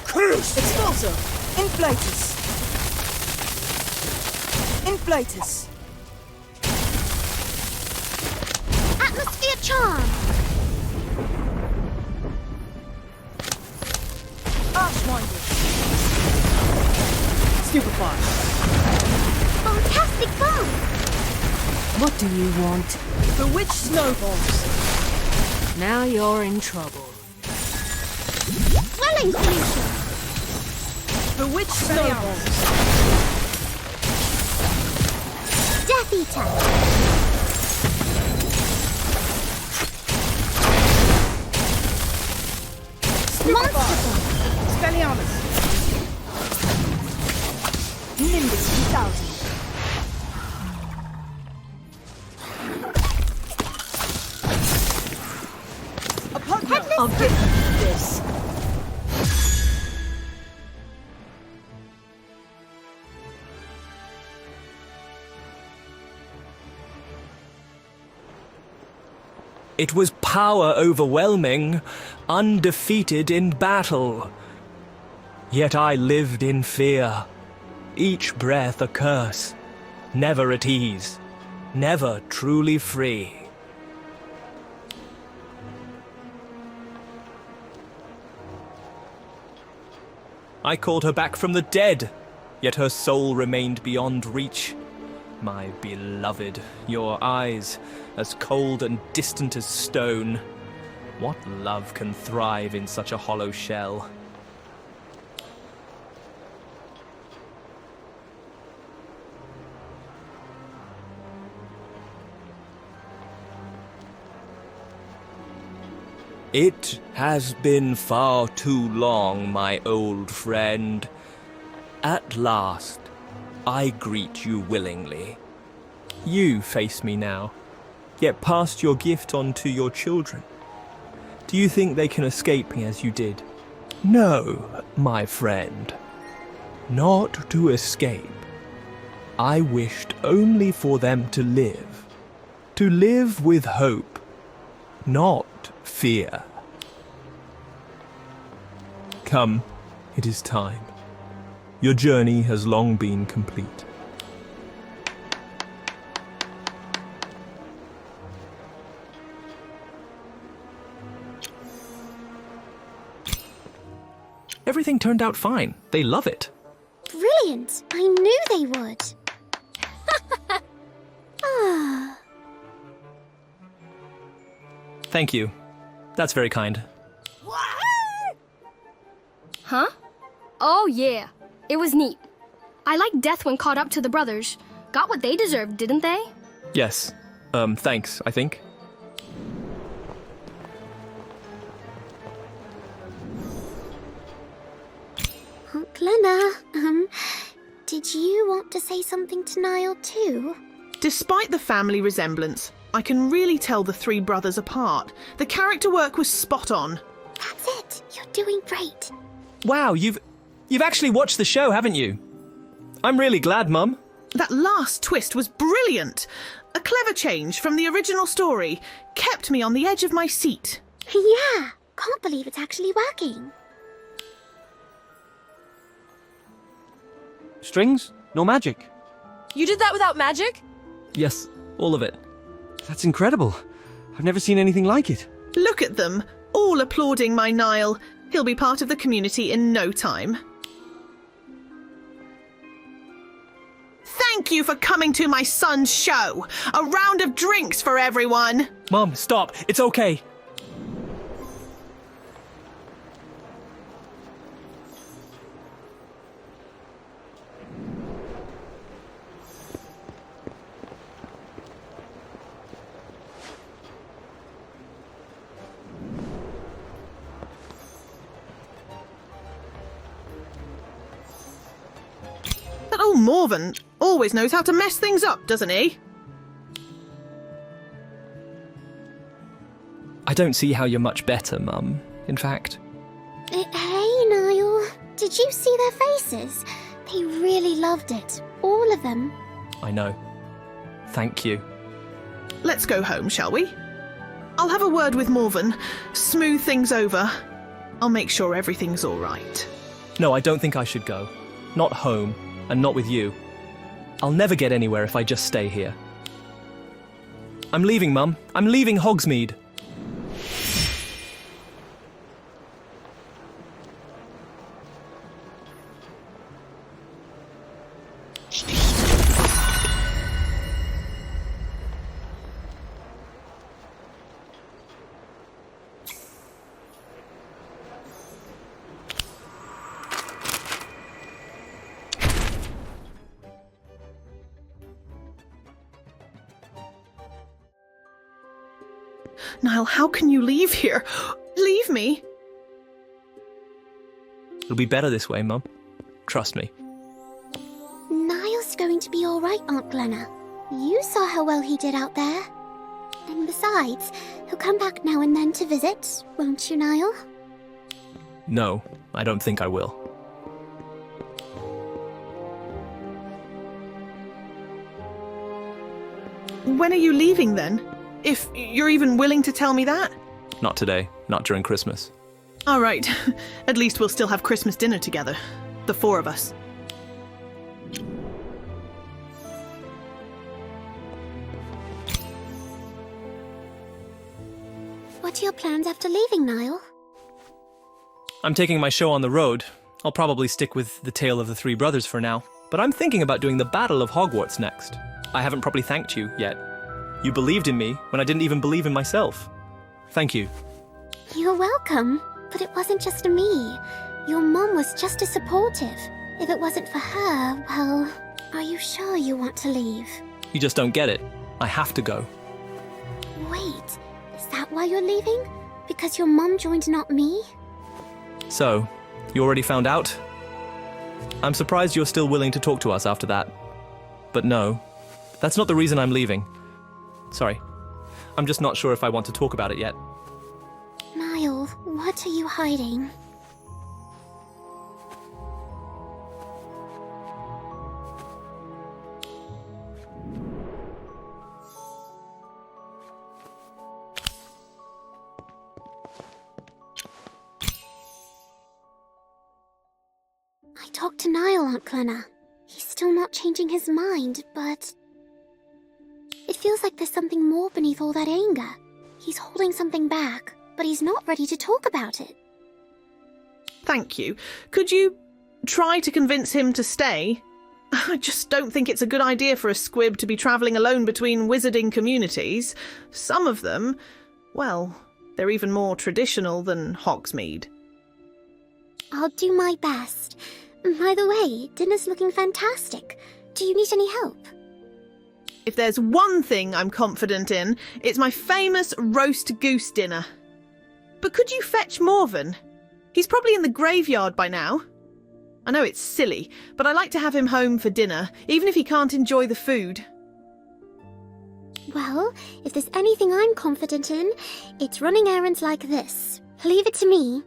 Curse! Expulso! Inflatus! Inflatus!
Atmosphere charm!
Archwinder! Stupefy!
Fantastic bomb!
What do you want?
Bewitched snowballs!
Now you're in trouble.
Swelling solution!
Bewitched snowballs!
Death Eater! Monster bomb!
Spellianus! Nimbus 2000!
I'll give you this.
It was power overwhelming, undefeated in battle. Yet I lived in fear, each breath a curse, never at ease, never truly free. I called her back from the dead, yet her soul remained beyond reach. My beloved, your eyes, as cold and distant as stone. What love can thrive in such a hollow shell? It has been far too long, my old friend. At last, I greet you willingly. You face me now, yet passed your gift on to your children. Do you think they can escape me as you did? No, my friend. Not to escape. I wished only for them to live. To live with hope, not fear. Come, it is time. Your journey has long been complete. Everything turned out fine. They love it.
Brilliant! I knew they would. Ah.
Thank you. That's very kind.
Huh? Oh yeah, it was neat. I liked Death when caught up to the brothers. Got what they deserved, didn't they?
Yes. Thanks, I think.
Aunt Glenna, did you want to say something to Nile too?
Despite the family resemblance, I can really tell the three brothers apart. The character work was spot on.
That's it. You're doing great.
Wow, you've actually watched the show, haven't you? I'm really glad, Mum.
That last twist was brilliant. A clever change from the original story. Kept me on the edge of my seat.
Yeah, can't believe it's actually working.
Strings? No magic?
You did that without magic?
Yes, all of it. That's incredible. I've never seen anything like it.
Look at them, all applauding my Nile. He'll be part of the community in no time. Thank you for coming to my son's show. A round of drinks for everyone.
Mum, stop. It's okay.
That old Morven always knows how to mess things up, doesn't he?
I don't see how you're much better, Mum. In fact.
Hey, Nile. Did you see their faces? They really loved it. All of them.
I know. Thank you.
Let's go home, shall we? I'll have a word with Morven. Smooth things over. I'll make sure everything's all right.
No, I don't think I should go. Not home, and not with you. I'll never get anywhere if I just stay here. I'm leaving, Mum. I'm leaving Hogsmeade.
Nile, how can you leave here? Leave me?
It'll be better this way, Mum. Trust me.
Nile's going to be all right, Aunt Glenna. You saw how well he did out there. And besides, he'll come back now and then to visit, won't you, Nile?
No, I don't think I will.
When are you leaving then? If you're even willing to tell me that?
Not today. Not during Christmas.
All right. At least we'll still have Christmas dinner together. The four of us.
What are your plans after leaving, Nile?
I'm taking my show on the road. I'll probably stick with the tale of the three brothers for now. But I'm thinking about doing the Battle of Hogwarts next. I haven't properly thanked you yet. You believed in me when I didn't even believe in myself. Thank you.
You're welcome. But it wasn't just me. Your mum was just as supportive. If it wasn't for her, well, are you sure you want to leave?
You just don't get it. I have to go.
Wait, is that why you're leaving? Because your mum joined, not me?
So, you already found out? I'm surprised you're still willing to talk to us after that. But no, that's not the reason I'm leaving. Sorry. I'm just not sure if I want to talk about it yet.
Nile, what are you hiding? I talked to Nile, Aunt Glenna. He's still not changing his mind, but it feels like there's something more beneath all that anger. He's holding something back, but he's not ready to talk about it.
Thank you. Could you try to convince him to stay? I just don't think it's a good idea for a squib to be travelling alone between wizarding communities. Some of them, well, they're even more traditional than Hogsmeade.
I'll do my best. By the way, dinner's looking fantastic. Do you need any help?
If there's one thing I'm confident in, it's my famous roast goose dinner. But could you fetch Morven? He's probably in the graveyard by now. I know it's silly, but I like to have him home for dinner, even if he can't enjoy the food.
Well, if there's anything I'm confident in, it's running errands like this. Leave it to me.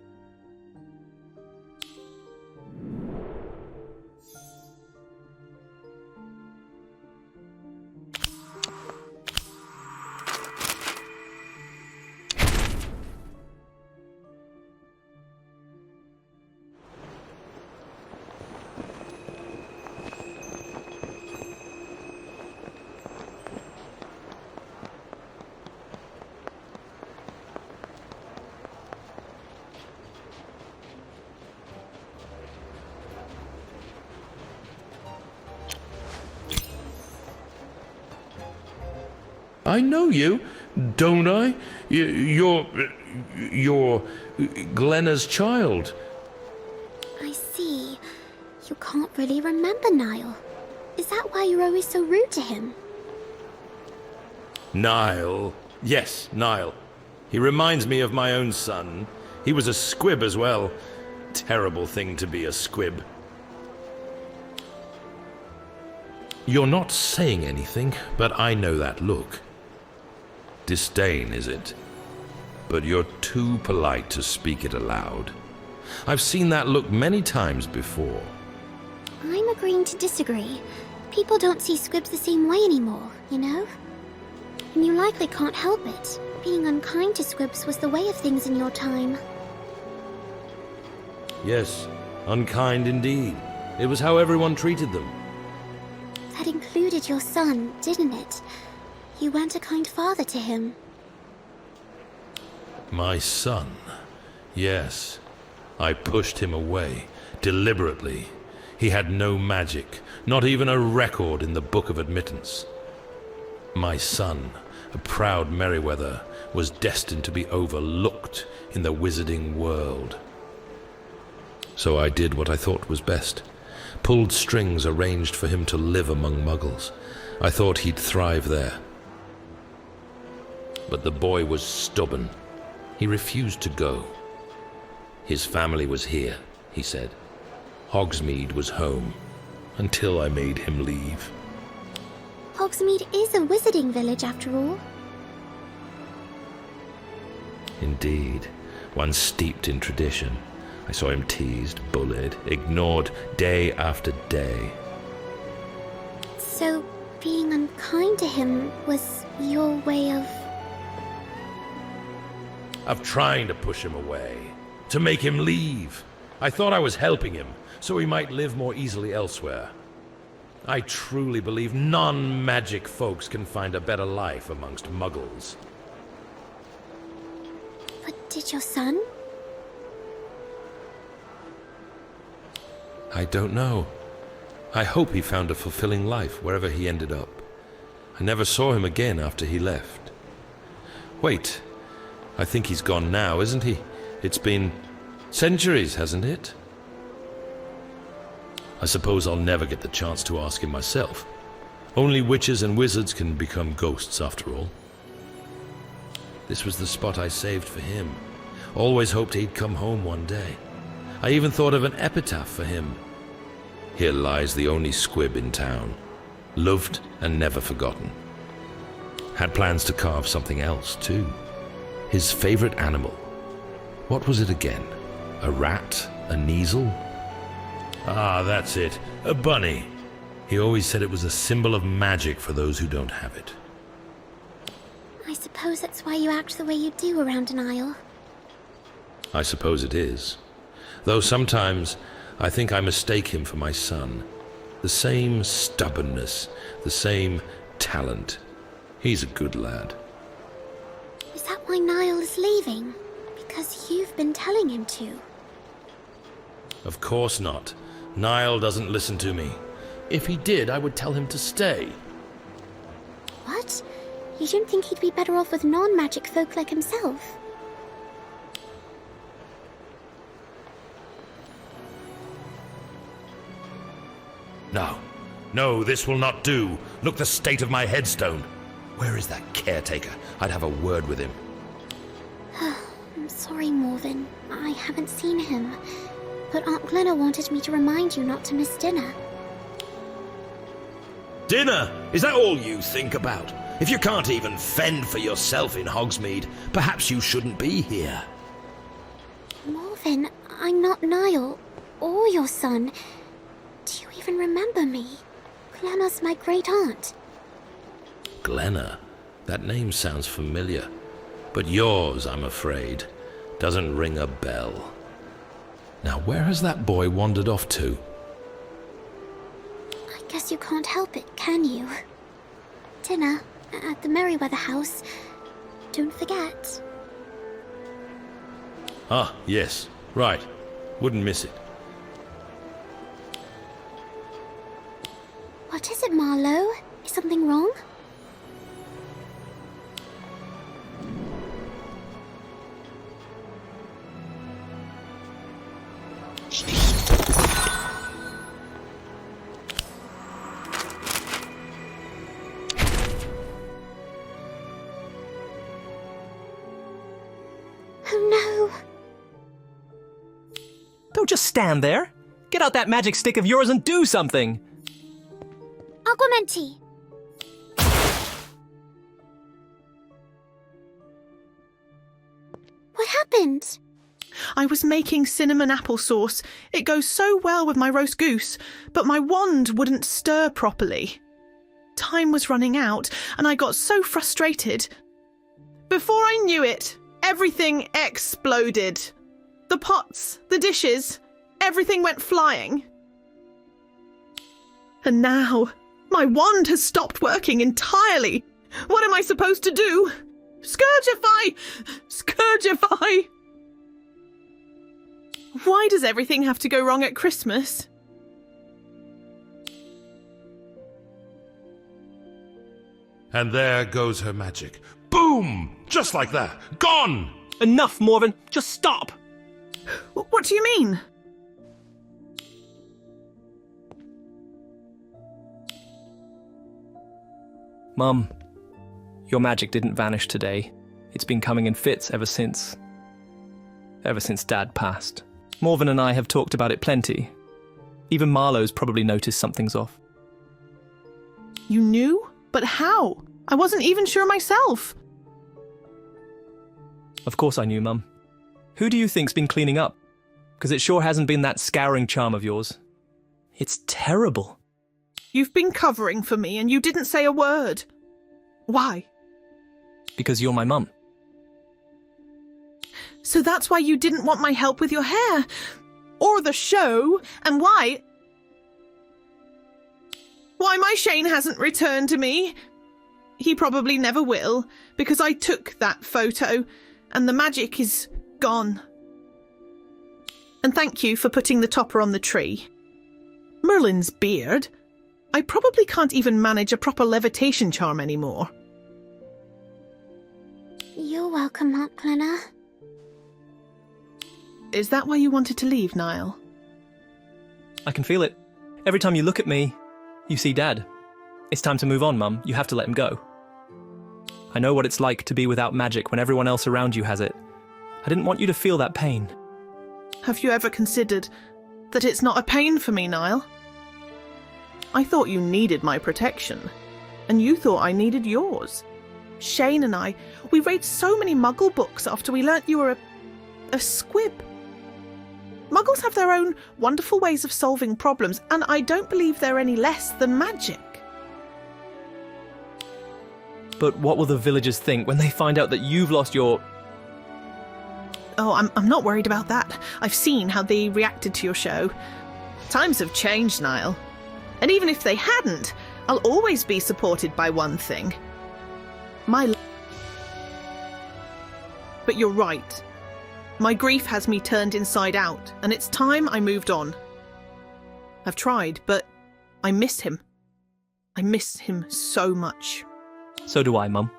I know you, don't I? You're Glenna's child.
I see. You can't really remember Nile. Is that why you're always so rude to him?
Nile. Yes, Nile. He reminds me of my own son. He was a squib as well. Terrible thing to be a squib. You're not saying anything, but I know that look. Disdain, is it? But you're too polite to speak it aloud. I've seen that look many times before.
I'm agreeing to disagree. People don't see squibs the same way anymore, you know? And you likely can't help it. Being unkind to squibs was the way of things in your time.
Yes, unkind indeed. It was how everyone treated them.
That included your son, didn't it? You weren't a kind father to him.
My son. Yes. I pushed him away, deliberately. He had no magic, not even a record in the Book of Admittance. My son, a proud Merryweather, was destined to be overlooked in the wizarding world. So I did what I thought was best. Pulled strings arranged for him to live among muggles. I thought he'd thrive there. But the boy was stubborn. He refused to go. His family was here, he said. Hogsmeade was home, until I made him leave.
Hogsmeade is a wizarding village, after all.
Indeed, one steeped in tradition. I saw him teased, bullied, ignored day after day.
So, being unkind to him was your way of
trying to push him away, to make him leave. I thought I was helping him, so he might live more easily elsewhere. I truly believe non-magic folks can find a better life amongst muggles.
But did your son?
I don't know. I hope he found a fulfilling life wherever he ended up. I never saw him again after he left. Wait, I think he's gone now, isn't he? It's been centuries, hasn't it? I suppose I'll never get the chance to ask him myself. Only witches and wizards can become ghosts, after all. This was the spot I saved for him. Always hoped he'd come home one day. I even thought of an epitaph for him. Here lies the only squib in town, loved and never forgotten. Had plans to carve something else, too. His favorite animal. What was it again? A rat? A kneazle? Ah, that's it. A bunny. He always said it was a symbol of magic for those who don't have it.
I suppose that's why you act the way you do around Nile.
I suppose it is. Though sometimes I think I mistake him for my son. The same stubbornness, the same talent. He's a good lad.
Is that why Nile is leaving? Because you've been telling him to?
Of course not. Nile doesn't listen to me. If he did, I would tell him to stay.
What? You don't think he'd be better off with non-magic folk like himself?
No, this will not do. Look the state of my headstone. Where is that caretaker? I'd have a word with him.
I'm sorry, Morven. I haven't seen him. But Aunt Glenna wanted me to remind you not to miss dinner.
Dinner? Is that all you think about? If you can't even fend for yourself in Hogsmeade, perhaps you shouldn't be here.
Morven, I'm not Nile, or your son. Do you even remember me? Glenna's my great-aunt.
Glenna? That name sounds familiar. But yours, I'm afraid, doesn't ring a bell. Now, where has that boy wandered off to?
I guess you can't help it, can you? Dinner at the Merryweather house. Don't forget.
Ah, yes. Right. Wouldn't miss it.
What is it, Marlowe? Is something wrong? Oh no!
Don't just stand there. Get out that magic stick of yours and do something.
Augmenti! What happened?
I was making cinnamon apple sauce. It goes so well with my roast goose, but my wand wouldn't stir properly. Time was running out, and I got so frustrated. Before I knew it, everything exploded. The pots, the dishes, everything went flying. And now, my wand has stopped working entirely. What am I supposed to do? Scourgify! Scourgify! Why does everything have to go wrong at Christmas?
And there goes her magic. Boom! Just like that. Gone!
Enough, Morven. Just stop.
What do you mean?
Mum, your magic didn't vanish today. It's been coming in fits ever since Dad passed. Morven and I have talked about it plenty. Even Marlowe's probably noticed something's off.
You knew? But how? I wasn't even sure myself.
Of course I knew, Mum. Who do you think's been cleaning up? Because it sure hasn't been that scouring charm of yours. It's terrible.
You've been covering for me and you didn't say a word. Why?
Because you're my mum.
So that's why you didn't want my help with your hair? Or the show? And why my Shane hasn't returned to me? He probably never will, because I took that photo, and the magic is gone. And thank you for putting the topper on the tree. Merlin's beard. I probably can't even manage a proper levitation charm anymore.
You're welcome, Aunt Glenna.
Is that why you wanted to leave, Nile?
I can feel it. Every time you look at me, you see Dad. It's time to move on, Mum. You have to let him go. I know what it's like to be without magic when everyone else around you has it. I didn't want you to feel that pain.
Have you ever considered that it's not a pain for me, Nile? I thought you needed my protection, and you thought I needed yours. Shane and I, we read so many Muggle books after we learnt you were a squib. Muggles have their own wonderful ways of solving problems, and I don't believe they're any less than magic.
But what will the villagers think when they find out that you've lost your...
Oh, I'm not worried about that. I've seen how they reacted to your show. Times have changed, Nile. And even if they hadn't, I'll always be supported by one thing. But you're right. My grief has me turned inside out, and it's time I moved on. I've tried, but I miss him. I miss him so much.
So do I, Mum.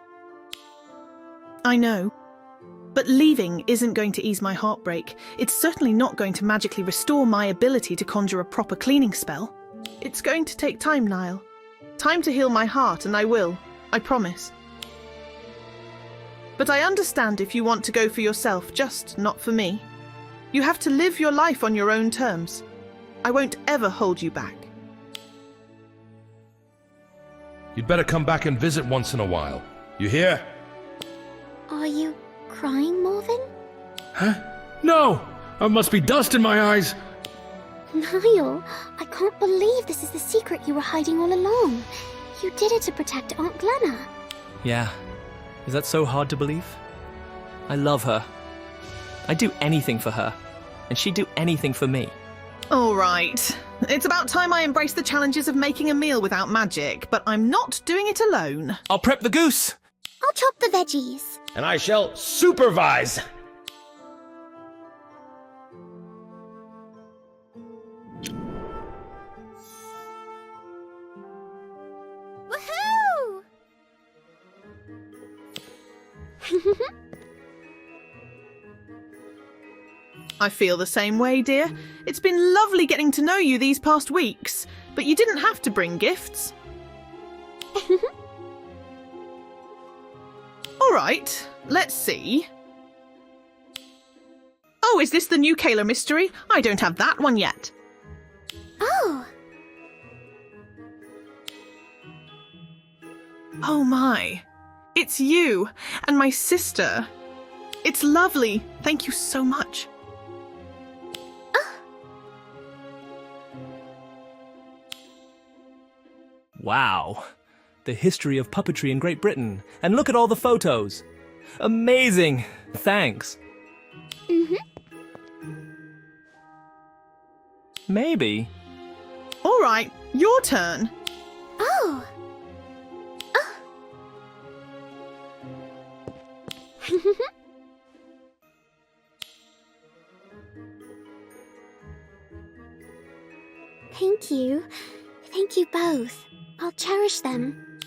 I know. But leaving isn't going to ease my heartbreak. It's certainly not going to magically restore my ability to conjure a proper cleaning spell. It's going to take time, Nile. Time to heal my heart, and I will. I promise. But I understand if you want to go for yourself, just not for me. You have to live your life on your own terms. I won't ever hold you back.
You'd better come back and visit once in a while. You hear?
Are you crying, Morven?
Huh? No! There must be dust in my eyes.
Nile, I can't believe this is the secret you were hiding all along. You did it to protect Aunt Glenna.
Yeah. Is that so hard to believe? I love her. I'd do anything for her, and she'd do anything for me.
All right. It's about time I embrace the challenges of making a meal without magic, but I'm not doing it alone.
I'll prep the goose.
I'll chop the veggies.
And I shall supervise.
Woohoo!
I feel the same way, dear. It's been lovely getting to know you these past weeks, but you didn't have to bring gifts. All right, let's see. Oh, is this the new Kayla mystery? I don't have that one yet.
Oh.
Oh my. It's you and my sister. It's lovely. Thank you so much.
Wow. The history of puppetry in Great Britain. And look at all the photos. Amazing. Thanks. Maybe.
All right, your turn.
Oh. Thank you. Thank you both. I'll cherish them.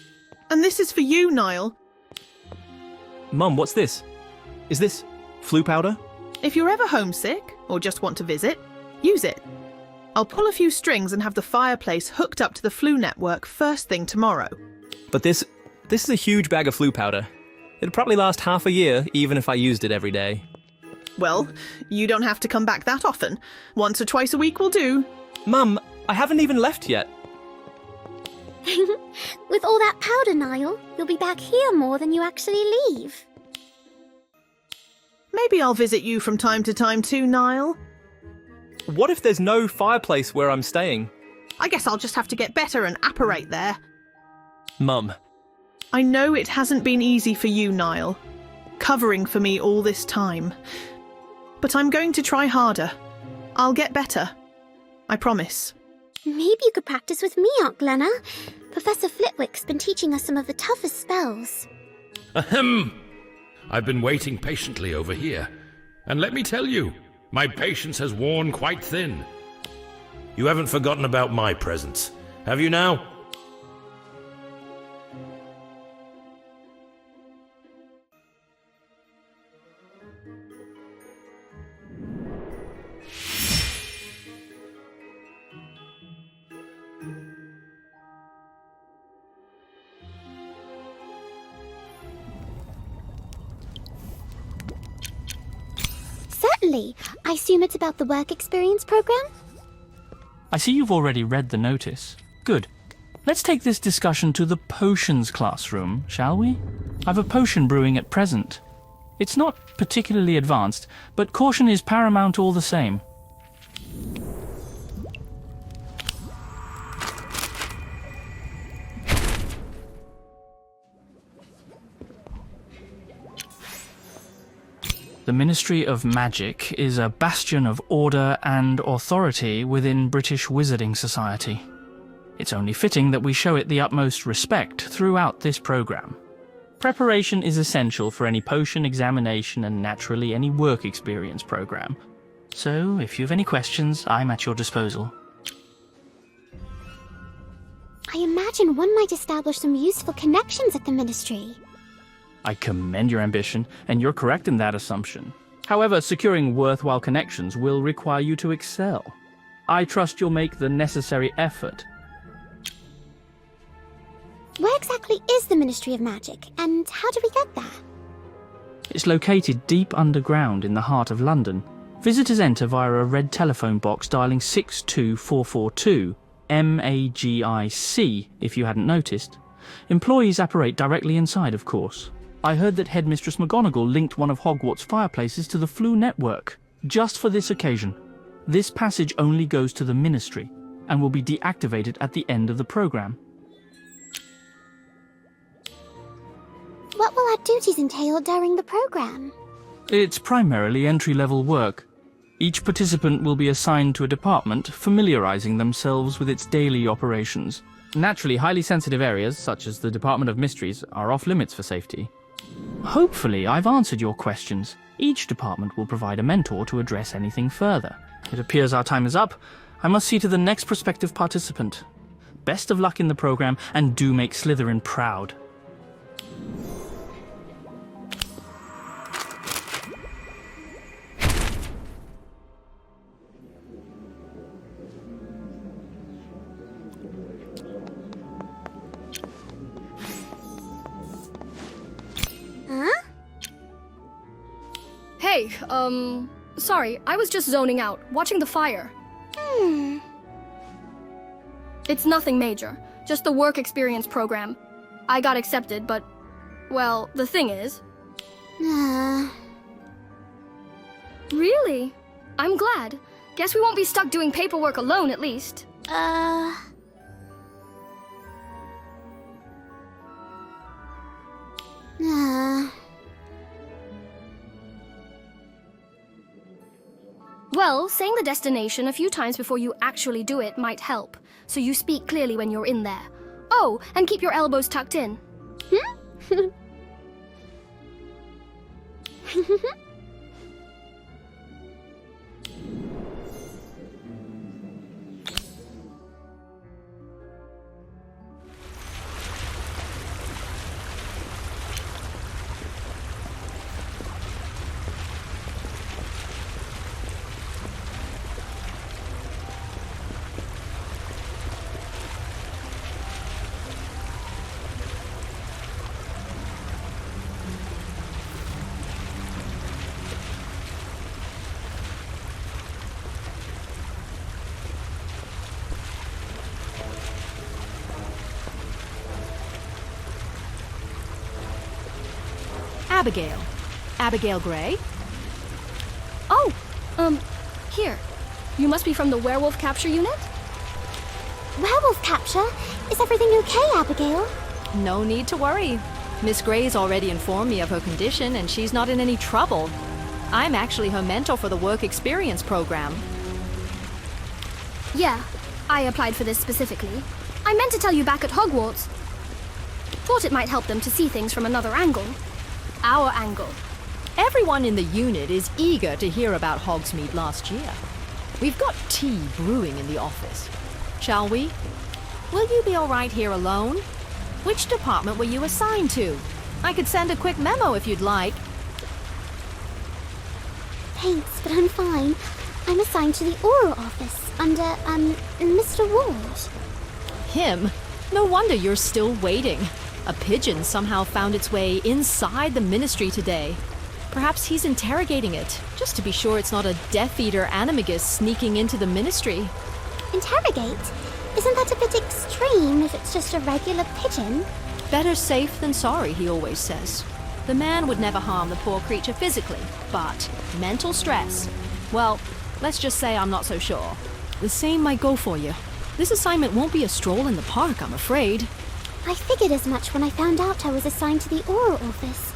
And this is for you, Nile.
Mum, what's this? Is this flu powder?
If you're ever homesick or just want to visit, use it. I'll pull a few strings and have the fireplace hooked up to the flu network first thing tomorrow.
But this is a huge bag of flu powder. It'd probably last half a year, even if I used it every day.
Well, you don't have to come back that often. Once or twice a week will do.
Mum, I haven't even left yet.
With all that powder, Nile, you'll be back here more than you actually leave.
Maybe I'll visit you from time to time too, Nile.
What if there's no fireplace where I'm staying?
I guess I'll just have to get better and apparate there.
Mum.
I know it hasn't been easy for you, Nile, covering for me all this time. But I'm going to try harder. I'll get better. I promise.
Maybe you could practice with me, Aunt Glenna. Professor Flitwick's been teaching us some of the toughest spells.
Ahem! I've been waiting patiently over here. And let me tell you, my patience has worn quite thin. You haven't forgotten about my presence, have you now?
Certainly. I assume it's about the work experience program?
I see you've already read the notice. Good. Let's take this discussion to the potions classroom, shall we? I've a potion brewing at present. It's not particularly advanced, but caution is paramount all the same. The Ministry of Magic is a bastion of order and authority within British Wizarding Society. It's only fitting that we show it the utmost respect throughout this program. Preparation is essential for any potion examination and naturally any work experience program. So, if you have any questions, I'm at your disposal.
I imagine one might establish some useful connections at the Ministry.
I commend your ambition, and you're correct in that assumption. However, securing worthwhile connections will require you to excel. I trust you'll make the necessary effort,
Where exactly is the Ministry of Magic, and how do we get there?
It's located deep underground in the heart of London. Visitors enter via a red telephone box dialing 62442, MAGIC, if you hadn't noticed. Employees apparate directly inside, of course. I heard that Headmistress McGonagall linked one of Hogwarts' fireplaces to the Flu network, just for this occasion. This passage only goes to the Ministry, and will be deactivated at the end of the programme.
What will our duties entail during the programme?
It's primarily entry-level work. Each participant will be assigned to a department, familiarising themselves with its daily operations. Naturally, highly sensitive areas, such as the Department of Mysteries, are off-limits for safety. Hopefully, I've answered your questions. Each department will provide a mentor to address anything further. It appears our time is up. I must see to the next prospective participant. Best of luck in the programme, and do make Slytherin proud.
Hey, sorry, I was just zoning out, watching the fire. It's nothing major, just the work experience program. I got accepted, but, well, the thing is... Really? I'm glad. Guess we won't be stuck doing paperwork alone, at least. Well, saying the destination a few times before you actually do it might help, so you speak clearly when you're in there. Oh, and keep your elbows tucked in.
Abigail. Abigail Gray?
Oh, here. You must be from the werewolf capture unit?
Werewolf capture? Is everything okay, Abigail?
No need to worry. Miss Gray's already informed me of her condition and she's not in any trouble. I'm actually her mentor for the work experience program.
Yeah, I applied for this specifically. I meant to tell you back at Hogwarts. Thought it might help them to see things from another angle. Our angle.
Everyone in the unit is eager to hear about Hogsmeade last year. We've got tea brewing in the office. Shall we? Will you be all right here alone? Which department were you assigned to? I could send a quick memo if you'd like.
Thanks, but I'm fine. I'm assigned to the Aura office under, Mr. Ward.
Him? No wonder you're still waiting. A pigeon somehow found its way inside the Ministry today. Perhaps he's interrogating it, just to be sure it's not a Death Eater animagus sneaking into the Ministry.
Interrogate? Isn't that a bit extreme if it's just a regular pigeon?
Better safe than sorry, he always says. The man would never harm the poor creature physically, but mental stress. Well, let's just say I'm not so sure. The same might go for you. This assignment won't be a stroll in the park, I'm afraid.
I figured as much when I found out I was assigned to the Aura office.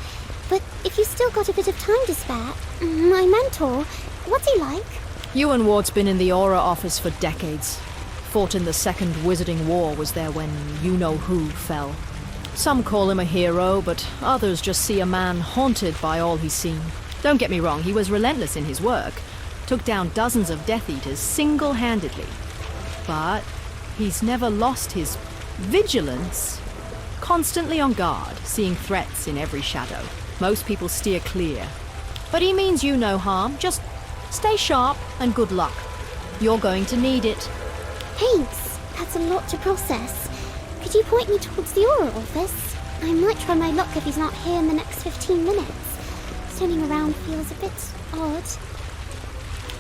But if you still got a bit of time to spare, my mentor, what's he like?
Ewan Ward's been in the Aura office for decades. Fought in the Second Wizarding War, was there when you-know-who fell. Some call him a hero, but others just see a man haunted by all he's seen. Don't get me wrong, he was relentless in his work. Took down dozens of Death Eaters single-handedly. But he's never lost his vigilance. Constantly on guard, seeing threats in every shadow. Most people steer clear. But he means you no harm. Just stay sharp and good luck. You're going to need it.
Thanks. That's a lot to process. Could you point me towards the Aura office? I might try my luck if he's not here in the next 15 minutes. Standing around feels a bit odd.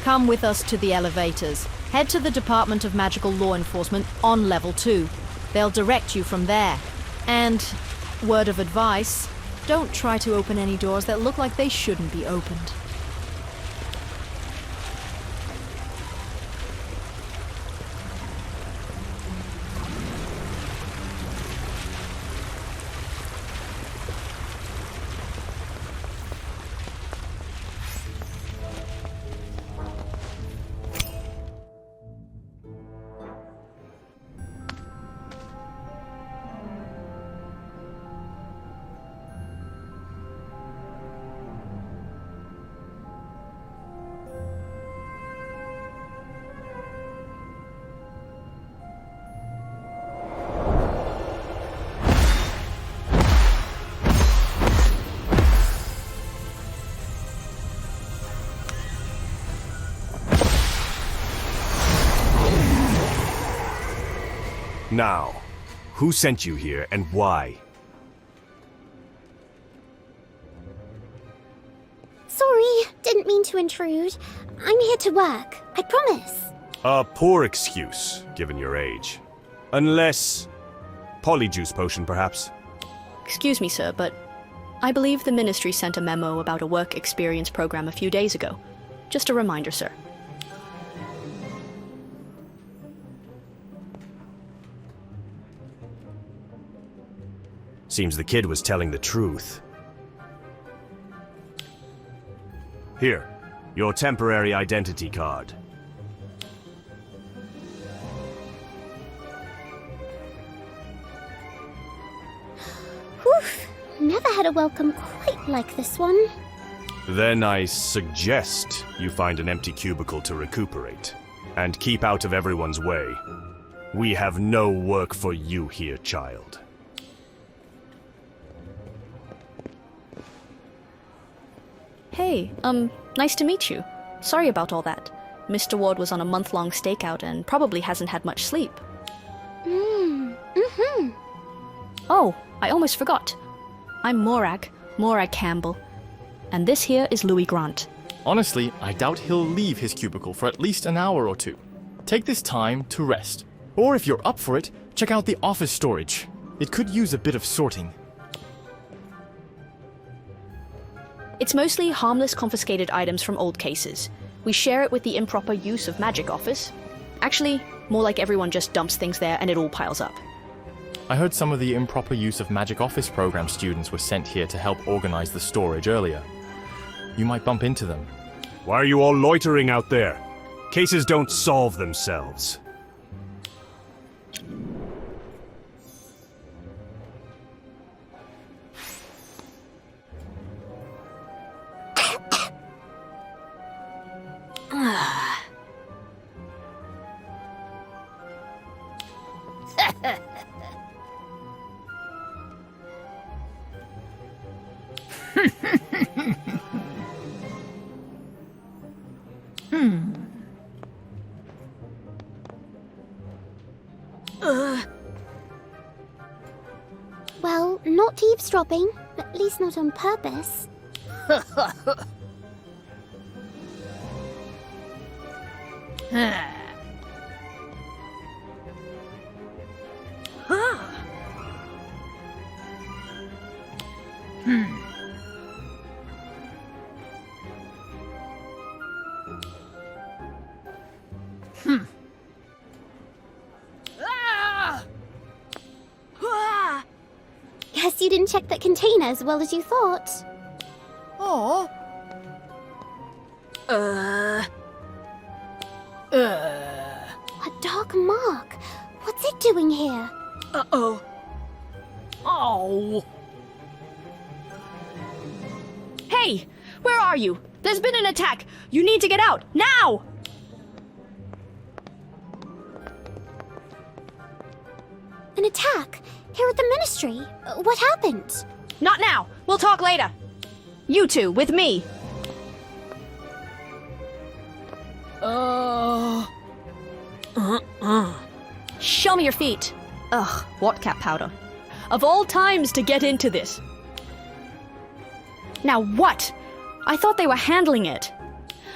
Come with us to the elevators. Head to the Department of Magical Law Enforcement on level 2. They'll direct you from there. And, word of advice, don't try to open any doors that look like they shouldn't be opened.
Now, who sent you here and why?
Sorry, didn't mean to intrude. I'm here to work, I promise.
A poor excuse, given your age. Unless... Polyjuice potion, perhaps?
Excuse me, sir, but I believe the Ministry sent a memo about a work experience program a few days ago. Just a reminder, sir.
Seems the kid was telling the truth. Here, your temporary identity card.
Whew, never had a welcome quite like this one.
Then I suggest you find an empty cubicle to recuperate, and keep out of everyone's way. We have no work for you here, child.
Hey, nice to meet you. Sorry about all that. Mr. Ward was on a month-long stakeout and probably hasn't had much sleep. Oh, I almost forgot. I'm Morag Campbell. And this here is Louis Grant.
Honestly, I doubt he'll leave his cubicle for at least an hour or two. Take this time to rest. Or if you're up for it, check out the office storage. It could use a bit of sorting.
It's mostly harmless confiscated items from old cases. We share it with the improper use of magic office. Actually, more like everyone just dumps things there and it all piles up.
I heard some of the improper use of magic office program students were sent here to help organize the storage earlier. You might bump into them.
Why are you all loitering out there? Cases don't solve themselves.
Well, not eavesdropping, at least not on purpose. Guess you didn't check that container as well as you thought.
Oh.
A dark mark. What's it doing here?
Uh-oh. Oh.
Hey! Where are you? There's been an attack! You need to get out! Now!
An attack? Here at the Ministry? What happened?
Not now! We'll talk later! You two, with me!
Oh.
Show me your feet. Ugh, what cat powder? Of all times to get into this. Now what? I thought they were handling it.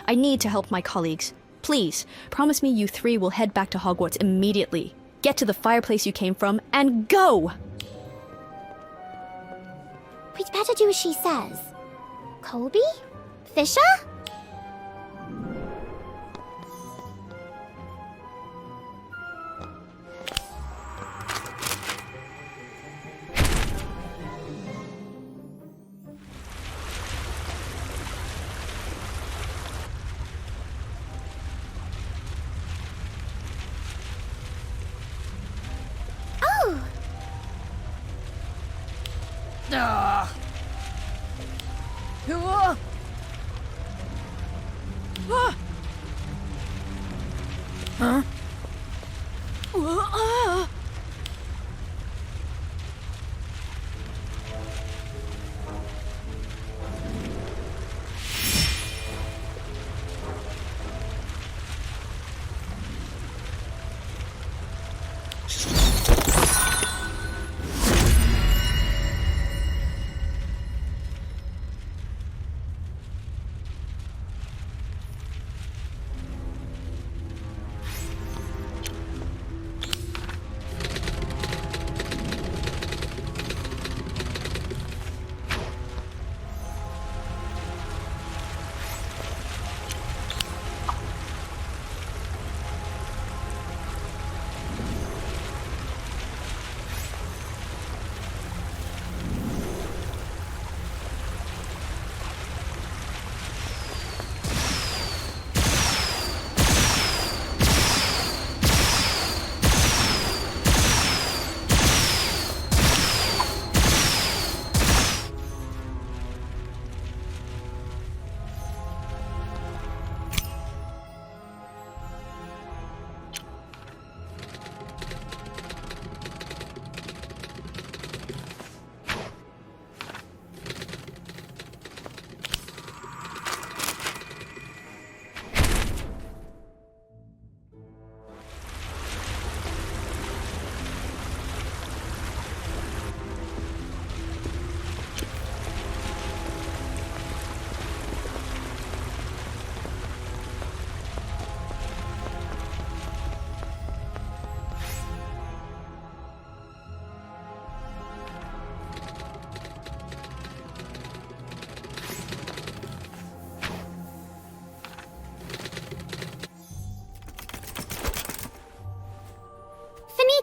I need to help my colleagues. Please, promise me you three will head back to Hogwarts immediately. Get to the fireplace you came from, and go!
We'd better do as she says. Colby? Fischer?
Huh?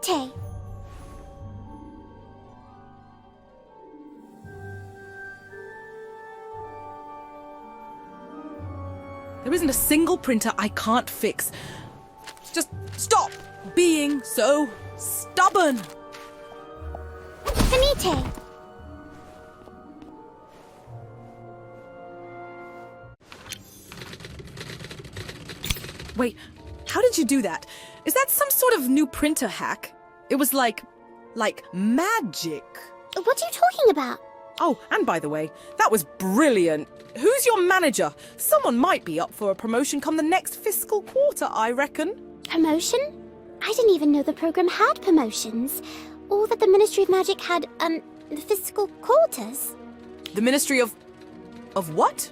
Finite.
There isn't a single printer I can't fix. Just stop being so stubborn.
Finite.
Wait, how did you do that? Is that some sort of new printer hack? It was like magic.
What are you talking about?
Oh, and by the way, that was brilliant. Who's your manager? Someone might be up for a promotion come the next fiscal quarter, I reckon.
Promotion? I didn't even know the program had promotions. Or that the Ministry of Magic had, fiscal quarters.
The Ministry of what?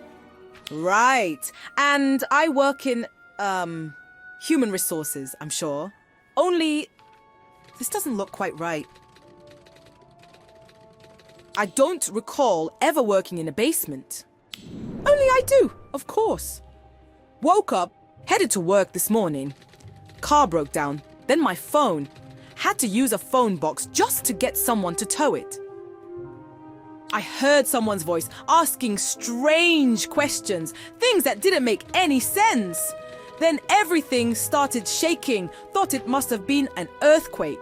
Right. And I work in, human resources, I'm sure. Only, this doesn't look quite right. I don't recall ever working in a basement. Only I do, of course. Woke up, headed to work this morning. Car broke down, then my phone. Had to use a phone box just to get someone to tow it. I heard someone's voice asking strange questions, things that didn't make any sense. Then everything started shaking, thought it must have been an earthquake.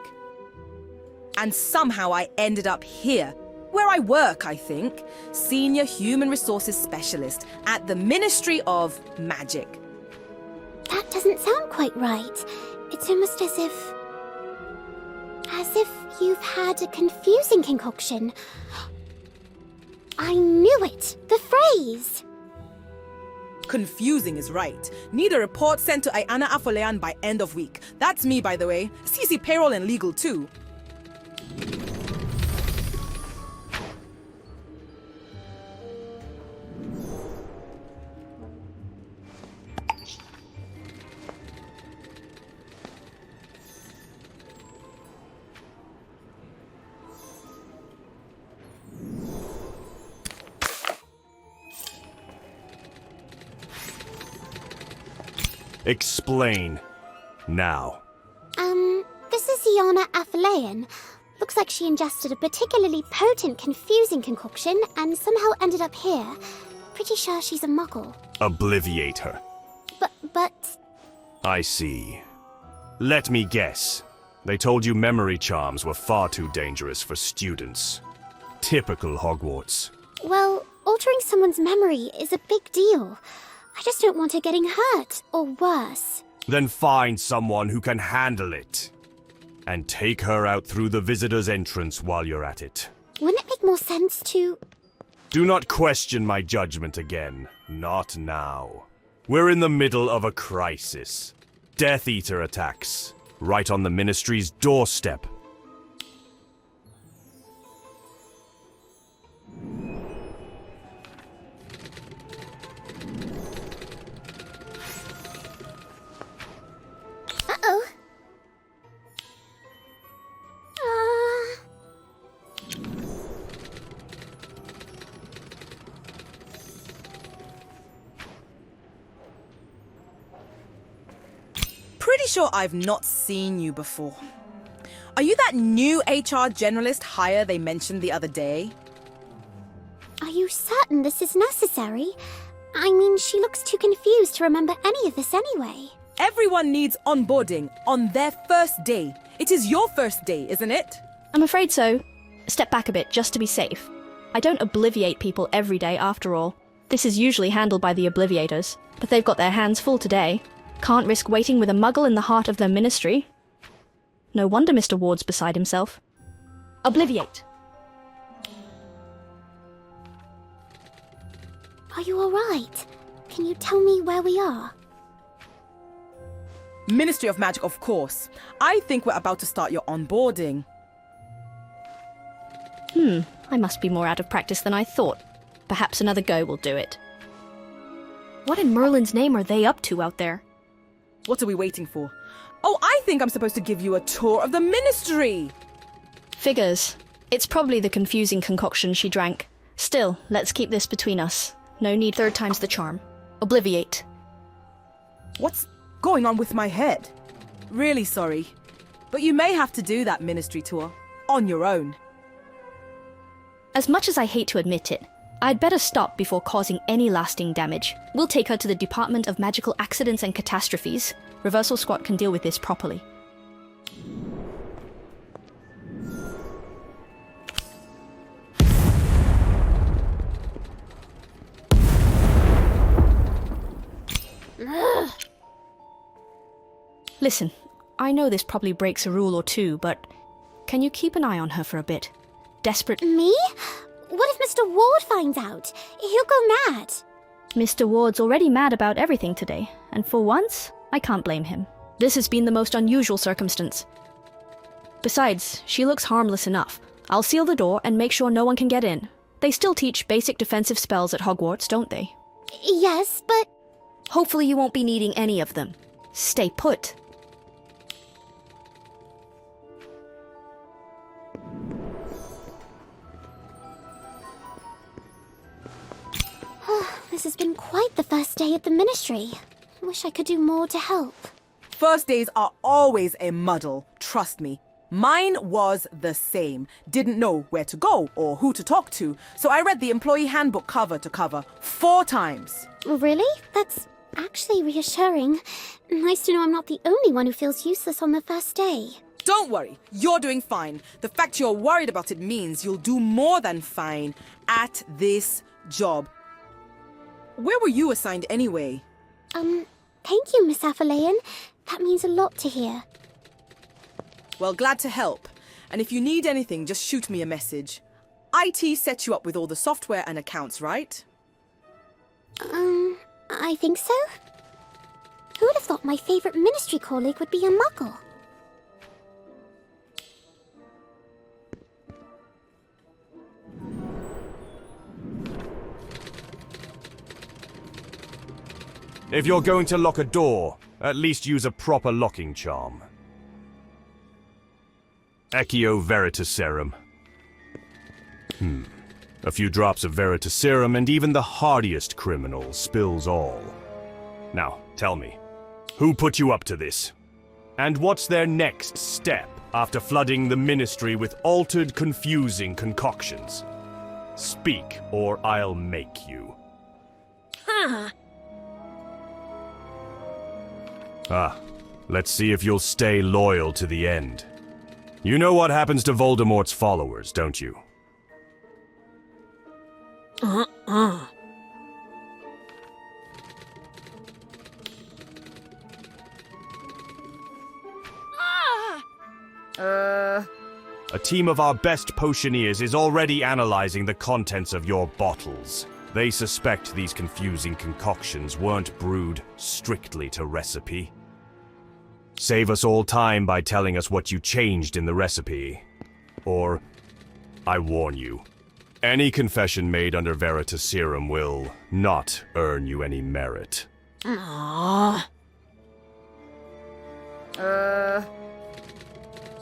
And somehow I ended up here, where I work, I think. Senior Human Resources Specialist at the Ministry of Magic.
That doesn't sound quite right. It's almost as if you've had a confusing concoction. I knew it! The phrase!
Confusing is right. Need a report sent to Ayana Afolean by end of week. That's me, by the way. CC payroll and legal too.
Explain. Now.
This is Iana Athalean. Looks like she ingested a particularly potent, confusing concoction and somehow ended up here. Pretty sure she's a muggle.
Obliviate her.
But...
I see. Let me guess. They told you memory charms were far too dangerous for students. Typical Hogwarts.
Well, altering someone's memory is a big deal. I just don't want her getting hurt, or worse.
Then find someone who can handle it. And take her out through the visitor's entrance while you're at it.
Wouldn't it make more sense to...
Do not question my judgment again. Not now. We're in the middle of a crisis. Death Eater attacks. Right on the Ministry's doorstep.
Uh-oh.
Pretty sure I've not seen you before. Are you that new HR generalist hire they mentioned the other day?
Are you certain this is necessary? I mean, she looks too confused to remember any of this anyway.
Everyone needs onboarding on their first day. It is your first day, isn't it?
I'm afraid so. Step back a bit, just to be safe. I don't obliviate people every day, after all. This is usually handled by the obliviators, but they've got their hands full today. Can't risk waiting with a muggle in the heart of their ministry. No wonder Mr. Ward's beside himself. Obliviate!
Are you alright? Can you tell me where we are?
Ministry of Magic, of course. I think we're about to start your onboarding.
I must be more out of practice than I thought. Perhaps another go will do it.
What in Merlin's name are they up to out there?
What are we waiting for? Oh, I think I'm supposed to give you a tour of the Ministry!
Figures. It's probably the confusing concoction she drank. Still, let's keep this between us. No need third time's the charm. Obliviate.
What's going on with my head? Really sorry. But you may have to do that Ministry tour on your own.
As much as I hate to admit it, I'd better stop before causing any lasting damage. We'll take her to the Department of Magical Accidents and Catastrophes. Reversal Squad can deal with this properly. Listen, I know this probably breaks a rule or two, but can you keep an eye on her for a bit? Desperate...
Me? What if Mr. Ward finds out? He'll go mad.
Mr. Ward's already mad about everything today, and for once, I can't blame him. This has been the most unusual circumstance. Besides, she looks harmless enough. I'll seal the door and make sure no one can get in. They still teach basic defensive spells at Hogwarts, don't they?
Yes, but...
Hopefully you won't be needing any of them. Stay put.
This has been quite the first day at the Ministry. Wish I could do more to help.
First days are always a muddle, trust me. Mine was the same. Didn't know where to go or who to talk to, so I read the employee handbook cover to cover 4 times.
Really? That's actually reassuring. Nice to know I'm not the only one who feels useless on the first day.
Don't worry, you're doing fine. The fact you're worried about it means you'll do more than fine at this job. Where were you assigned anyway?
Thank you, Miss Athalean. That means a lot to hear.
Well, glad to help. And if you need anything, just shoot me a message. IT set you up with all the software and accounts, right?
I think so. Who would have thought my favorite Ministry colleague would be a muggle?
If you're going to lock a door, at least use a proper locking charm. Accio Veritaserum. A few drops of Veritaserum and even the hardiest criminal spills all. Now, tell me, Who put you up to this? And what's their next step after flooding the Ministry with altered, confusing concoctions? Speak, or I'll make you. Let's see if you'll stay loyal to the end. You know what happens to Voldemort's followers, don't you? A team of our best potioneers is already analyzing the contents of your bottles. They suspect these confusing concoctions weren't brewed strictly to recipe. Save us all time by telling us what you changed in the recipe. Or, I warn you, any confession made under Veritaserum will not earn you any merit.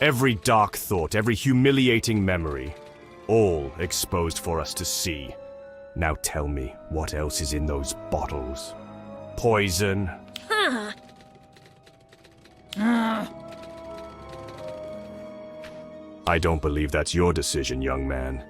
Every dark thought, every humiliating memory, all exposed for us to see. Now tell me, what else is in those bottles? Poison? I don't believe that's your decision, young man.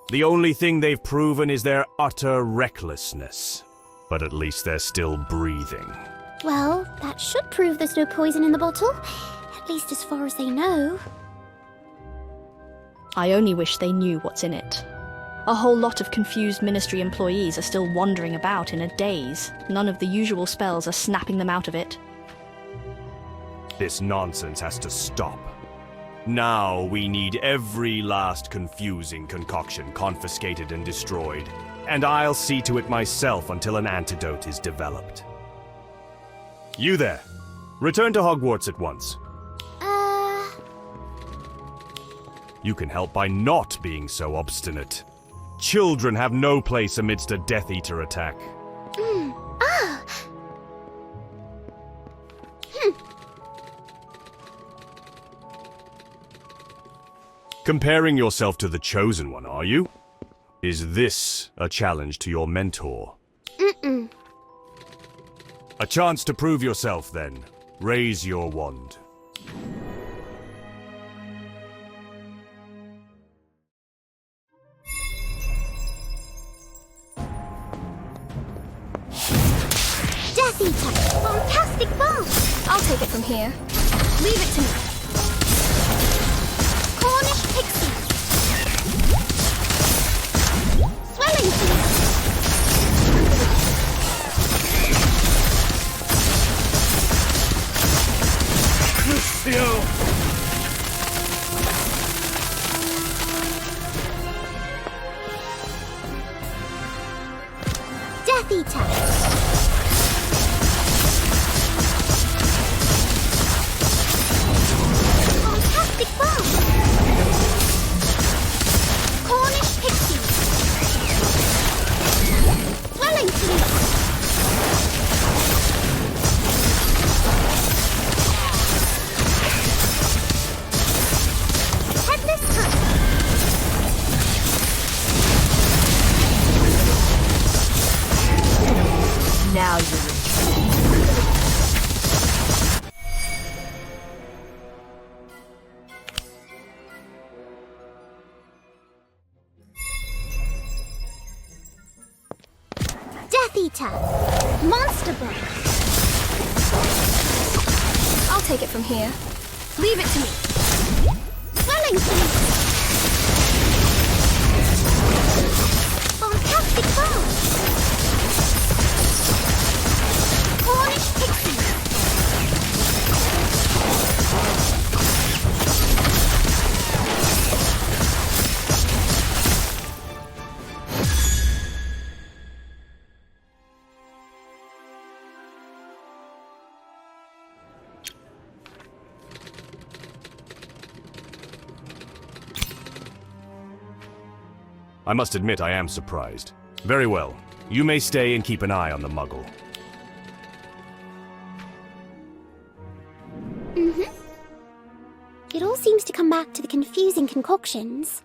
The only thing they've proven is their utter recklessness. But at least they're still breathing.
Well, that should prove there's no poison in the bottle. At least as far as they know.
I only wish they knew what's in it. A whole lot of confused Ministry employees are still wandering about in a daze. None of the usual spells are snapping them out of it.
This nonsense has to stop. Now we need every last confusing concoction confiscated and destroyed. And I'll see to it myself until an antidote is developed. You there. Return to Hogwarts at once. You can help by not being so obstinate. Children have no place amidst a Death Eater attack. Comparing yourself to the Chosen One, are you? Is this a challenge to your mentor? A chance to prove yourself, then. Raise your wand.
Death Eater! Fantastic bomb!
I'll take it from here. Leave it to me.
Cornish Pixie! Swelling Fever!
Crucio!
Death Eater! Fantastic bomb! Cornish Pixie! Swelling Fever! Headless Foot!
Now you're in.
Death Eater! Monster Ball!
I'll take it from here. Leave it to me.
Swelling Fever! Fantastic bomb! Cornish Pixie!
I must admit I am surprised. Very well. You may stay and keep an eye on the muggle.
Mm-hmm. It all seems to come back to the confusing concoctions.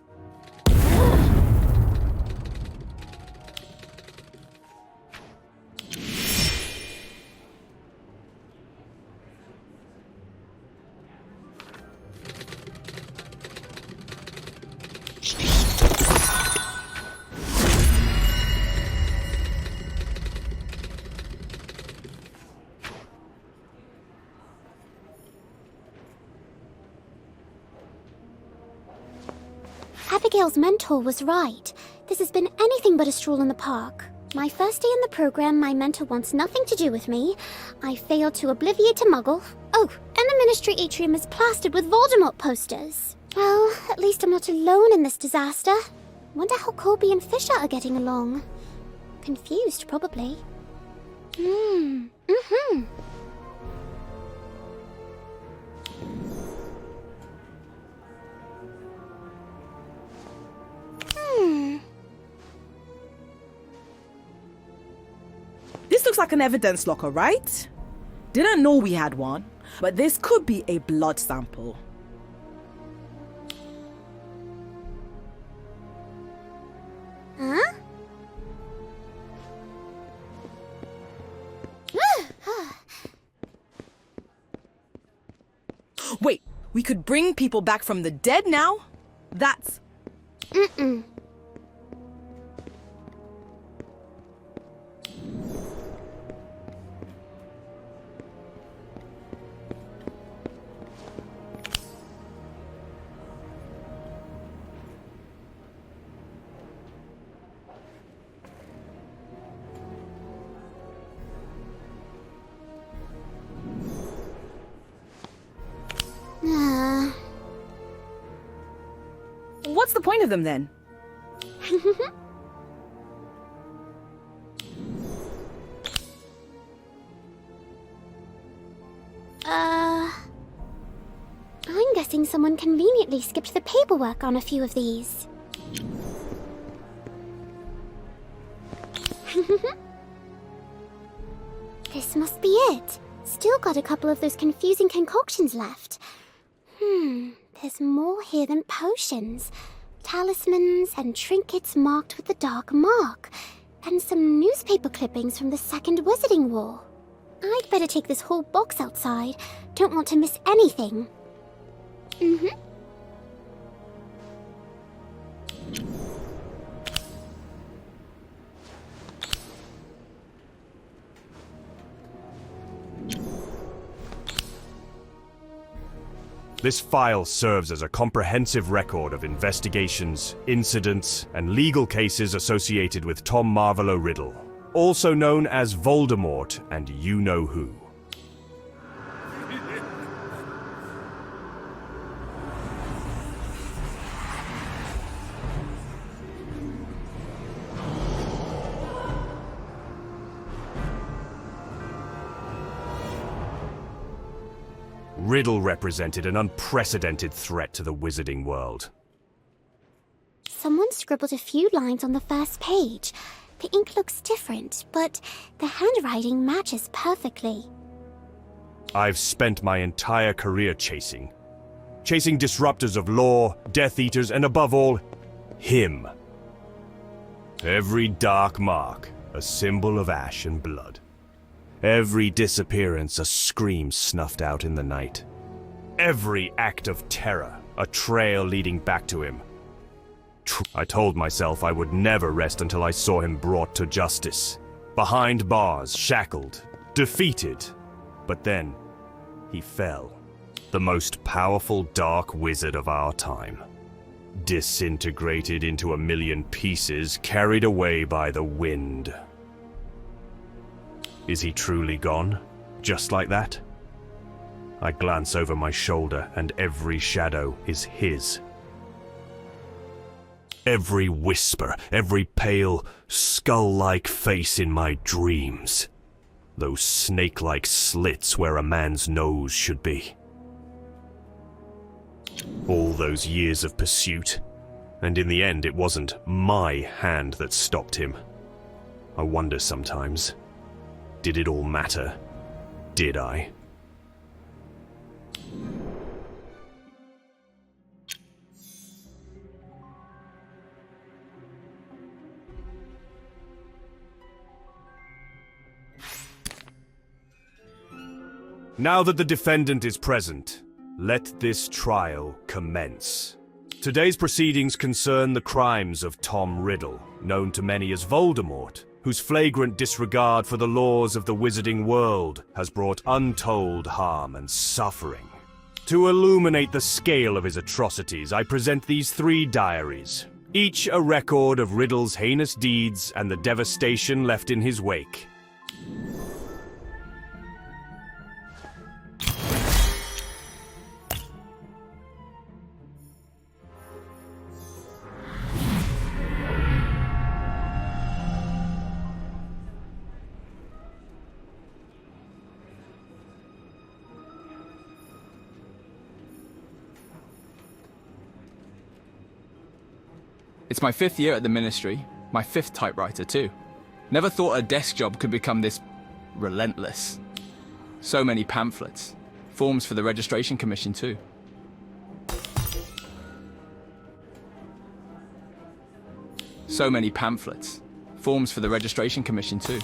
Abigail's mentor was right. This has been anything but a stroll in the park. My first day in the program, my mentor wants nothing to do with me. I failed to obliviate a muggle. Oh, and the ministry atrium is plastered with Voldemort posters. Well, at least I'm not alone in this disaster. Wonder how Colby and Fischer are getting along. Confused, probably.
This looks like an evidence locker, right? Didn't know we had one, but this could be a blood sample.
Huh?
Wait, we could bring people back from the dead now? That's...
Mm-mm.
What's the point of them then?
I'm guessing someone conveniently skipped the paperwork on a few of these. This must be it. Still got a couple of those confusing concoctions left. There's more here than potions. Talismans and trinkets marked with the Dark Mark. And some newspaper clippings from the Second Wizarding War. I'd better take this whole box outside. Don't want to miss anything.
This file serves as a comprehensive record of investigations, incidents, and legal cases associated with Tom Marvolo Riddle, also known as Voldemort and You-Know-Who. Riddle represented an unprecedented threat to the wizarding world.
Someone scribbled a few lines on the first page. The ink looks different, but the handwriting matches perfectly.
I've spent my entire career chasing disruptors of law, Death Eaters, and above all, him. Every dark mark, a symbol of ash and blood. Every disappearance, a scream snuffed out in the night. Every act of terror, a trail leading back to him. I told myself I would never rest until I saw him brought to justice. Behind bars, shackled, defeated. But then, he fell. The most powerful dark wizard of our time. Disintegrated into a million pieces, carried away by the wind. Is he truly gone? Just like that? I glance over my shoulder and every shadow is his. Every whisper, every pale, skull-like face in my dreams. Those snake-like slits where a man's nose should be. All those years of pursuit. And in the end, it wasn't my hand that stopped him. I wonder sometimes, did it all matter? Did I? Now that the defendant is present, let this trial commence. Today's proceedings concern the crimes of Tom Riddle, known to many as Voldemort, whose flagrant disregard for the laws of the wizarding world has brought untold harm and suffering. To illuminate the scale of his atrocities, I present these 3 diaries, each a record of Riddle's heinous deeds and the devastation left in his wake.
It's my 5th year at the Ministry, my 5th typewriter too. Never thought a desk job could become this relentless. So many pamphlets, forms for the Registration Commission too. So many pamphlets, forms for the Registration Commission too.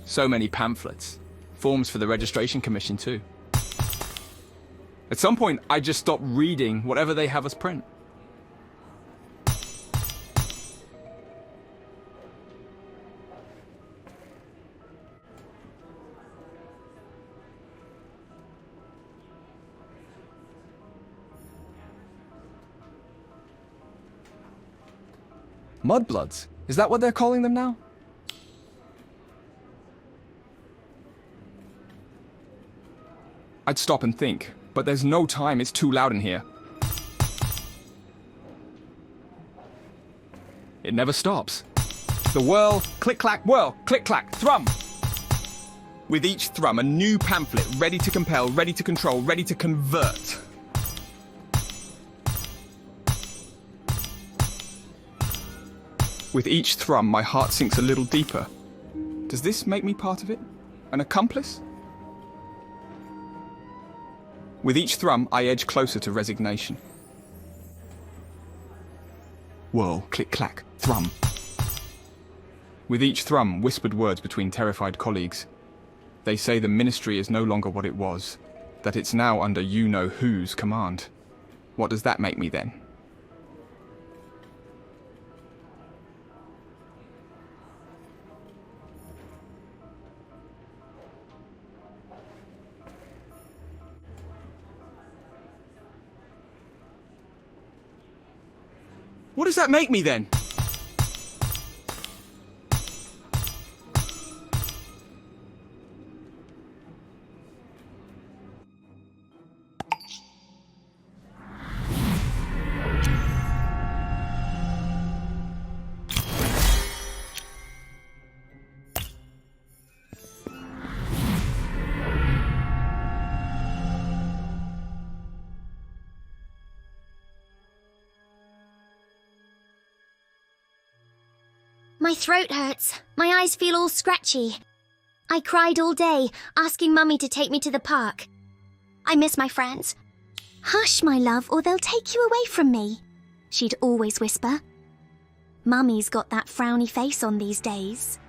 So many pamphlets, forms for the Registration Commission too. At some point, I just stopped reading whatever they have us print. Mudbloods? Is that what they're calling them now? I'd stop and think. But there's no time, it's too loud in here. It never stops. The whirl, click-clack, whirl, click-clack, thrum! With each thrum, a new pamphlet, ready to compel, ready to control, ready to convert. With each thrum, my heart sinks a little deeper. Does this make me part of it? An accomplice? With each thrum, I edge closer to resignation. Whirl, click-clack, thrum. With each thrum, whispered words between terrified colleagues. They say the Ministry is no longer what it was, that it's now under you-know-who's command. What does that make me then? What does that make me then?
My throat hurts. My eyes feel all scratchy. I cried all day, asking Mummy to take me to the park. I miss my friends. Hush, my love, or they'll take you away from me, she'd always whisper. Mummy's got that frowny face on these days.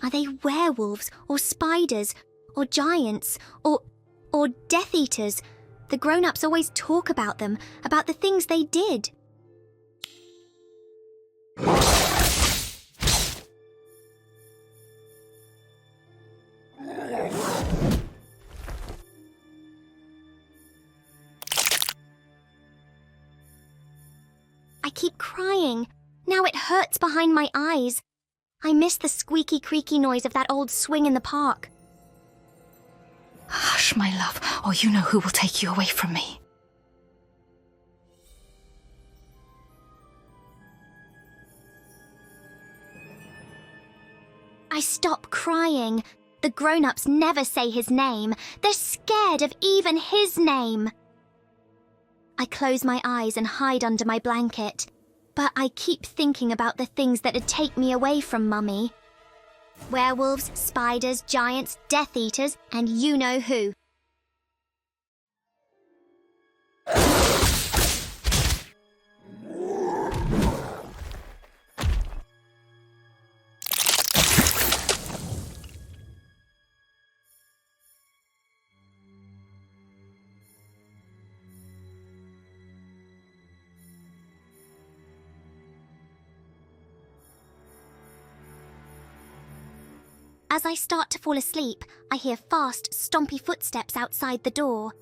Are they werewolves, or spiders, or giants, or Death Eaters? The grown-ups always talk about them, about the things they did. I keep crying. Now it hurts behind my eyes. I miss the squeaky, creaky noise of that old swing in the park.
Hush, my love, or you know who will take you away from me.
I stop crying. The grown-ups never say his name. They're scared of even his name. I close my eyes and hide under my blanket, but I keep thinking about the things that'd take me away from Mummy. Werewolves, spiders, giants, Death Eaters, and you know who. As I start to fall asleep, I hear fast, stompy footsteps outside the door.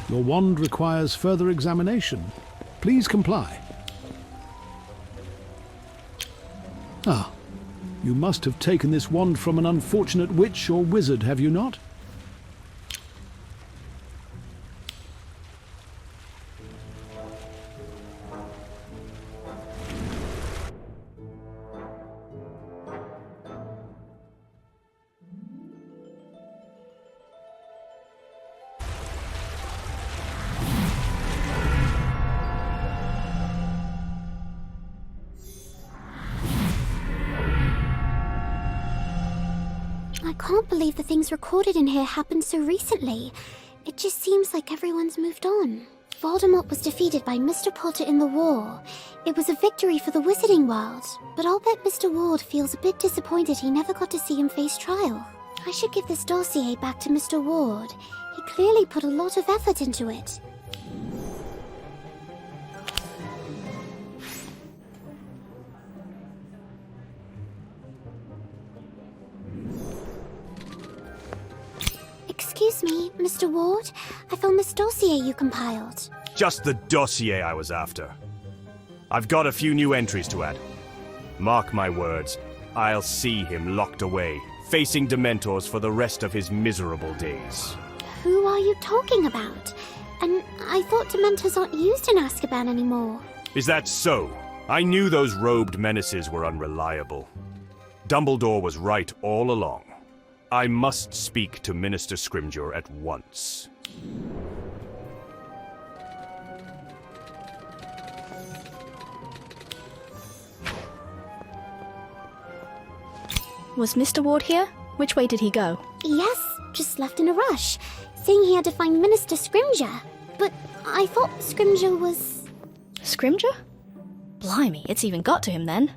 Your wand requires further examination. Please comply. Ah, you must have taken this wand from an unfortunate witch or wizard, have you not?
I can't believe the things recorded in here happened so recently. It just seems like everyone's moved on. Voldemort was defeated by Mr. Potter in the war. It was a victory for the wizarding world, but I'll bet Mr. Ward feels a bit disappointed he never got to see him face trial. I should give this dossier back to Mr. Ward. He clearly put a lot of effort into it. Excuse me, Mr. Ward. I found this dossier you compiled.
Just the dossier I was after. I've got a few new entries to add. Mark my words, I'll see him locked away, facing Dementors for the rest of his miserable days.
Who are you talking about? And I thought Dementors aren't used in Azkaban anymore.
Is that so? I knew those robed menaces were unreliable. Dumbledore was right all along. I must speak to Minister Scrimgeour at once.
Was Mr. Ward here? Which way did he go?
Yes, just left in a rush, saying he had to find Minister Scrimgeour. But I thought Scrimgeour was...
Scrimgeour? Blimey, it's even got to him then.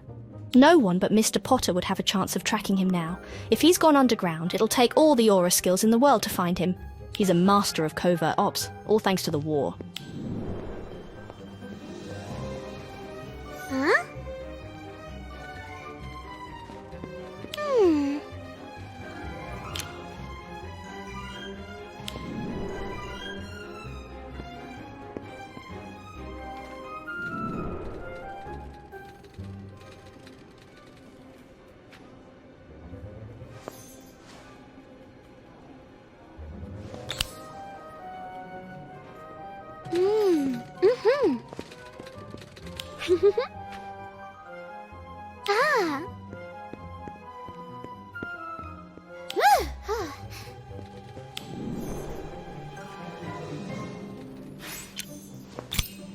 No one but Mr. Potter would have a chance of tracking him now. If he's gone underground, it'll take all the aura skills in the world to find him. He's a master of covert ops, all thanks to the war.
Huh?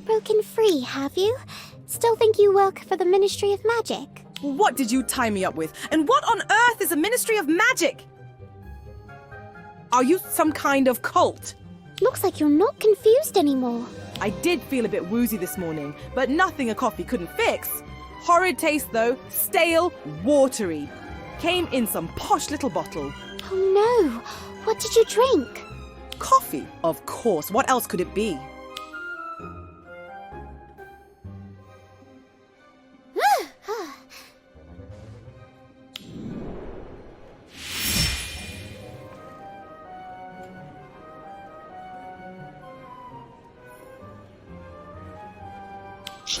Broken free, have you? Still think you work for the Ministry of Magic?
What did you tie me up with? And what on earth is a Ministry of Magic? Are you some kind of cult?
Looks like you're not confused anymore.
I did feel a bit woozy this morning, but nothing a coffee couldn't fix. Horrid taste though, stale, watery. Came in some posh little bottle.
Oh no! What did you drink?
Coffee, of course. What else could it be?
You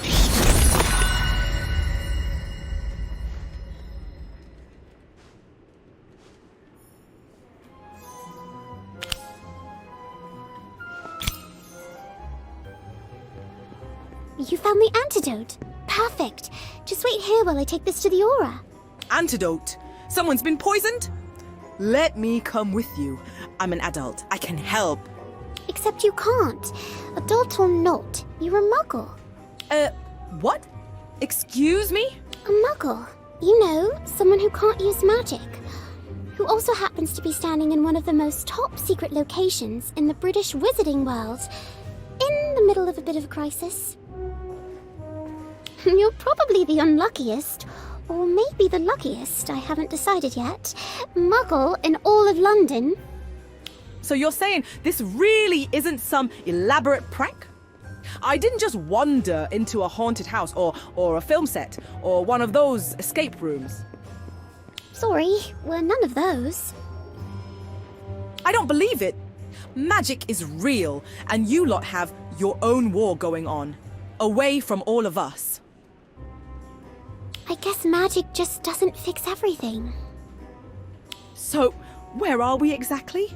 found the antidote. Perfect. Just wait here while I take this to the aura.
Antidote? Someone's been poisoned? Let me come with you. I'm an adult. I can help.
Except you can't. Adult or not, you're a muggle.
What? Excuse me?
A muggle. You know, someone who can't use magic. Who also happens to be standing in one of the most top secret locations in the British wizarding world. In the middle of a bit of a crisis. You're probably the unluckiest, or maybe the luckiest, I haven't decided yet, muggle in all of London.
So you're saying this really isn't some elaborate prank? I didn't just wander into a haunted house or a film set or one of those escape rooms.
Sorry, we're none of those.
I don't believe it. Magic is real, and you lot have your own war going on, away from all of us.
I guess magic just doesn't fix everything.
So, where are we exactly?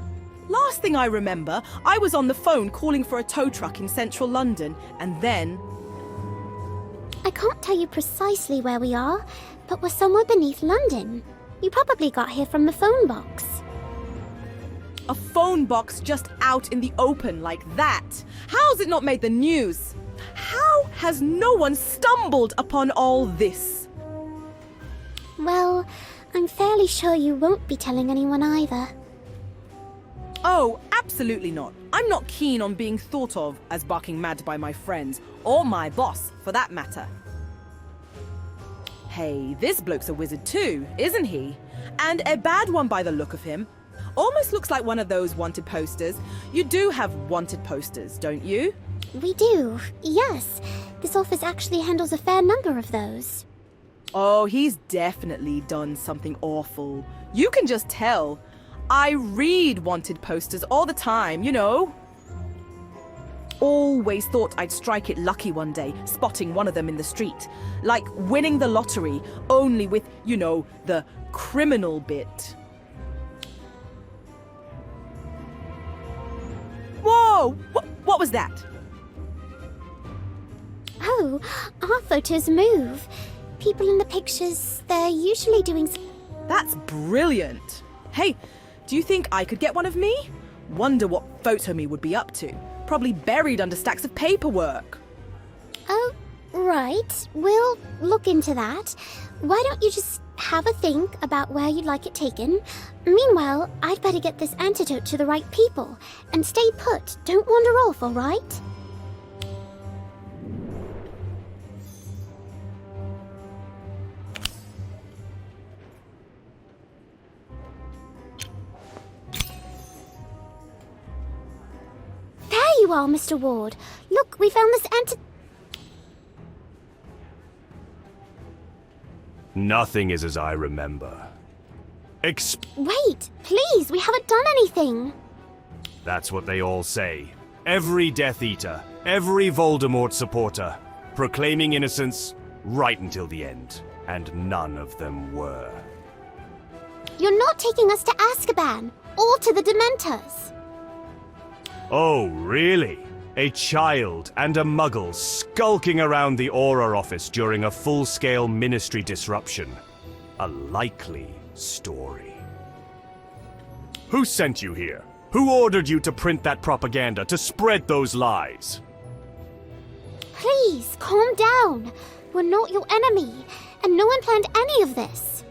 Last thing I remember, I was on the phone calling for a tow truck in central London, and then...
I can't tell you precisely where we are, but we're somewhere beneath London. You probably got here from the phone box.
A phone box just out in the open like that? How's it not made the news? How has no one stumbled upon all this?
Well, I'm fairly sure you won't be telling anyone either.
Oh, absolutely not. I'm not keen on being thought of as barking mad by my friends, or my boss, for that matter. Hey, this bloke's a wizard too, isn't he? And a bad one by the look of him. Almost looks like one of those wanted posters. You do have wanted posters, don't you?
We do, yes. This office actually handles a fair number of those.
Oh, he's definitely done something awful. You can just tell. I read wanted posters all the time, you know. Always thought I'd strike it lucky one day, spotting one of them in the street. Like winning the lottery, only with, you know, the criminal bit. Whoa! What was that?
Oh, our photos move. People in the pictures, they're usually doing...
That's brilliant. Hey, do you think I could get one of me? Wonder what photo me would be up to. Probably buried under stacks of paperwork.
Oh, right. We'll look into that. Why don't you just have a think about where you'd like it taken? Meanwhile, I'd better get this antidote to the right people. And stay put. Don't wander off, all right? There you are, Mr. Ward. Look, we found this
Nothing is as I remember.
Wait, please, we haven't done anything.
That's what they all say. Every Death Eater, every Voldemort supporter, proclaiming innocence right until the end. And none of them were.
You're not taking us to Azkaban, or to the Dementors.
Oh, really? A child and a muggle skulking around the Aura office during a full-scale ministry disruption. A likely story. Who sent you here? Who ordered you to print that propaganda, to spread those lies?
Please, calm down. We're not your enemy, and no one planned any of this.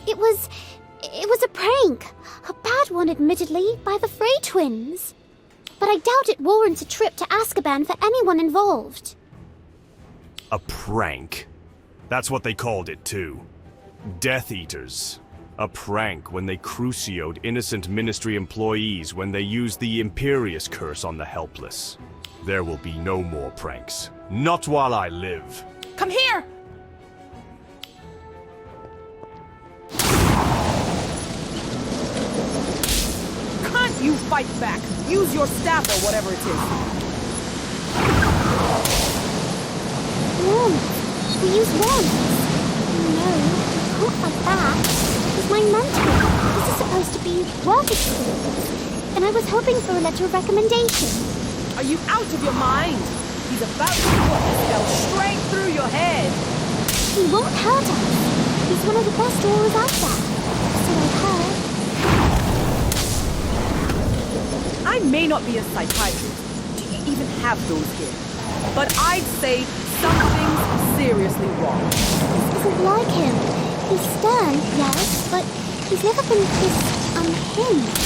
It was a prank. A bad one, admittedly, by the Frey twins. But I doubt it warrants a trip to Azkaban for anyone involved.
A prank? That's what they called it, too. Death Eaters. A prank when they crucioed innocent Ministry employees when they used the Imperious Curse on the helpless. There will be no more pranks. Not while I live.
Come here! Can't you fight back? Use your staff or whatever it is.
We use wands. No, not like that. He's my mentor. This is supposed to be work experience. And I was hoping for a letter of recommendation.
Are you out of your mind? He's about to put a spell straight through your head.
He won't hurt us. He's one of the best aurors out there. So I've heard.
I may not be a psychiatrist. Do you even have those here? But I'd say something's seriously wrong.
This isn't like him. He's stern, yes, but he's never been this unhinged.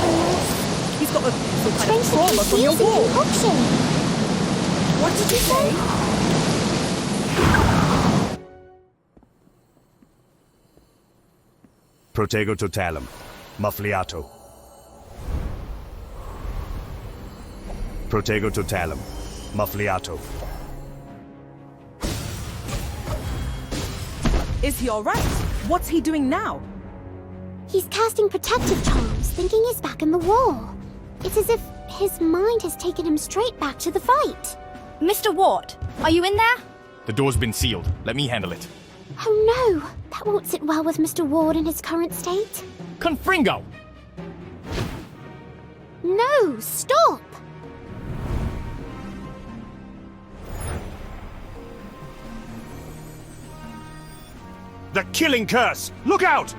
Unless...
He's got some kind of trauma from your wall.
Concoction.
What did you say?
Protego totalum. Muffliato. Protego totalum. Muffliato.
Is he alright? What's he doing now?
He's casting protective charms, thinking he's back in the war. It's as if his mind has taken him straight back to the fight.
Mr. Wart, are you in there?
The door's been sealed. Let me handle it.
Oh no, that won't sit well with Mr. Ward in his current state.
Confringo!
No, stop!
The killing curse! Look out!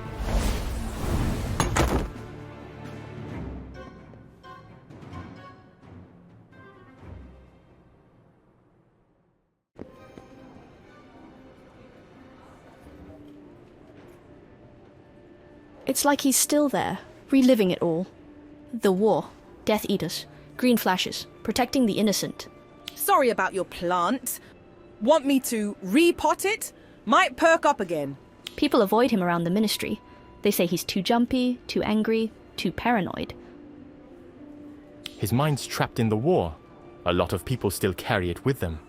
It's like he's still there, reliving it all. The war, Death Eaters, green flashes, protecting the innocent.
Sorry about your plant. Want me to repot it? Might perk up again.
People avoid him around the Ministry. They say he's too jumpy, too angry, too paranoid.
His mind's trapped in the war. A lot of people still carry it with them.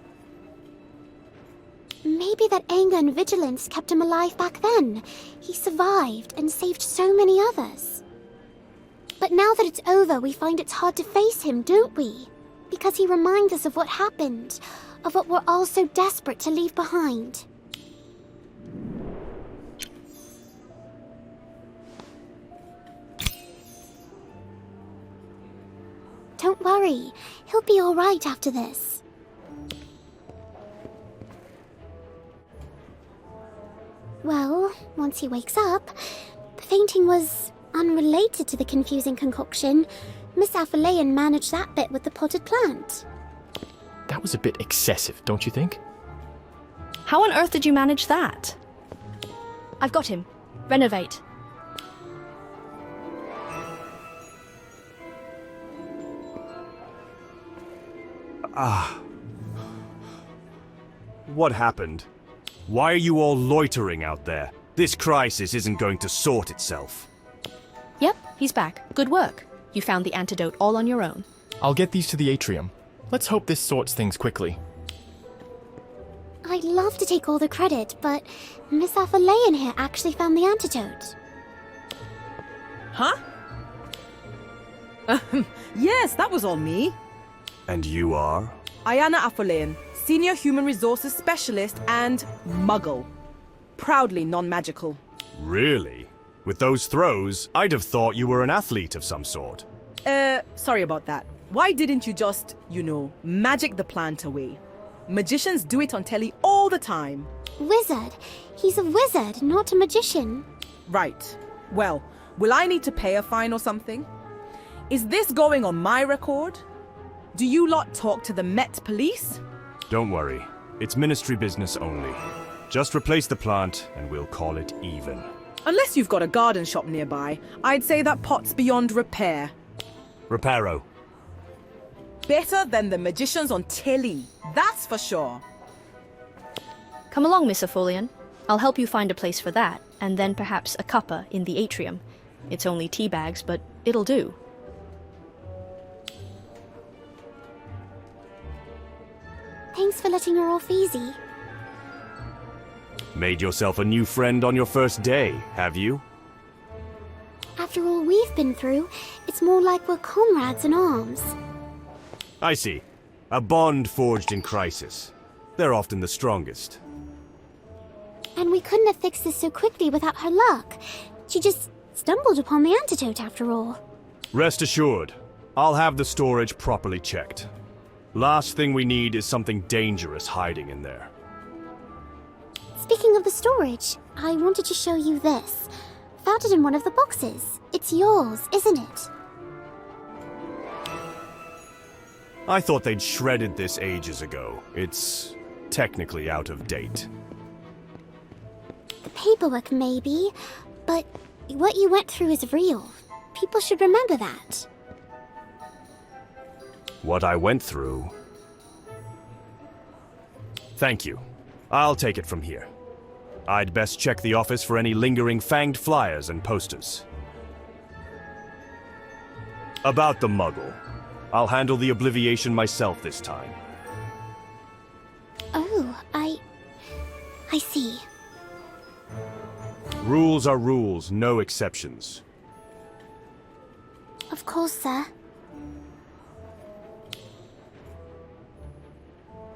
Maybe that anger and vigilance kept him alive back then. He survived and saved so many others. But now that it's over, we find it's hard to face him, don't we? Because he reminds us of what happened, of what we're all so desperate to leave behind. Don't worry, he'll be all right after this. Well, once he wakes up, the fainting was unrelated to the confusing concoction. Miss Aphelion managed that bit with the potted plant.
That was a bit excessive, don't you think?
How on earth did you manage that? I've got him. Renovate.
What happened? Why are you all loitering out there? This crisis isn't going to sort itself.
Yep, he's back. Good work. You found the antidote all on your own.
I'll get these to the atrium. Let's hope this sorts things quickly.
I'd love to take all the credit, but Miss Aphelion here actually found the antidote.
Huh? Yes, that was all me.
And you are?
Ayana Aphelion, Senior Human Resources Specialist and Muggle. Proudly non-magical.
Really? With those throws, I'd have thought you were an athlete of some sort.
Sorry about that. Why didn't you just, magic the plant away? Magicians do it on telly all the time.
Wizard? He's a wizard, not a magician.
Right. Well, will I need to pay a fine or something? Is this going on my record? Do you lot talk to the Met Police?
Don't worry. It's ministry business only. Just replace the plant and we'll call it even.
Unless you've got a garden shop nearby, I'd say that pot's beyond repair.
Reparo.
Better than the magicians on telly, that's for sure.
Come along, Miss Aphelion. I'll help you find a place for that, and then perhaps a cuppa in the atrium. It's only tea bags, but it'll do.
Thanks for letting her off easy.
Made yourself a new friend on your first day, have you?
After all we've been through, it's more like we're comrades in arms.
I see. A bond forged in crisis. They're often the strongest.
And we couldn't have fixed this so quickly without her luck. She just stumbled upon the antidote after all.
Rest assured, I'll have the storage properly checked. Last thing we need is something dangerous hiding in there.
Speaking of the storage, I wanted to show you this. Found it in one of the boxes. It's yours, isn't it?
I thought they'd shredded this ages ago. It's technically out of date.
The paperwork, maybe, but what you went through is real. People should remember that.
What I went through... Thank you. I'll take it from here. I'd best check the office for any lingering fanged flyers and posters. About the Muggle. I'll handle the obliviation myself this time.
Oh, I see.
Rules are rules, no exceptions.
Of course, sir.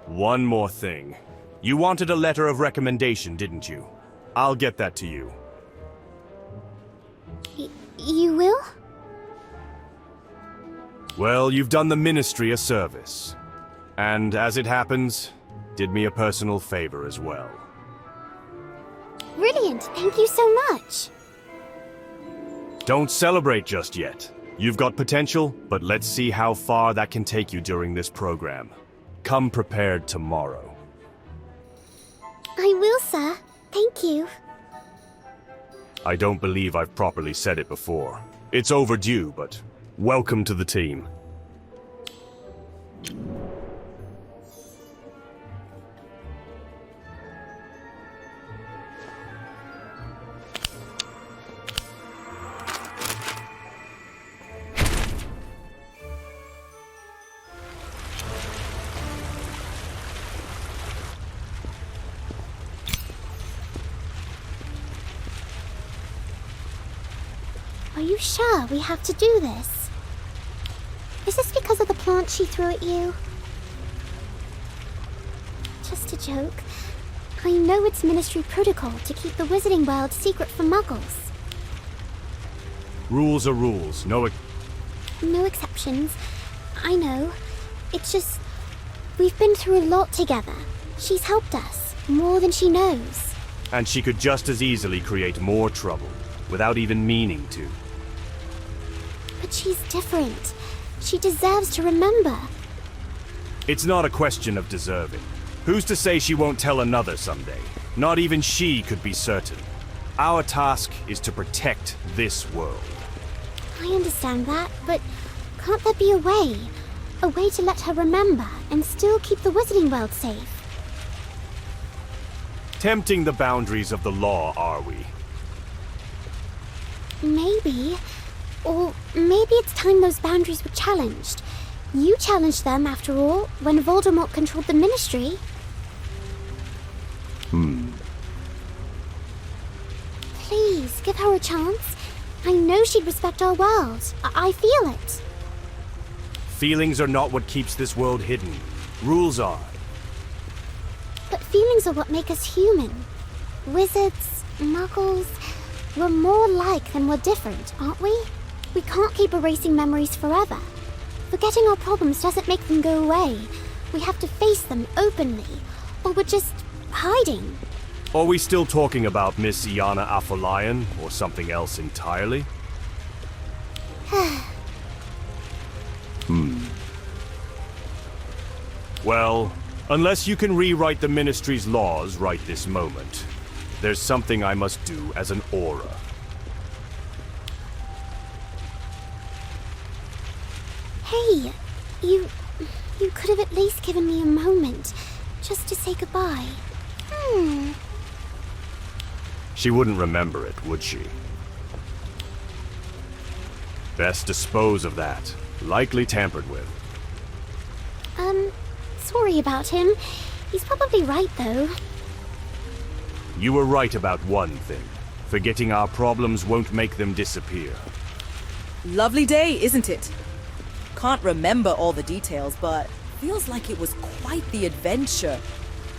One more thing. You wanted a letter of recommendation, didn't you? I'll get that to you.
You will?
Well, you've done the Ministry a service. And as it happens, did me a personal favor as well.
Brilliant, thank you so much.
Don't celebrate just yet. You've got potential, but let's see how far that can take you during this program. Come prepared tomorrow.
I will, sir. Thank you.
I don't believe I've properly said it before. It's overdue, but welcome to the team.
Are you sure we have to do this? Is this because of the plant she threw at you? Just a joke. I know it's Ministry protocol to keep the Wizarding World secret from Muggles.
Rules are rules, no
exceptions. I know. It's just... we've been through a lot together. She's helped us, more than she knows.
And she could just as easily create more trouble, without even meaning to.
But she's different. She deserves to remember.
It's not a question of deserving. Who's to say she won't tell another someday? Not even she could be certain. Our task is to protect this world.
I understand that, but can't there be a way? A way to let her remember and still keep the Wizarding World safe?
Tempting the boundaries of the law, are we?
Maybe. Or maybe it's time those boundaries were challenged. You challenged them, after all, when Voldemort controlled the Ministry. Please, give her a chance. I know she'd respect our world. I feel it.
Feelings are not what keeps this world hidden. Rules are.
But feelings are what make us human. Wizards, Muggles, we're more alike than we're different, aren't we? We can't keep erasing memories forever. Forgetting our problems doesn't make them go away. We have to face them openly, or we're just hiding.
Are we still talking about Miss Iana Afolayan, or something else entirely? Well, unless you can rewrite the Ministry's laws right this moment, there's something I must do as an Aura.
Hey, you could have at least given me a moment, just to say goodbye.
She wouldn't remember it, would she? Best dispose of that. Likely tampered with.
Sorry about him. He's probably right, though.
You were right about one thing. Forgetting our problems won't make them disappear.
Lovely day, isn't it? Can't remember all the details, but feels like it was quite the adventure.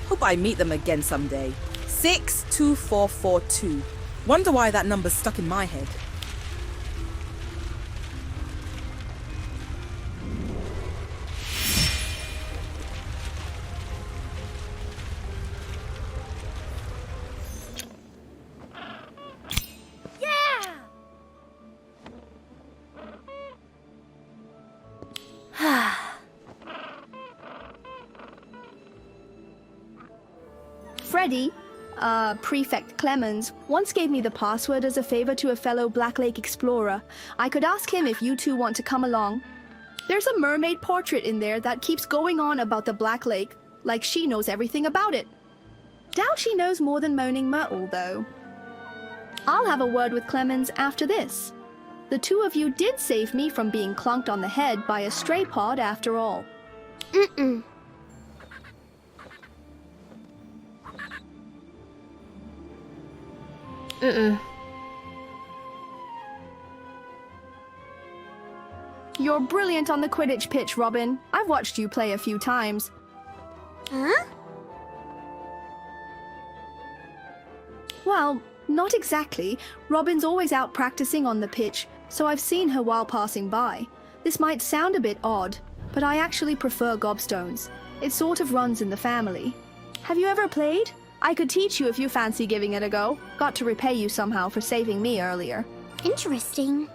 Hope I meet them again someday. 62442. Wonder why that number's stuck in my head.
Freddy, Prefect Clemens, once gave me the password as a favor to a fellow Black Lake explorer. I could ask him if you two want to come along. There's a mermaid portrait in there that keeps going on about the Black Lake, like she knows everything about it. Doubt she knows more than Moaning Myrtle, though. I'll have a word with Clemens after this. The two of you did save me from being clunked on the head by a stray pod after all.
Mm-mm.
Mm-mm. You're brilliant on the Quidditch pitch, Robin. I've watched you play a few times.
Huh?
Well, not exactly. Robin's always out practicing on the pitch, so I've seen her while passing by. This might sound a bit odd, but I actually prefer Gobstones. It sort of runs in the family. Have you ever played? I could teach you if you fancy giving it a go. Got to repay you somehow for saving me earlier.
Interesting.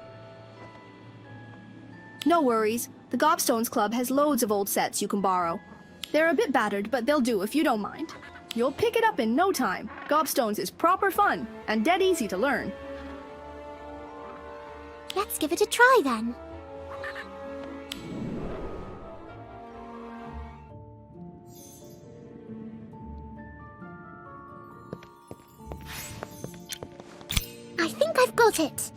No worries. The Gobstones Club has loads of old sets you can borrow. They're a bit battered, but they'll do if you don't mind. You'll pick it up in no time. Gobstones is proper fun, and dead easy to learn.
Let's give it a try then. I think I've got it.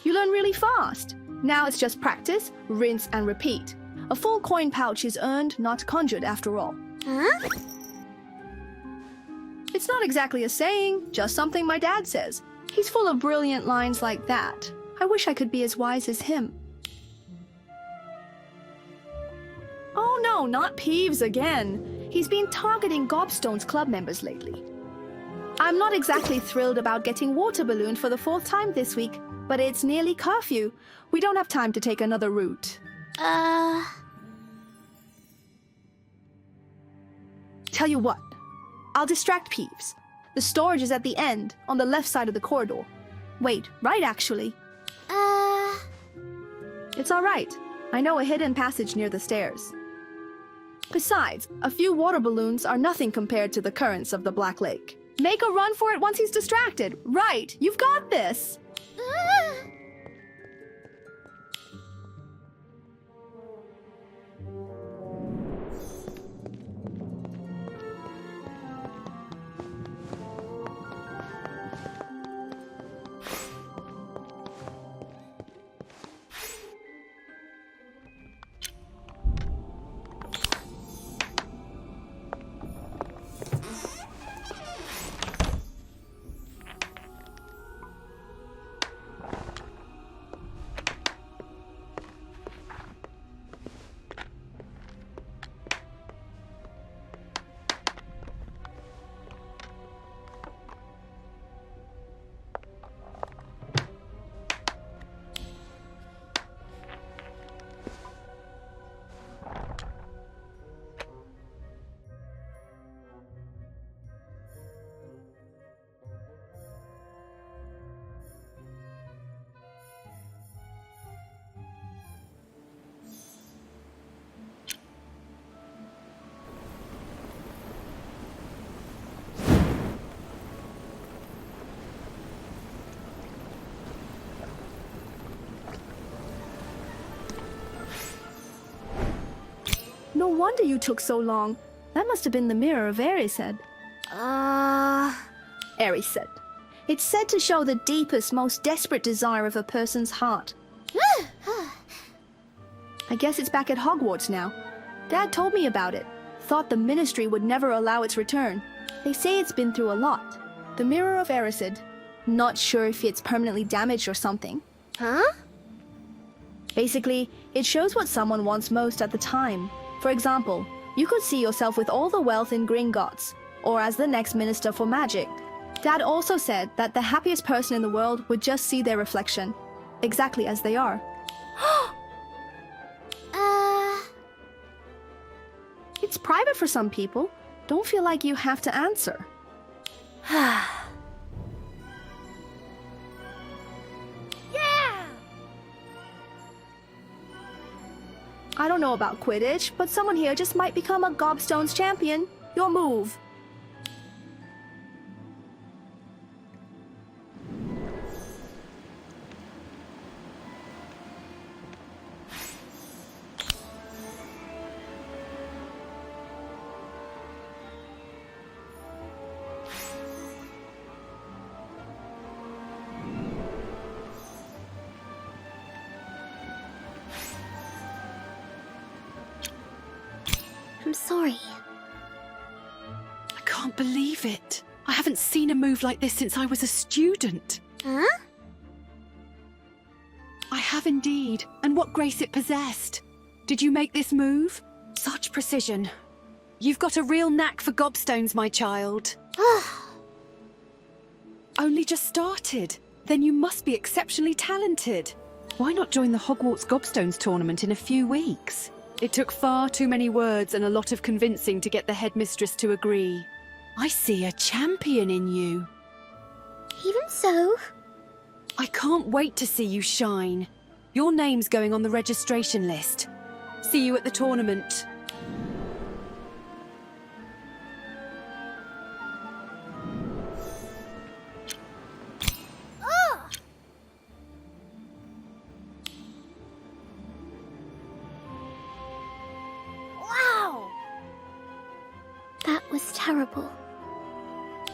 You learn really fast. Now it's just practice, rinse, and repeat. A full coin pouch is earned, not conjured after all.
Huh?
It's not exactly a saying, just something my dad says. He's full of brilliant lines like that. I wish I could be as wise as him. Oh no, not Peeves again. He's been targeting Gobstones Club members lately. I'm not exactly thrilled about getting water ballooned for the 4th time this week, but it's nearly curfew. We don't have time to take another route. Tell you what, I'll distract Peeves. The storage is at the end, on the left side of the corridor. Wait, right actually. It's alright. I know a hidden passage near the stairs. Besides, a few water balloons are nothing compared to the currents of the Black Lake. Make a run for it once he's distracted. Right, you've got this. No wonder you took so long. That must have been the mirror of Erised. Erised. It's said to show the deepest, most desperate desire of a person's heart. I guess it's back at Hogwarts now. Dad told me about it. Thought the Ministry would never allow its return. They say it's been through a lot. The mirror of Erised. Not sure if it's permanently damaged or something.
Huh?
Basically, it shows what someone wants most at the time. For example, you could see yourself with all the wealth in Gringotts, or as the next Minister for Magic. Dad also said that the happiest person in the world would just see their reflection, exactly as they are. It's private for some people. Don't feel like you have to answer. I don't know about Quidditch, but someone here just might become a Gobstones champion. Your move.
I'm sorry.
I can't believe it. I haven't seen a move like this since I was a student.
Huh?
I have indeed. And what grace it possessed. Did you make this move? Such precision. You've got a real knack for gobstones, my child. Only just started. Then you must be exceptionally talented. Why not join the Hogwarts Gobstones tournament in a few weeks? It took far too many words and a lot of convincing to get the headmistress to agree. I see a champion in you.
Even so...
I can't wait to see you shine. Your name's going on the registration list. See you at the tournament.
Wow! That was terrible.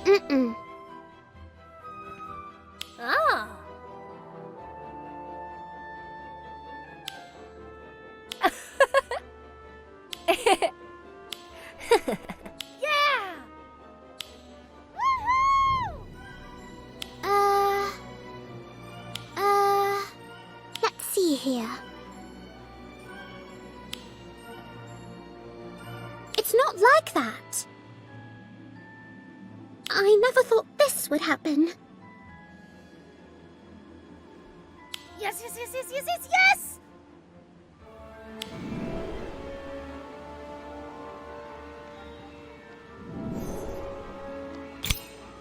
Mm-mm. Ah! Yeah! Let's see here. It's not like that. I never thought this would happen. Yes, yes, yes, yes, yes, yes, yes!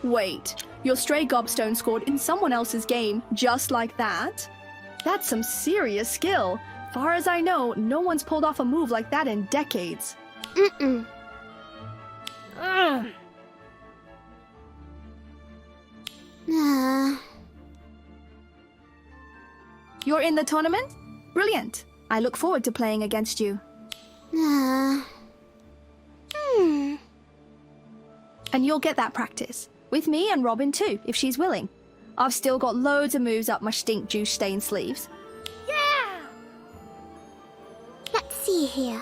Wait, your stray gobstone scored in someone else's game just like that? That's some serious skill. Far as I know, no one's pulled off a move like that in decades.
Mm-mm.
You're in the tournament? Brilliant. I look forward to playing against you. And you'll get that practice. With me and Robin too, if she's willing. I've still got loads of moves up my stink juice stained sleeves.
Yeah! Let's see here.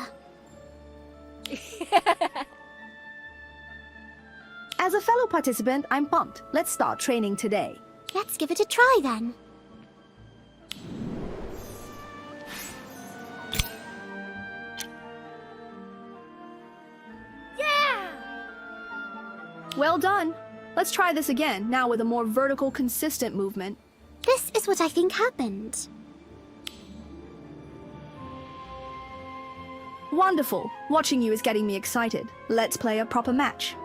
As a fellow participant, I'm pumped. Let's start training today.
Let's give it a try then.
Well done. Let's try this again, now with a more vertical, consistent movement.
This is what I think happened.
Wonderful. Watching you is getting me excited. Let's play a proper match.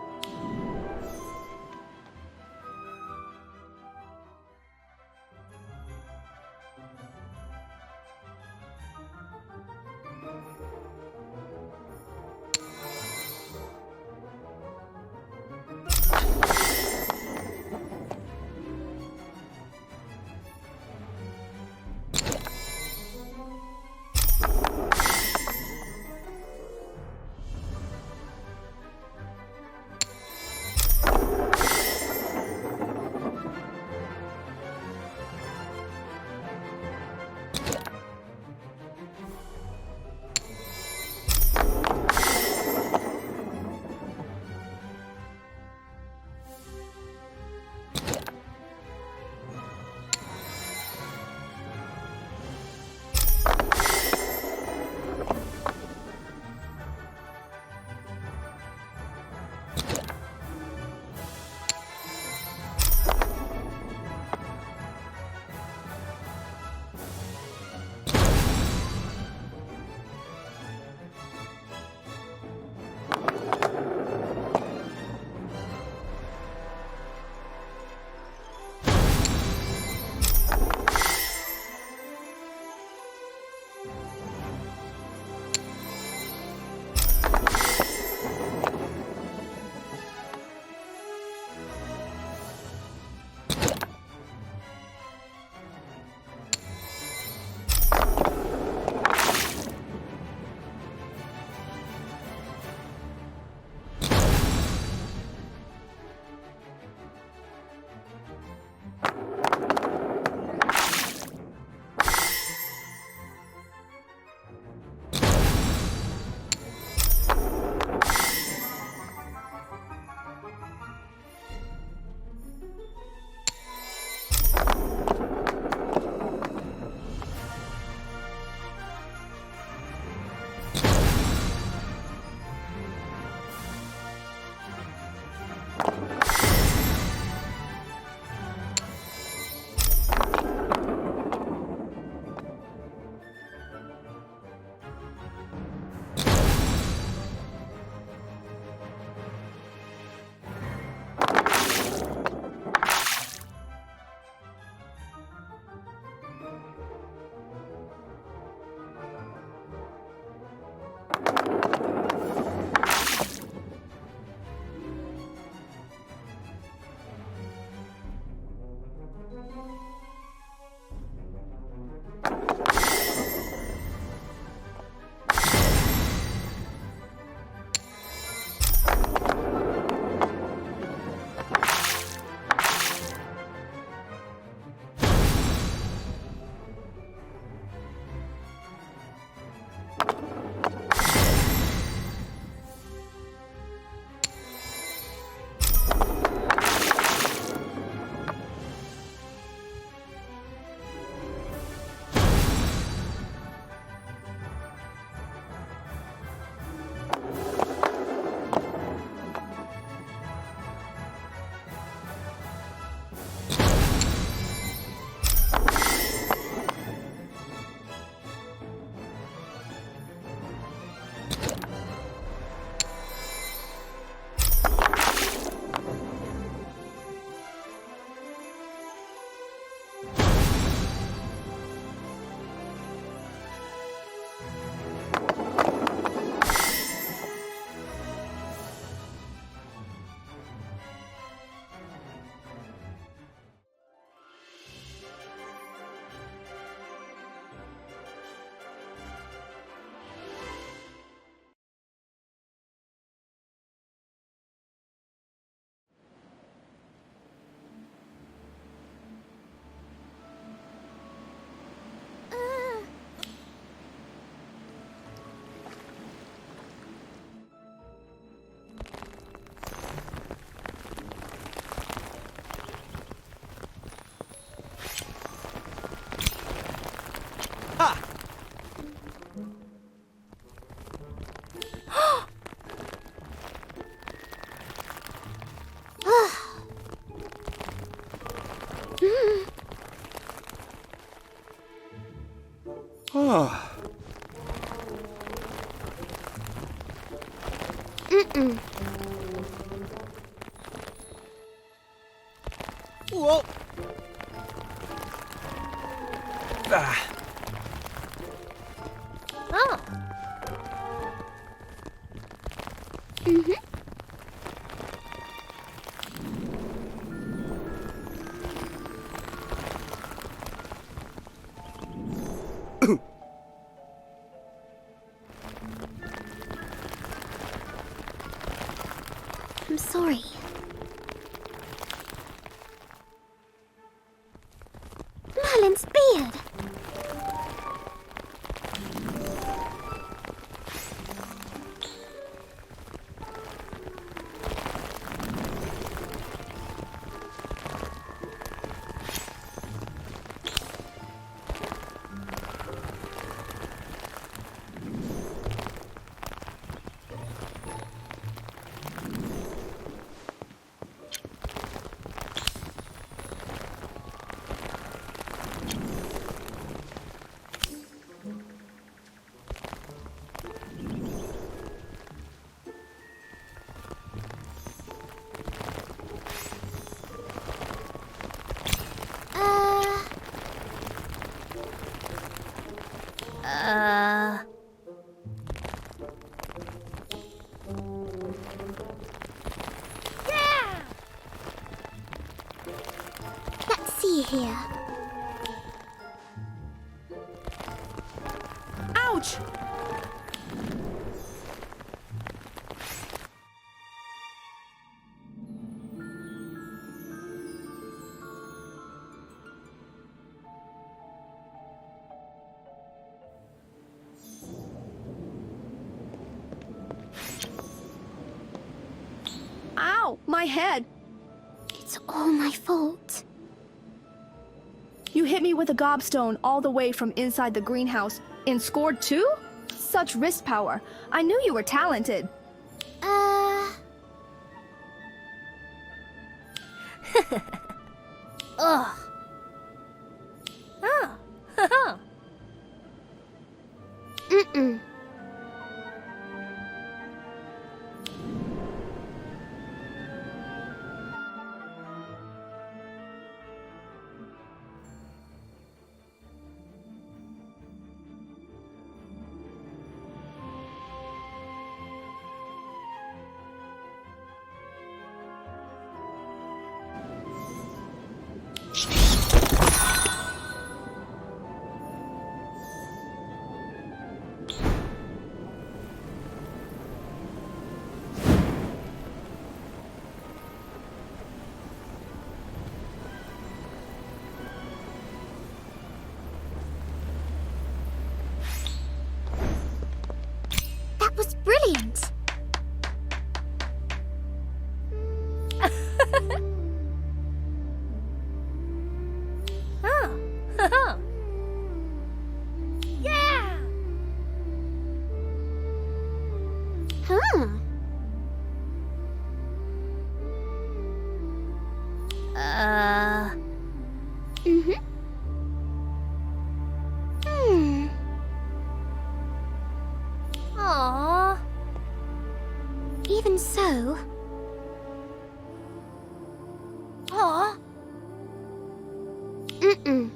Mm-mm.
Whoa! Ah.
Oh. Mm-hmm. I'm sorry. Merlin's beard! Yeah! Let's see here.
Ouch! Ow! My head!
It's all my fault.
You hit me with a gobstone all the way from inside the greenhouse and scored too? Such wrist power. I knew you were talented.
Ugh.
Ah. Haha.
Mm-mm. That was brilliant.
Haha.
Yeah! Huh. Mm-hmm. Aww. Even so... Aw. Mm-mm.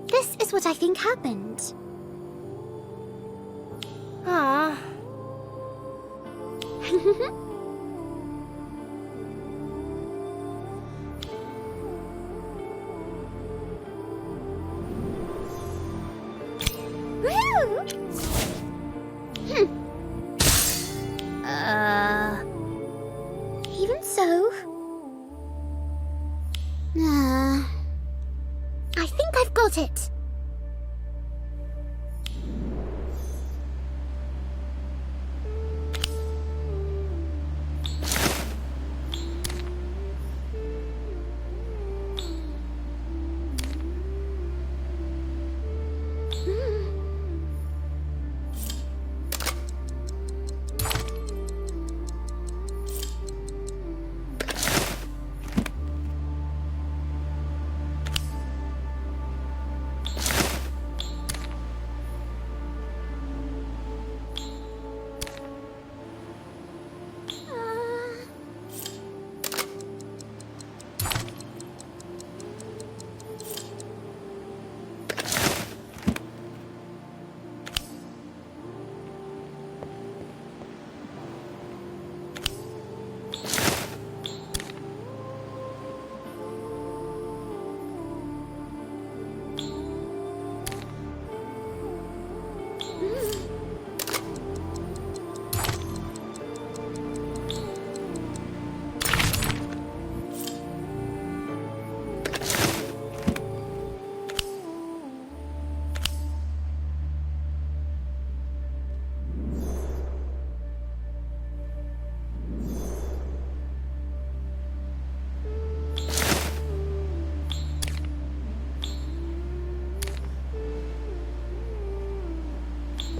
This is what I think happened. Ah. Even so. I think I've got it.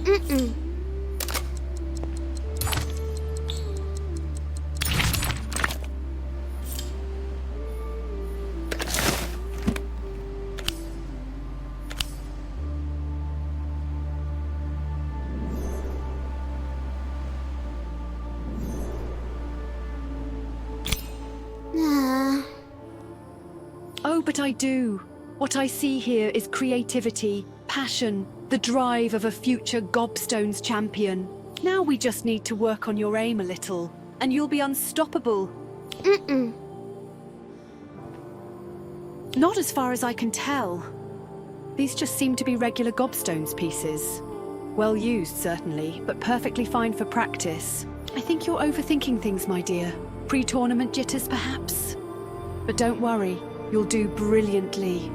Mm-mm.
Oh, but I do. What I see here is creativity, passion, the drive of a future Gobstones champion. Now we just need to work on your aim a little, and you'll be unstoppable.
Mm-mm.
Not as far as I can tell. These just seem to be regular Gobstones pieces. Well used, certainly, but perfectly fine for practice. I think you're overthinking things, my dear. Pre-tournament jitters, perhaps? But don't worry, you'll do brilliantly.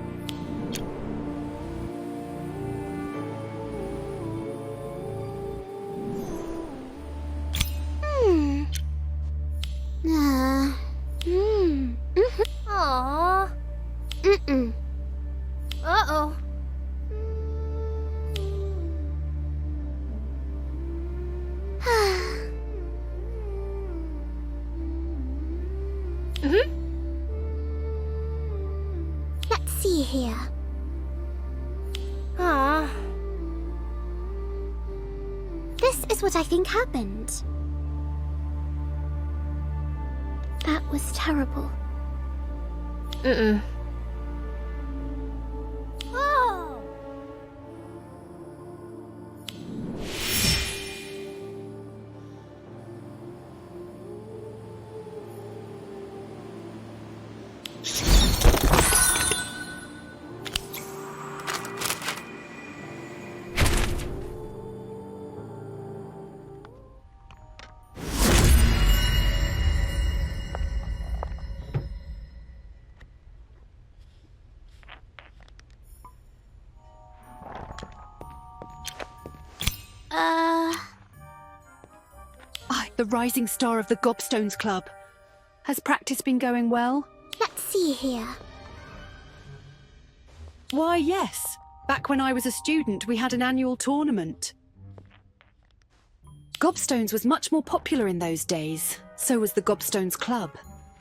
Aww. Mm-mm. Uh-oh. Let's see here. This is what I think happened. That was terrible.
Mm-mm.
Oh!
The rising star of the Gobstones Club. Has practice been going well?
Let's see here.
Why, yes. Back when I was a student, we had an annual tournament. Gobstones was much more popular in those days. So was the Gobstones Club.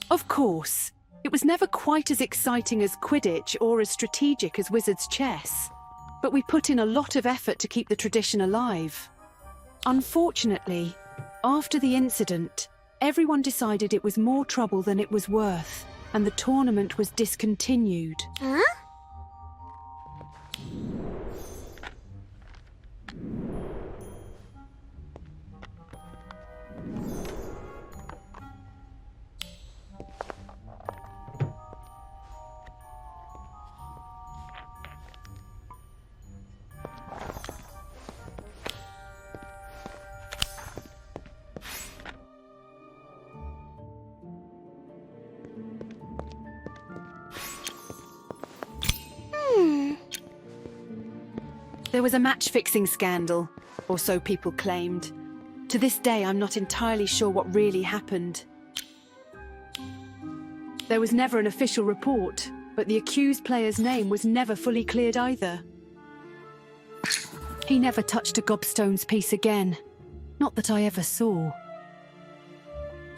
Of course, it was never quite as exciting as Quidditch or as strategic as Wizard's chess. But we put in a lot of effort to keep the tradition alive. Unfortunately, after the incident, everyone decided it was more trouble than it was worth, and the tournament was discontinued.
Huh?
There was a match-fixing scandal, or so people claimed. To this day, I'm not entirely sure what really happened. There was never an official report, but the accused player's name was never fully cleared either. He never touched a Gobstones piece again. Not that I ever saw.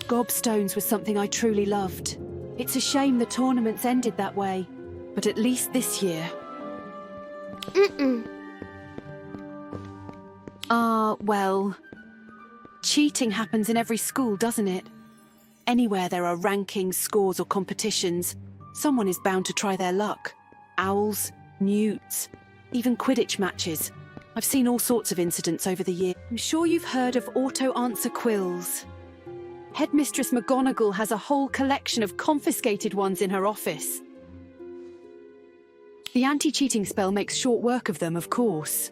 Gobstones was something I truly loved. It's a shame the tournaments ended that way, but at least this year. Well, cheating happens in every school, doesn't it? Anywhere there are rankings, scores or competitions, someone is bound to try their luck. Owls, newts, even Quidditch matches. I've seen all sorts of incidents over the years. I'm sure you've heard of auto-answer quills. Headmistress McGonagall has a whole collection of confiscated ones in her office. The anti-cheating spell makes short work of them, of course.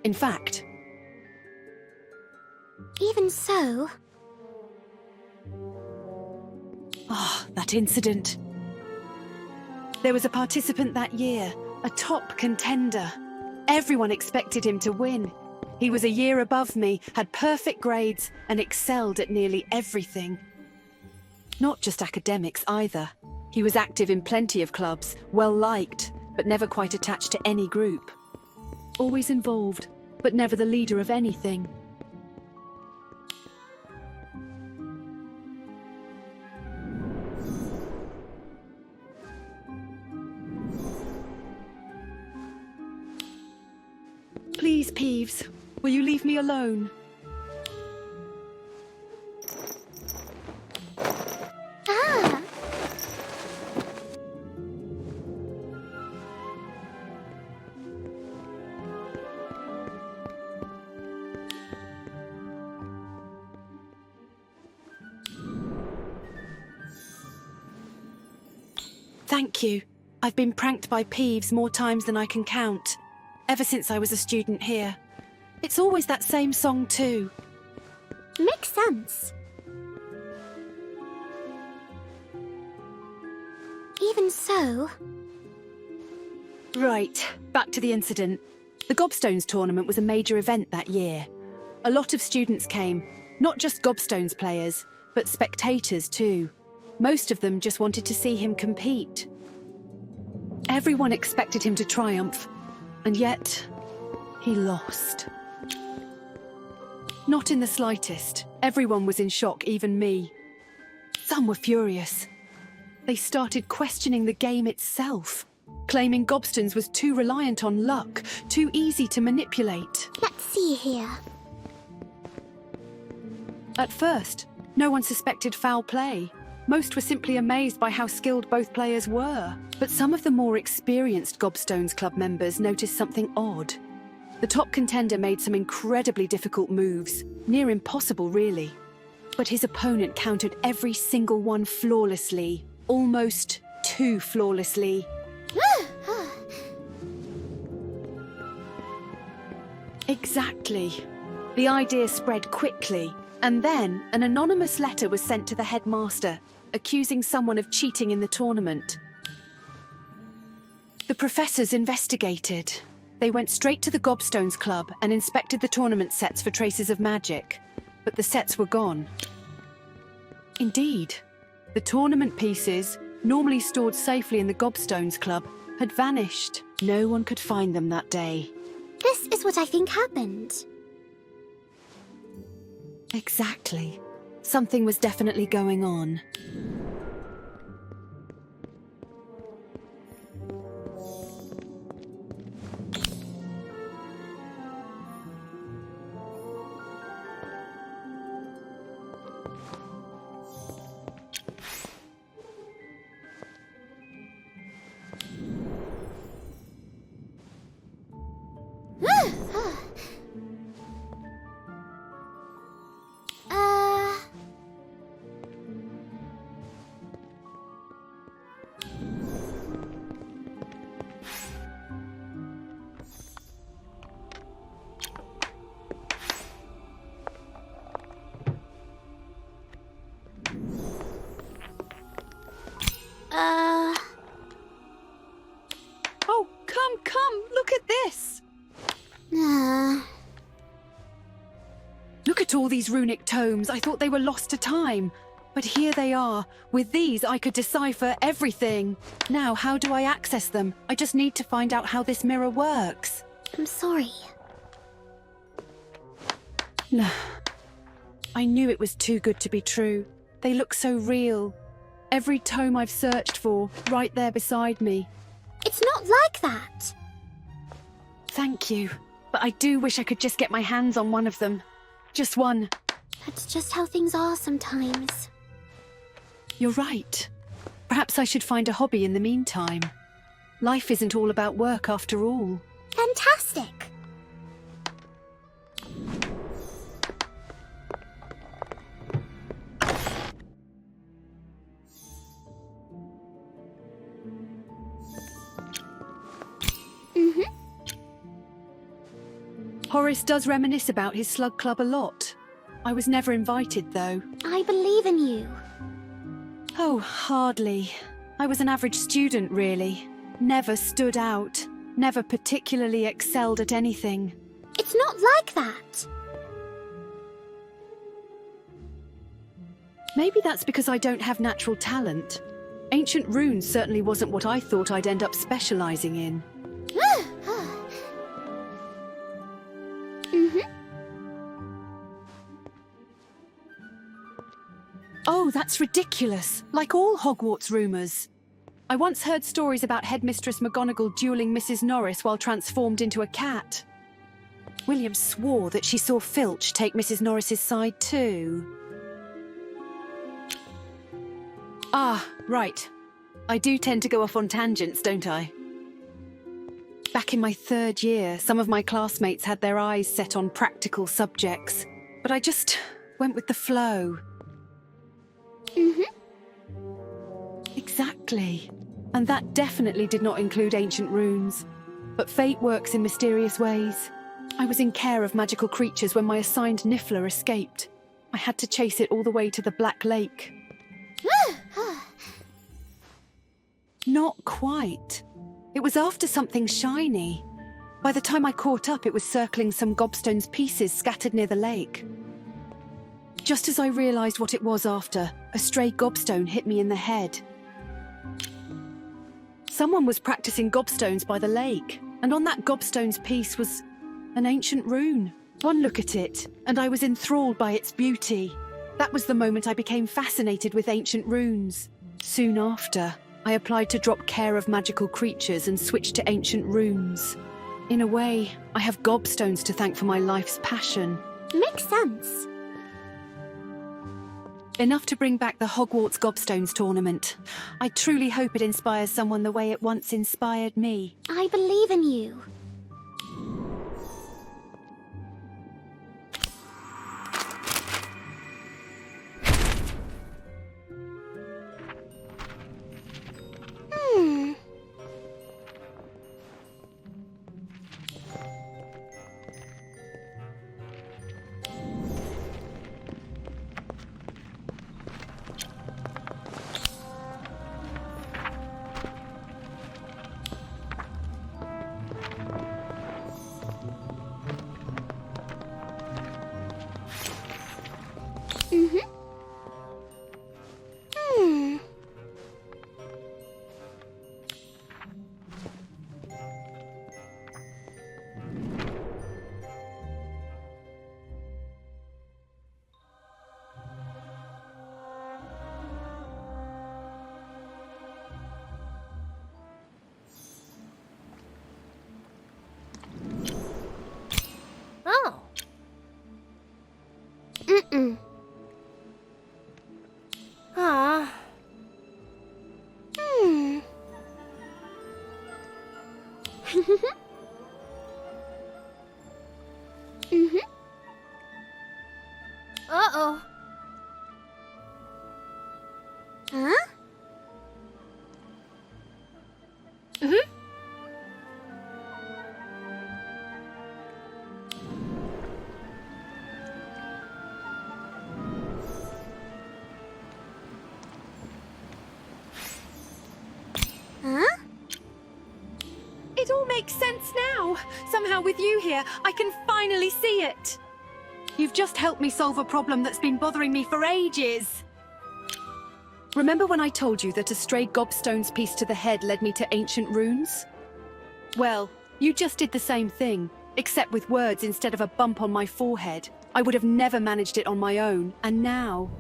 In fact...
Even so...
that incident. There was a participant that year, a top contender. Everyone expected him to win. He was a year above me, had perfect grades, and excelled at nearly everything. Not just academics either. He was active in plenty of clubs, well liked, but never quite attached to any group. Always involved, but never the leader of anything. Please, Peeves, will you leave me alone?
Ah!
Thank you. I've been pranked by Peeves more times than I can count, ever since I was a student here. It's always that same song too.
Makes sense. Even so...
Right, back to the incident. The Gobstones tournament was a major event that year. A lot of students came, not just Gobstones players, but spectators too. Most of them just wanted to see him compete. Everyone expected him to triumph, and yet he lost. Not in the slightest. Everyone was in shock, even me. Some were furious. They started questioning the game itself, claiming Gobstones was too reliant on luck, too easy to manipulate.
Let's see here.
At first, no one suspected foul play. Most were simply amazed by how skilled both players were. But some of the more experienced Gobstones club members noticed something odd. The top contender made some incredibly difficult moves, near impossible really. But his opponent countered every single one flawlessly, almost too flawlessly. Exactly. The idea spread quickly, and then an anonymous letter was sent to the headmaster, accusing someone of cheating in the tournament. The professors investigated. They went straight to the Gobstones Club and inspected the tournament sets for traces of magic, but the sets were gone. Indeed, the tournament pieces, normally stored safely in the Gobstones Club, had vanished. No one could find them that day.
This is what I think happened.
Exactly. Something was definitely going on. Oh, come, look at this! Look at all these runic tomes. I thought they were lost to time. But here they are. With these, I could decipher everything. Now, how do I access them? I just need to find out how this mirror works.
I'm sorry.
No. I knew it was too good to be true. They look so real. Every tome I've searched for, right there beside me.
It's not like that.
Thank you. But I do wish I could just get my hands on one of them. Just one.
That's just how things are sometimes.
You're right. Perhaps I should find a hobby in the meantime. Life isn't all about work after all.
Fantastic!
Horace does reminisce about his slug club a lot. I was never invited, though.
I believe in you.
Oh, hardly. I was an average student, really. Never stood out. Never particularly excelled at anything.
It's not like that.
Maybe that's because I don't have natural talent. Ancient runes certainly wasn't what I thought I'd end up specializing in. Oh, that's ridiculous. Like all Hogwarts rumours. I once heard stories about Headmistress McGonagall duelling Mrs. Norris while transformed into a cat. William swore that she saw Filch take Mrs. Norris's side too. Ah, right. I do tend to go off on tangents, don't I? Back in my 3rd year, some of my classmates had their eyes set on practical subjects, but I just went with the flow. Exactly. And that definitely did not include ancient runes. But fate works in mysterious ways. I was in care of magical creatures when my assigned Niffler escaped. I had to chase it all the way to the Black Lake. Not quite. It was after something shiny. By the time I caught up, it was circling some Gobstones pieces scattered near the lake. Just as I realised what it was after, a stray Gobstone hit me in the head. Someone was practicing Gobstones by the lake, and on that Gobstones piece was an ancient rune. One look at it, and I was enthralled by its beauty. That was the moment I became fascinated with ancient runes. Soon after, I applied to drop care of magical creatures and switched to ancient runes. In a way, I have Gobstones to thank for my life's passion.
Makes sense.
Enough to bring back the Hogwarts Gobstones tournament. I truly hope it inspires someone the way it once inspired me.
I believe in you.
Oh.
Ah.
Uh-oh.
Huh?
It all makes sense now. Somehow with you here, I can finally see it. You've just helped me solve a problem that's been bothering me for ages. Remember when I told you that a stray Gobstones piece to the head led me to ancient runes? Well, you just did the same thing, except with words instead of a bump on my forehead. I would have never managed it on my own, and now,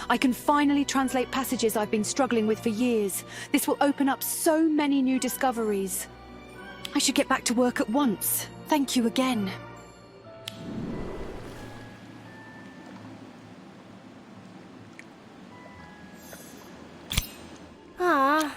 I can finally translate passages I've been struggling with for years. This will open up so many new discoveries. I should get back to work at once. Thank you again.
Ah.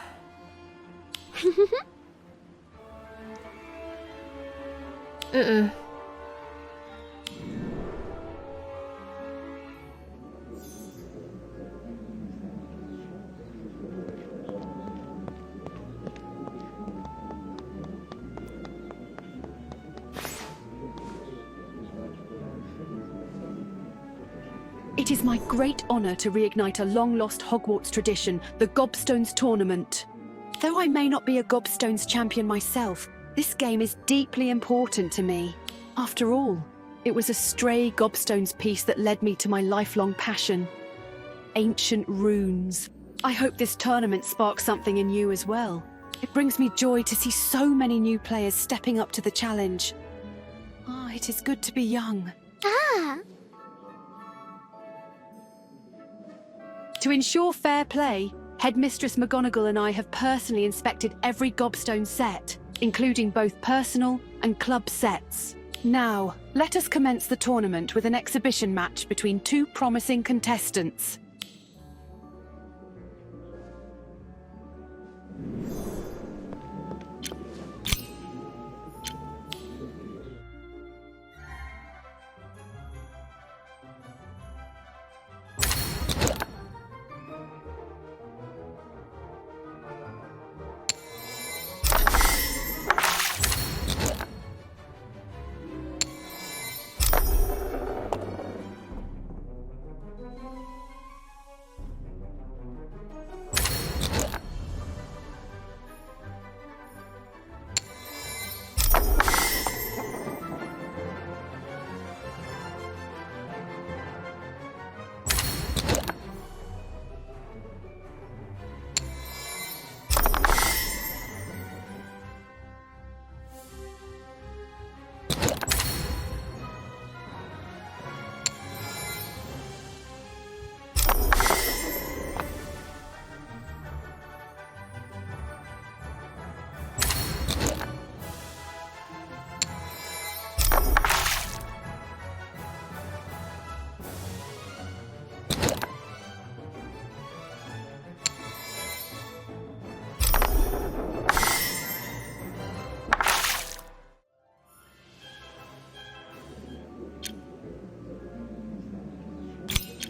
It is my great honour to reignite a long-lost Hogwarts tradition, the Gobstones tournament. Though I may not be a Gobstones champion myself, this game is deeply important to me. After all, it was a stray Gobstones piece that led me to my lifelong passion. Ancient runes. I hope this tournament sparks something in you as well. It brings me joy to see so many new players stepping up to the challenge. I it is good to be young.
Ah!
To ensure fair play, Headmistress McGonagall and I have personally inspected every Gobstone set, including both personal and club sets. Now, let us commence the tournament with an exhibition match between two promising contestants.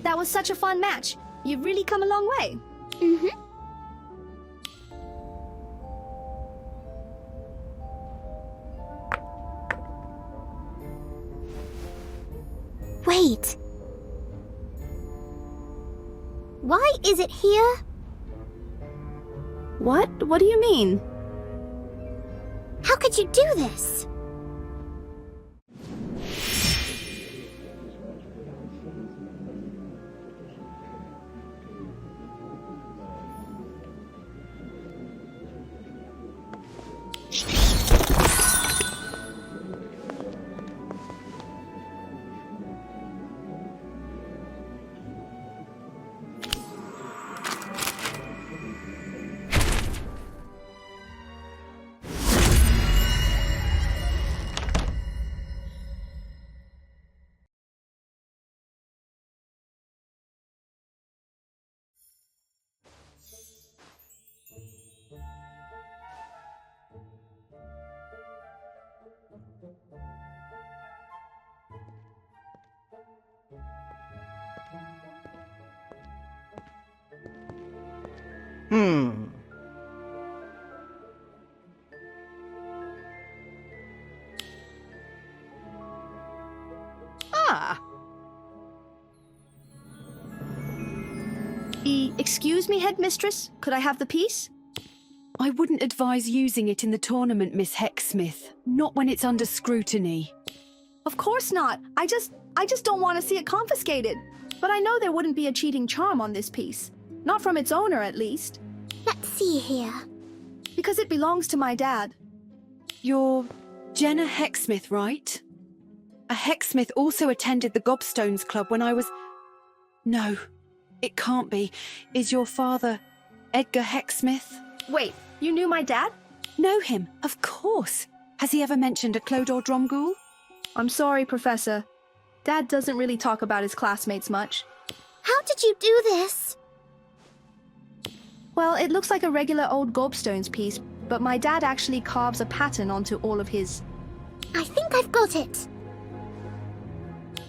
That was such a fun match. You've really come a long way.
Mm-hmm. Wait. Why is it here?
What? What do you mean?
How could you do this?
Excuse me, Headmistress? Could I have the piece?
I wouldn't advise using it in the tournament, Miss Hogsmeade. Not when it's under scrutiny.
Of course not. I just don't want to see it confiscated. But I know there wouldn't be a cheating charm on this piece. Not from its owner, at least.
Let's see here.
Because it belongs to my dad.
You're Jenna Hogsmeade, right? A Hogsmeade also attended the Gobstones Club when I was... No, it can't be. Is your father Edgar Hogsmeade?
Wait, you knew my dad?
Know him, of course. Has he ever mentioned a Clodagh Dromgoole?
I'm sorry, Professor. Dad doesn't really talk about his classmates much.
How did you do this?
Well, it looks like a regular old Gobstones piece, but my dad actually carves a pattern onto all of his.
I think I've got it.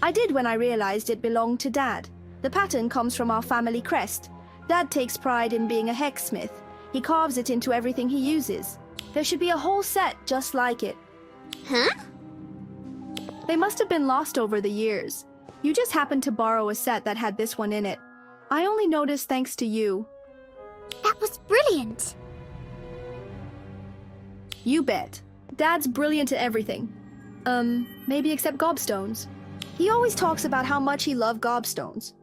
I did when I realized it belonged to Dad. The pattern comes from our family crest. Dad takes pride in being a Hogsmeade. He carves it into everything he uses. There should be a whole set just like it.
Huh?
They must have been lost over the years. You just happened to borrow a set that had this one in it. I only noticed thanks to you.
That was brilliant.
You bet. Dad's brilliant at everything. Maybe except Gobstones. He always talks about how much he loved Gobstones,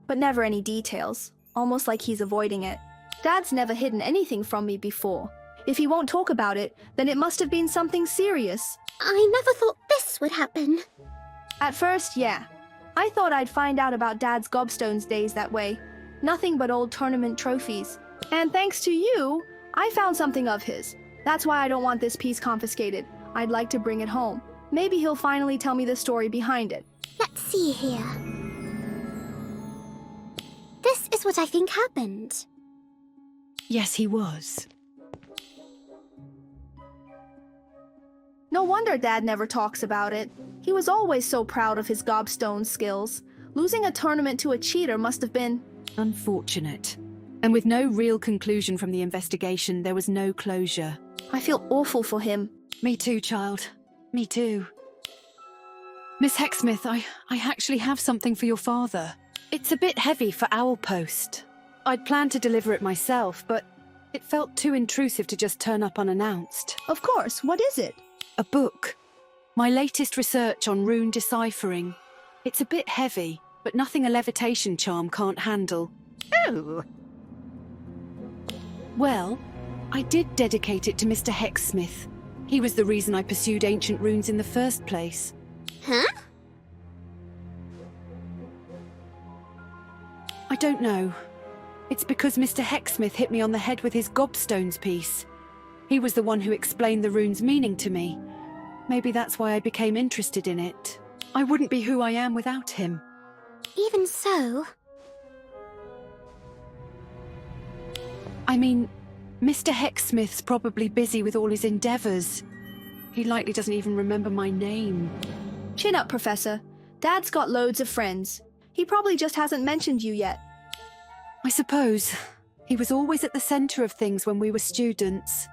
but never any details, almost like he's avoiding it. Dad's never hidden anything from me before. If he won't talk about it, then it must have been something serious.
I never thought this this would happen.
At first, yeah. I thought I'd find out about Dad's Gobstones days that way. Nothing but old tournament trophies. And thanks to you, I found something of his. That's why I don't want this piece confiscated. I'd like to bring it home. Maybe he'll finally tell me the story behind it.
Let's see here. This is what I think happened.
Yes, he was.
No wonder Dad never talks about it. He was always so proud of his Gobstone skills. Losing a tournament to a cheater must have been...
unfortunate. And with no real conclusion from the investigation, there was no closure.
I feel awful for him.
Me too, child. Me too. Miss Hogsmeade, I actually have something for your father. It's a bit heavy for Owl Post. I'd planned to deliver it myself, but it felt too intrusive to just turn up unannounced.
Of course, what is it?
A book. My latest research on rune deciphering. It's a bit heavy, but nothing a levitation charm can't handle.
Oh!
Well, I did dedicate it to Mr. Hogsmeade. He was the reason I pursued ancient runes in the first place.
Huh?
I don't know. It's because Mr. Hogsmeade hit me on the head with his Gobstones piece. He was the one who explained the rune's meaning to me. Maybe that's why I became interested in it. I wouldn't be who I am without him.
Even so...
I mean, Mr. Hogsmeade's probably busy with all his endeavours. He likely doesn't even remember my name.
Chin up, Professor. Dad's got loads of friends. He probably just hasn't mentioned you yet.
I suppose. He was always at the centre of things when we were students.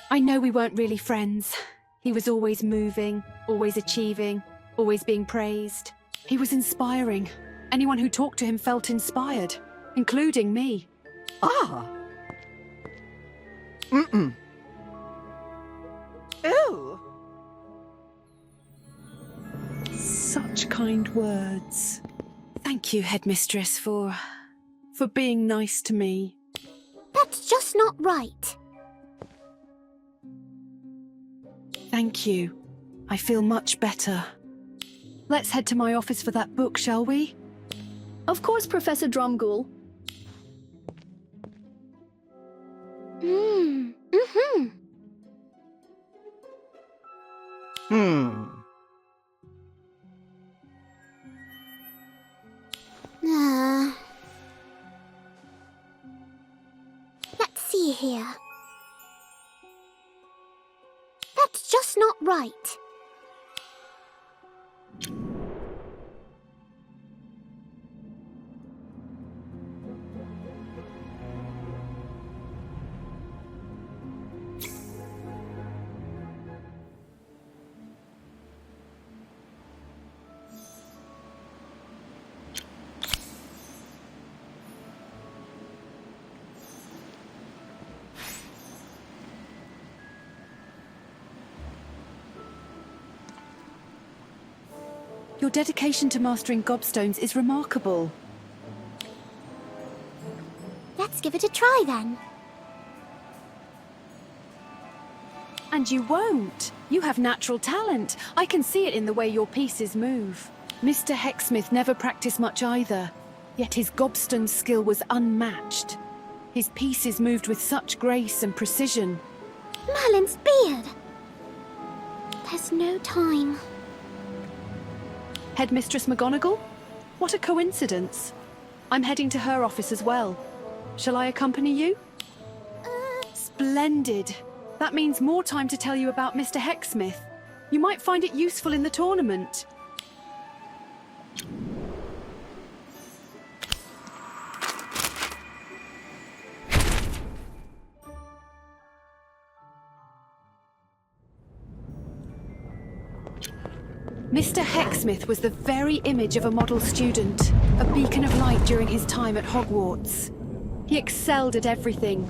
I know we weren't really friends. He was always moving, always achieving, always being praised. He was inspiring. Anyone who talked to him felt inspired, including me.
Ah! Oh!
Such kind words. Thank you, Headmistress, for being nice to me.
That's just not right.
Thank you. I feel much better. Let's head to my office for that book, shall we?
Of course, Professor Drumgoole.
Let's see here. That's just not right.
Your dedication to mastering Gobstones is remarkable.
Let's give it a try then.
And you won't. You have natural talent. I can see it in the way your pieces move. Mr. Hogsmeade never practiced much either, yet his Gobstone skill was unmatched. His pieces moved with such grace and precision.
Merlin's beard! There's no time.
Headmistress McGonagall? What a coincidence. I'm heading to her office as well. Shall I accompany you? Splendid. That means more time to tell you about Mr. Hogsmeade. You might find it useful in the tournament. Mr. Hogsmeade was the very image of a model student, a beacon of light during his time at Hogwarts. He excelled at everything.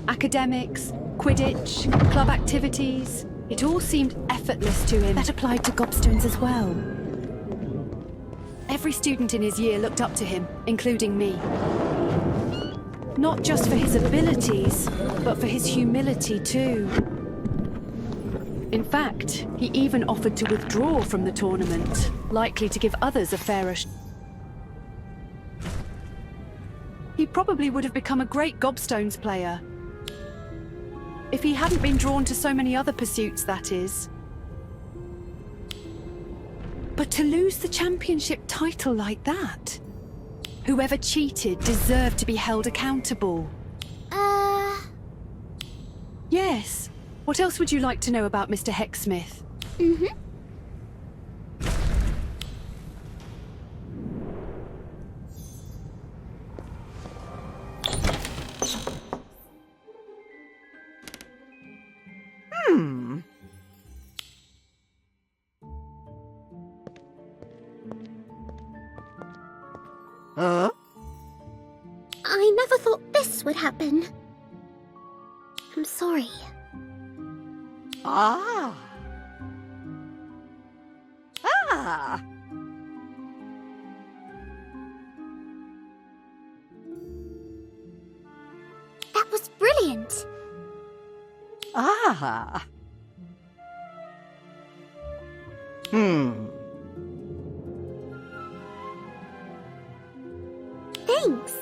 Academics, Quidditch, club activities. It all seemed effortless to him. That applied to Gobstones as well. Every student in his year looked up to him, including me. Not just for his abilities, but for his humility too. In fact, he even offered to withdraw from the tournament, likely to give others a fairer He probably would have become a great Gobstones player. If he hadn't been drawn to so many other pursuits, that is. But to lose the championship title like that? Whoever cheated deserved to be held accountable. Yes. What else would you like to know about Mr. Hogsmeade?
I never thought this would happen. I'm sorry.
Ah.
That was brilliant.
Ah.
Thanks.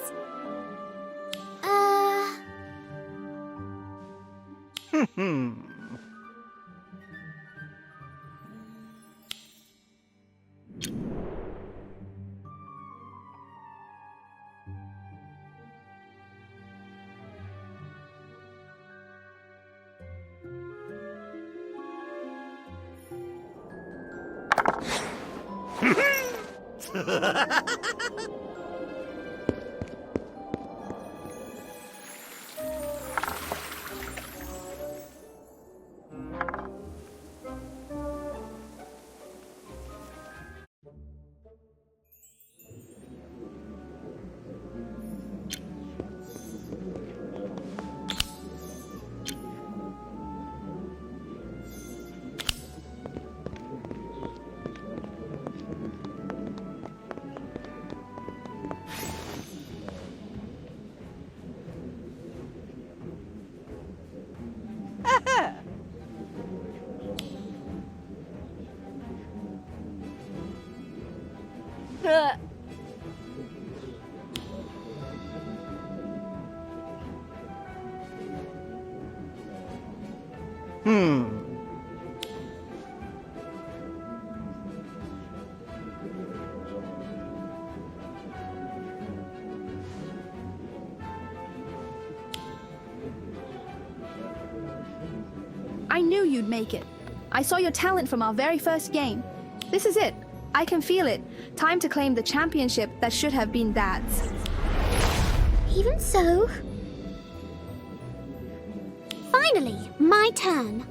I knew you'd make it. I saw your talent from our very first game. This is it. I can feel it. Time to claim the championship that should have been Dad's.
Even so... Finally, my turn.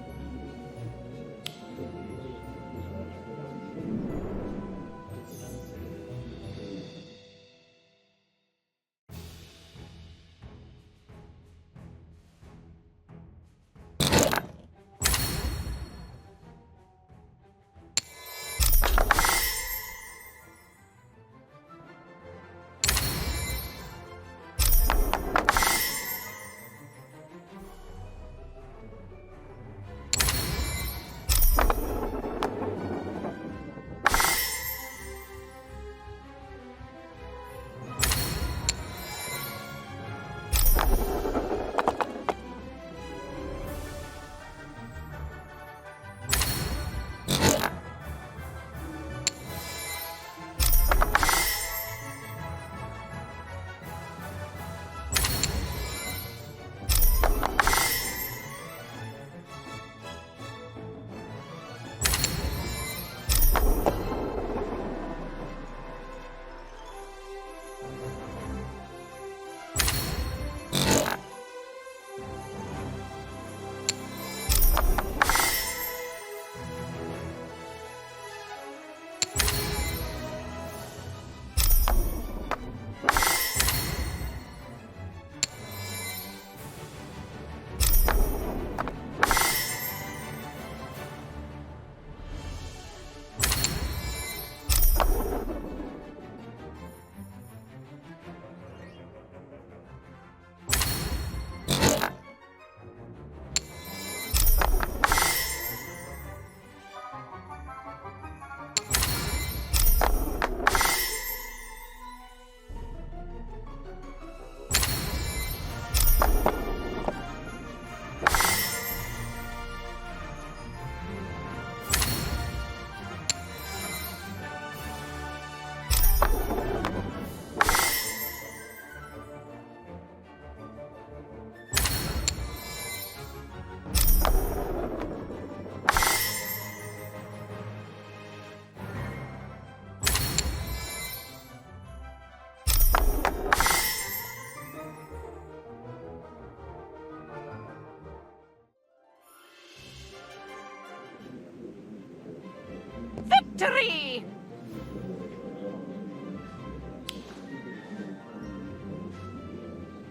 victory!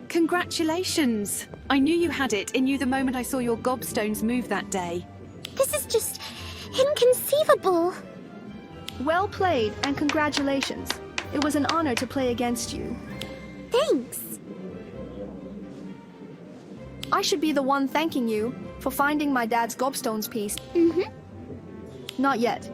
Congratulations! I knew you had it in you the moment I saw your gobstones move that day.
This is just inconceivable.
Well played, and congratulations. It was an honor to play against you.
Thanks.
I should be the one thanking you for finding my dad's Gobstones piece. Not yet.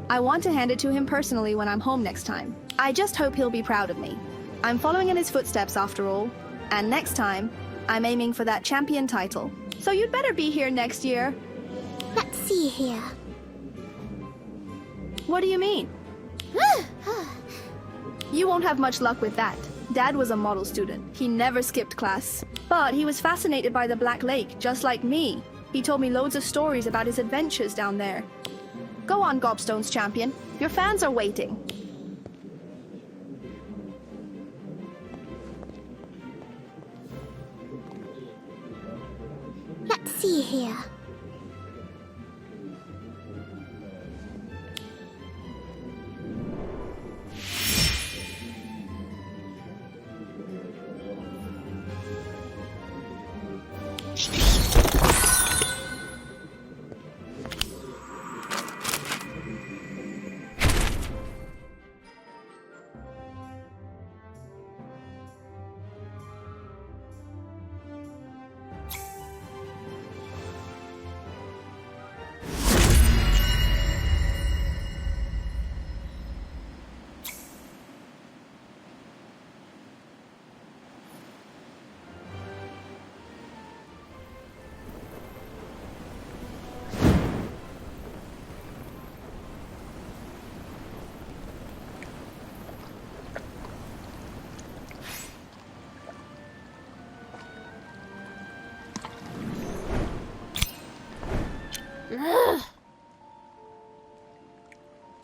I want to hand it to him personally when I'm home next time. I just hope he'll be proud of me. I'm following in his footsteps after all, and next time, I'm aiming for that champion title. So you'd better be here next year.
Let's see here.
What do you mean? You won't have much luck with that. Dad was a model student. He never skipped class. But he was fascinated by the Black Lake, just like me. He told me loads of stories about his adventures down there. Go on, Gobstones champion. Your fans are waiting.
Let's see here.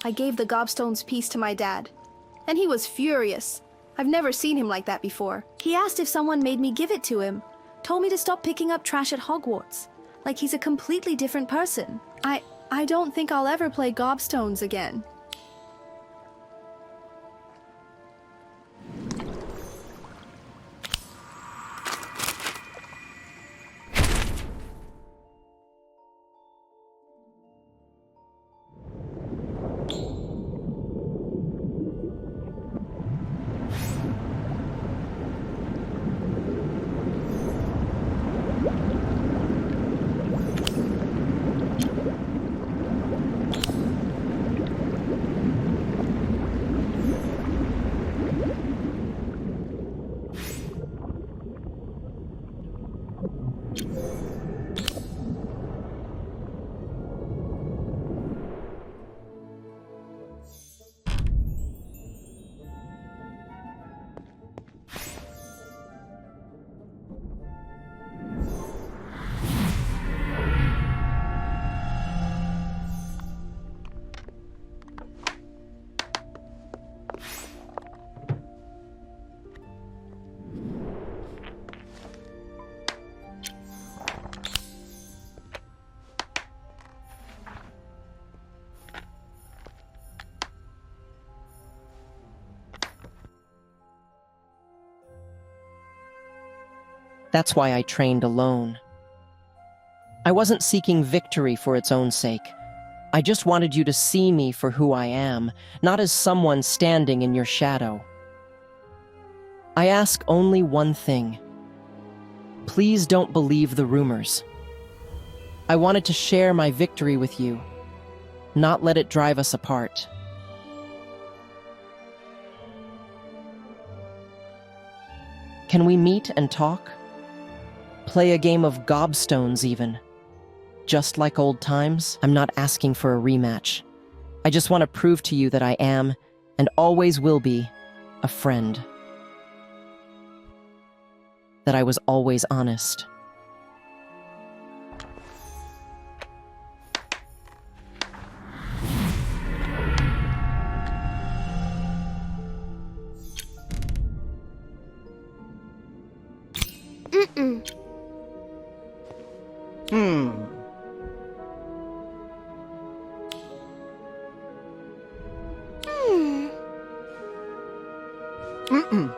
I gave the Gobstones piece to my dad, and he was furious. I've never seen him like that before. He asked if someone made me give it to him, told me to stop picking up trash at Hogwarts, like he's a completely different person. I don't think I'll ever play Gobstones again.
That's why I trained alone. I wasn't seeking victory for its own sake. I just wanted you to see me for who I am, not as someone standing in your shadow. I ask only one thing. Please don't believe the rumors. I wanted to share my victory with you, not let it drive us apart. Can we meet and talk? Play a game of Gobstones even. Just like old times, I'm not asking for a rematch. I just want to prove to you that I am, and always will be, a friend. That I was always honest.
Mm-mm.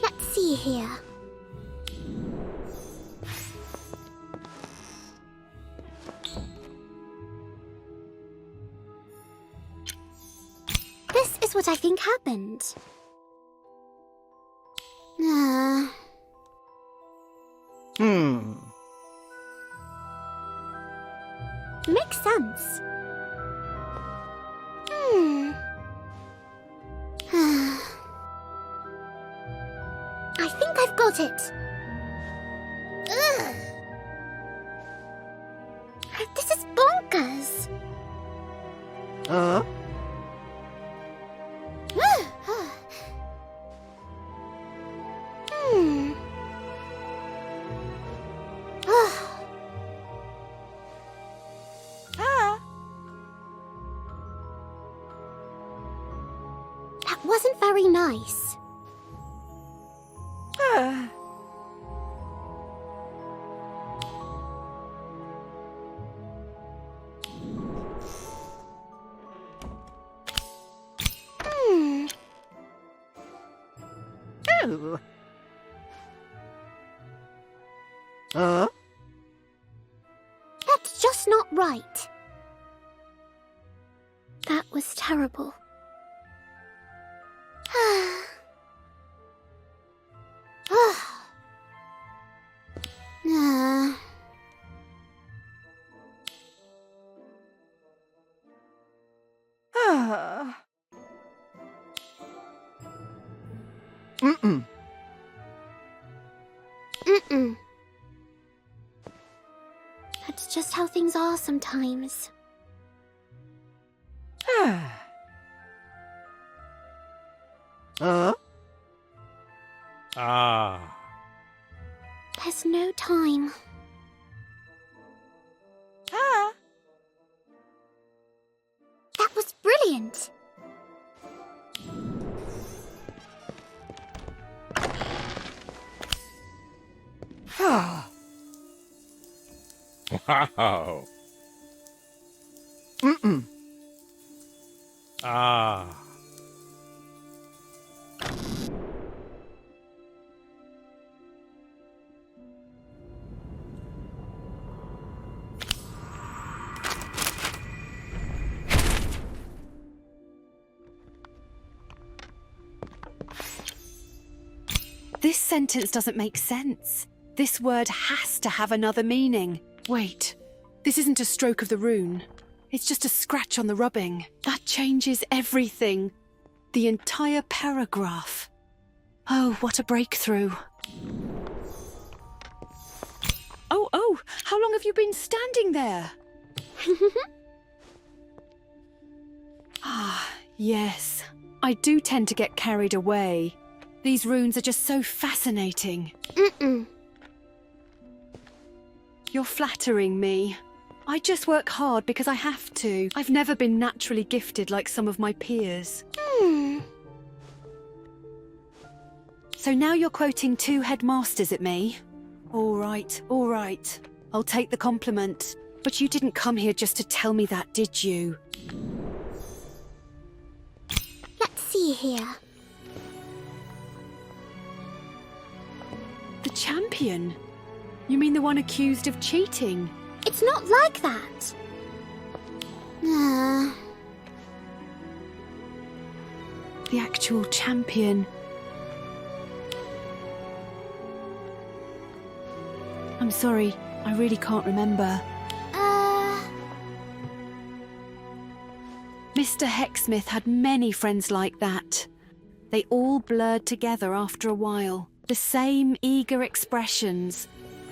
Let's see here. This is what I think happened. Makes sense. I think I've got it. Ugh. This is bonkers. That wasn't very nice. That's just not right. That was terrible.
Mm-mm.
Mm-mm. That's just how things are sometimes. There's no time. That was brilliant.
Wow.
Mm-mm.
This sentence doesn't make sense. This word has to have another meaning. Wait, this isn't a stroke of the rune. It's just a scratch on the rubbing. That changes everything. The entire paragraph. Oh, what a breakthrough. Oh, how long have you been standing there? Yes. I do tend to get carried away. These runes are just so fascinating.
Mm-mm.
You're flattering me. I just work hard because I have to. I've never been naturally gifted like some of my peers. So now you're quoting two headmasters at me? All right. I'll take the compliment. But you didn't come here just to tell me that, did you?
Let's see here.
The champion? You mean the one accused of cheating?
It's not like that.
The actual champion. I'm sorry, I really can't remember. Mr. Hogsmeade had many friends like that. They all blurred together after a while. The same eager expressions,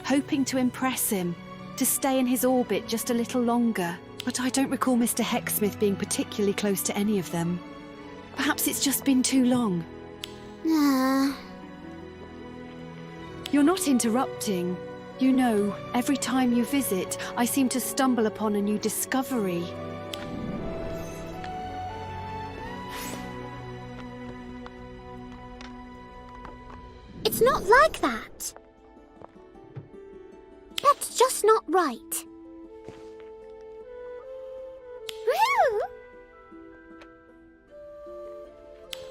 hoping to impress him, to stay in his orbit just a little longer. But I don't recall Mr. Hogsmeade being particularly close to any of them. Perhaps it's just been too long. You're not interrupting. You know, every time you visit, I seem to stumble upon a new discovery.
It's not like that. just not right. Woo!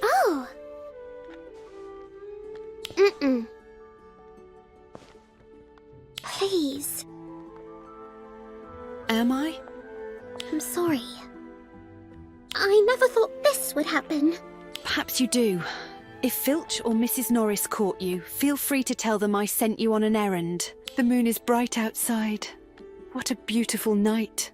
Oh. Please.
Am I?
I'm sorry. I never thought this would happen.
Perhaps you do. If Filch or Mrs. Norris caught you, feel free to tell them I sent you on an errand. The moon is bright outside. What a beautiful night.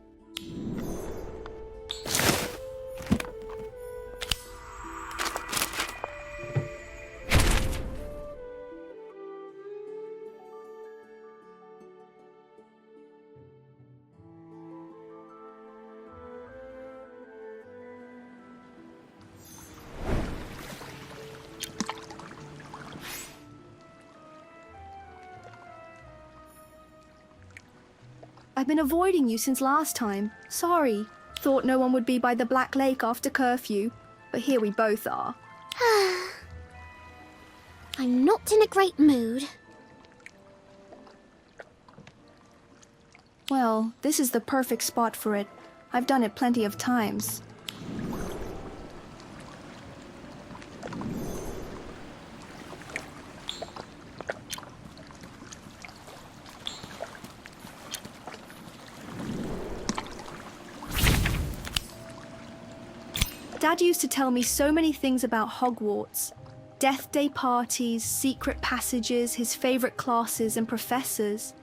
I've been avoiding you since last time. Sorry. Thought no one would be by the Black Lake after curfew, but here we both are.
I'm not in a great mood.
Well, this is the perfect spot for it. I've done it plenty of times. Dad used to tell me so many things about Hogwarts. Death Day parties, secret passages, his favorite classes and professors.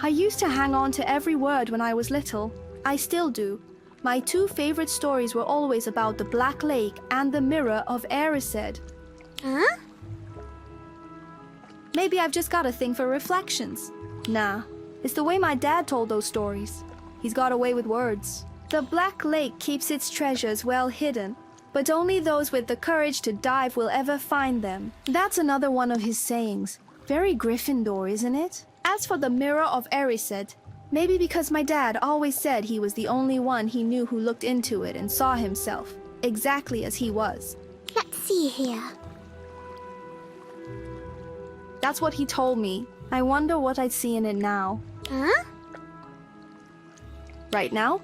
I used to hang on to every word when I was little. I still do. My two favorite stories were always about the Black Lake and the Mirror of Erised.
Huh?
Maybe I've just got a thing for reflections. Nah, it's the way my dad told those stories. He's got away with words. The Black Lake keeps its treasures well hidden, but only those with the courage to dive will ever find them. That's another one of his sayings. Very Gryffindor, isn't it? As for the Mirror of Erised, maybe because my dad always said he was the only one he knew who looked into it and saw himself, exactly as he was.
Let's see here.
That's what he told me. I wonder what I'd see in it now.
Huh?
Right now?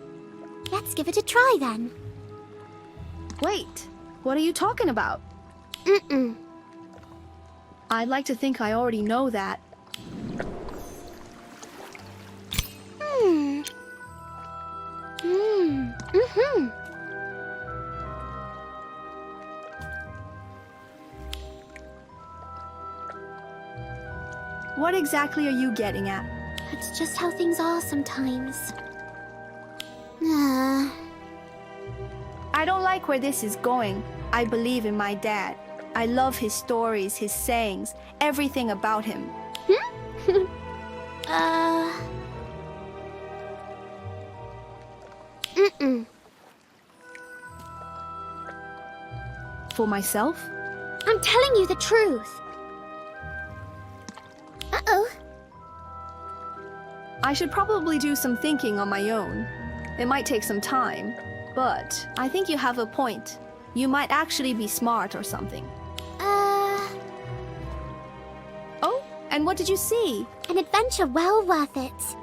Let's give it a try then.
Wait, what are you talking about? I'd like to think I already know that. What exactly are you getting at?
That's just how things are sometimes.
I don't like where this is going. I believe in my dad. I love his stories, his sayings, everything about him. For myself?
I'm telling you the truth. Uh-oh.
I should probably do some thinking on my own. It might take some time, but I think you have a point. You might actually be smart or something. Oh, and what did you see?
An adventure well worth it.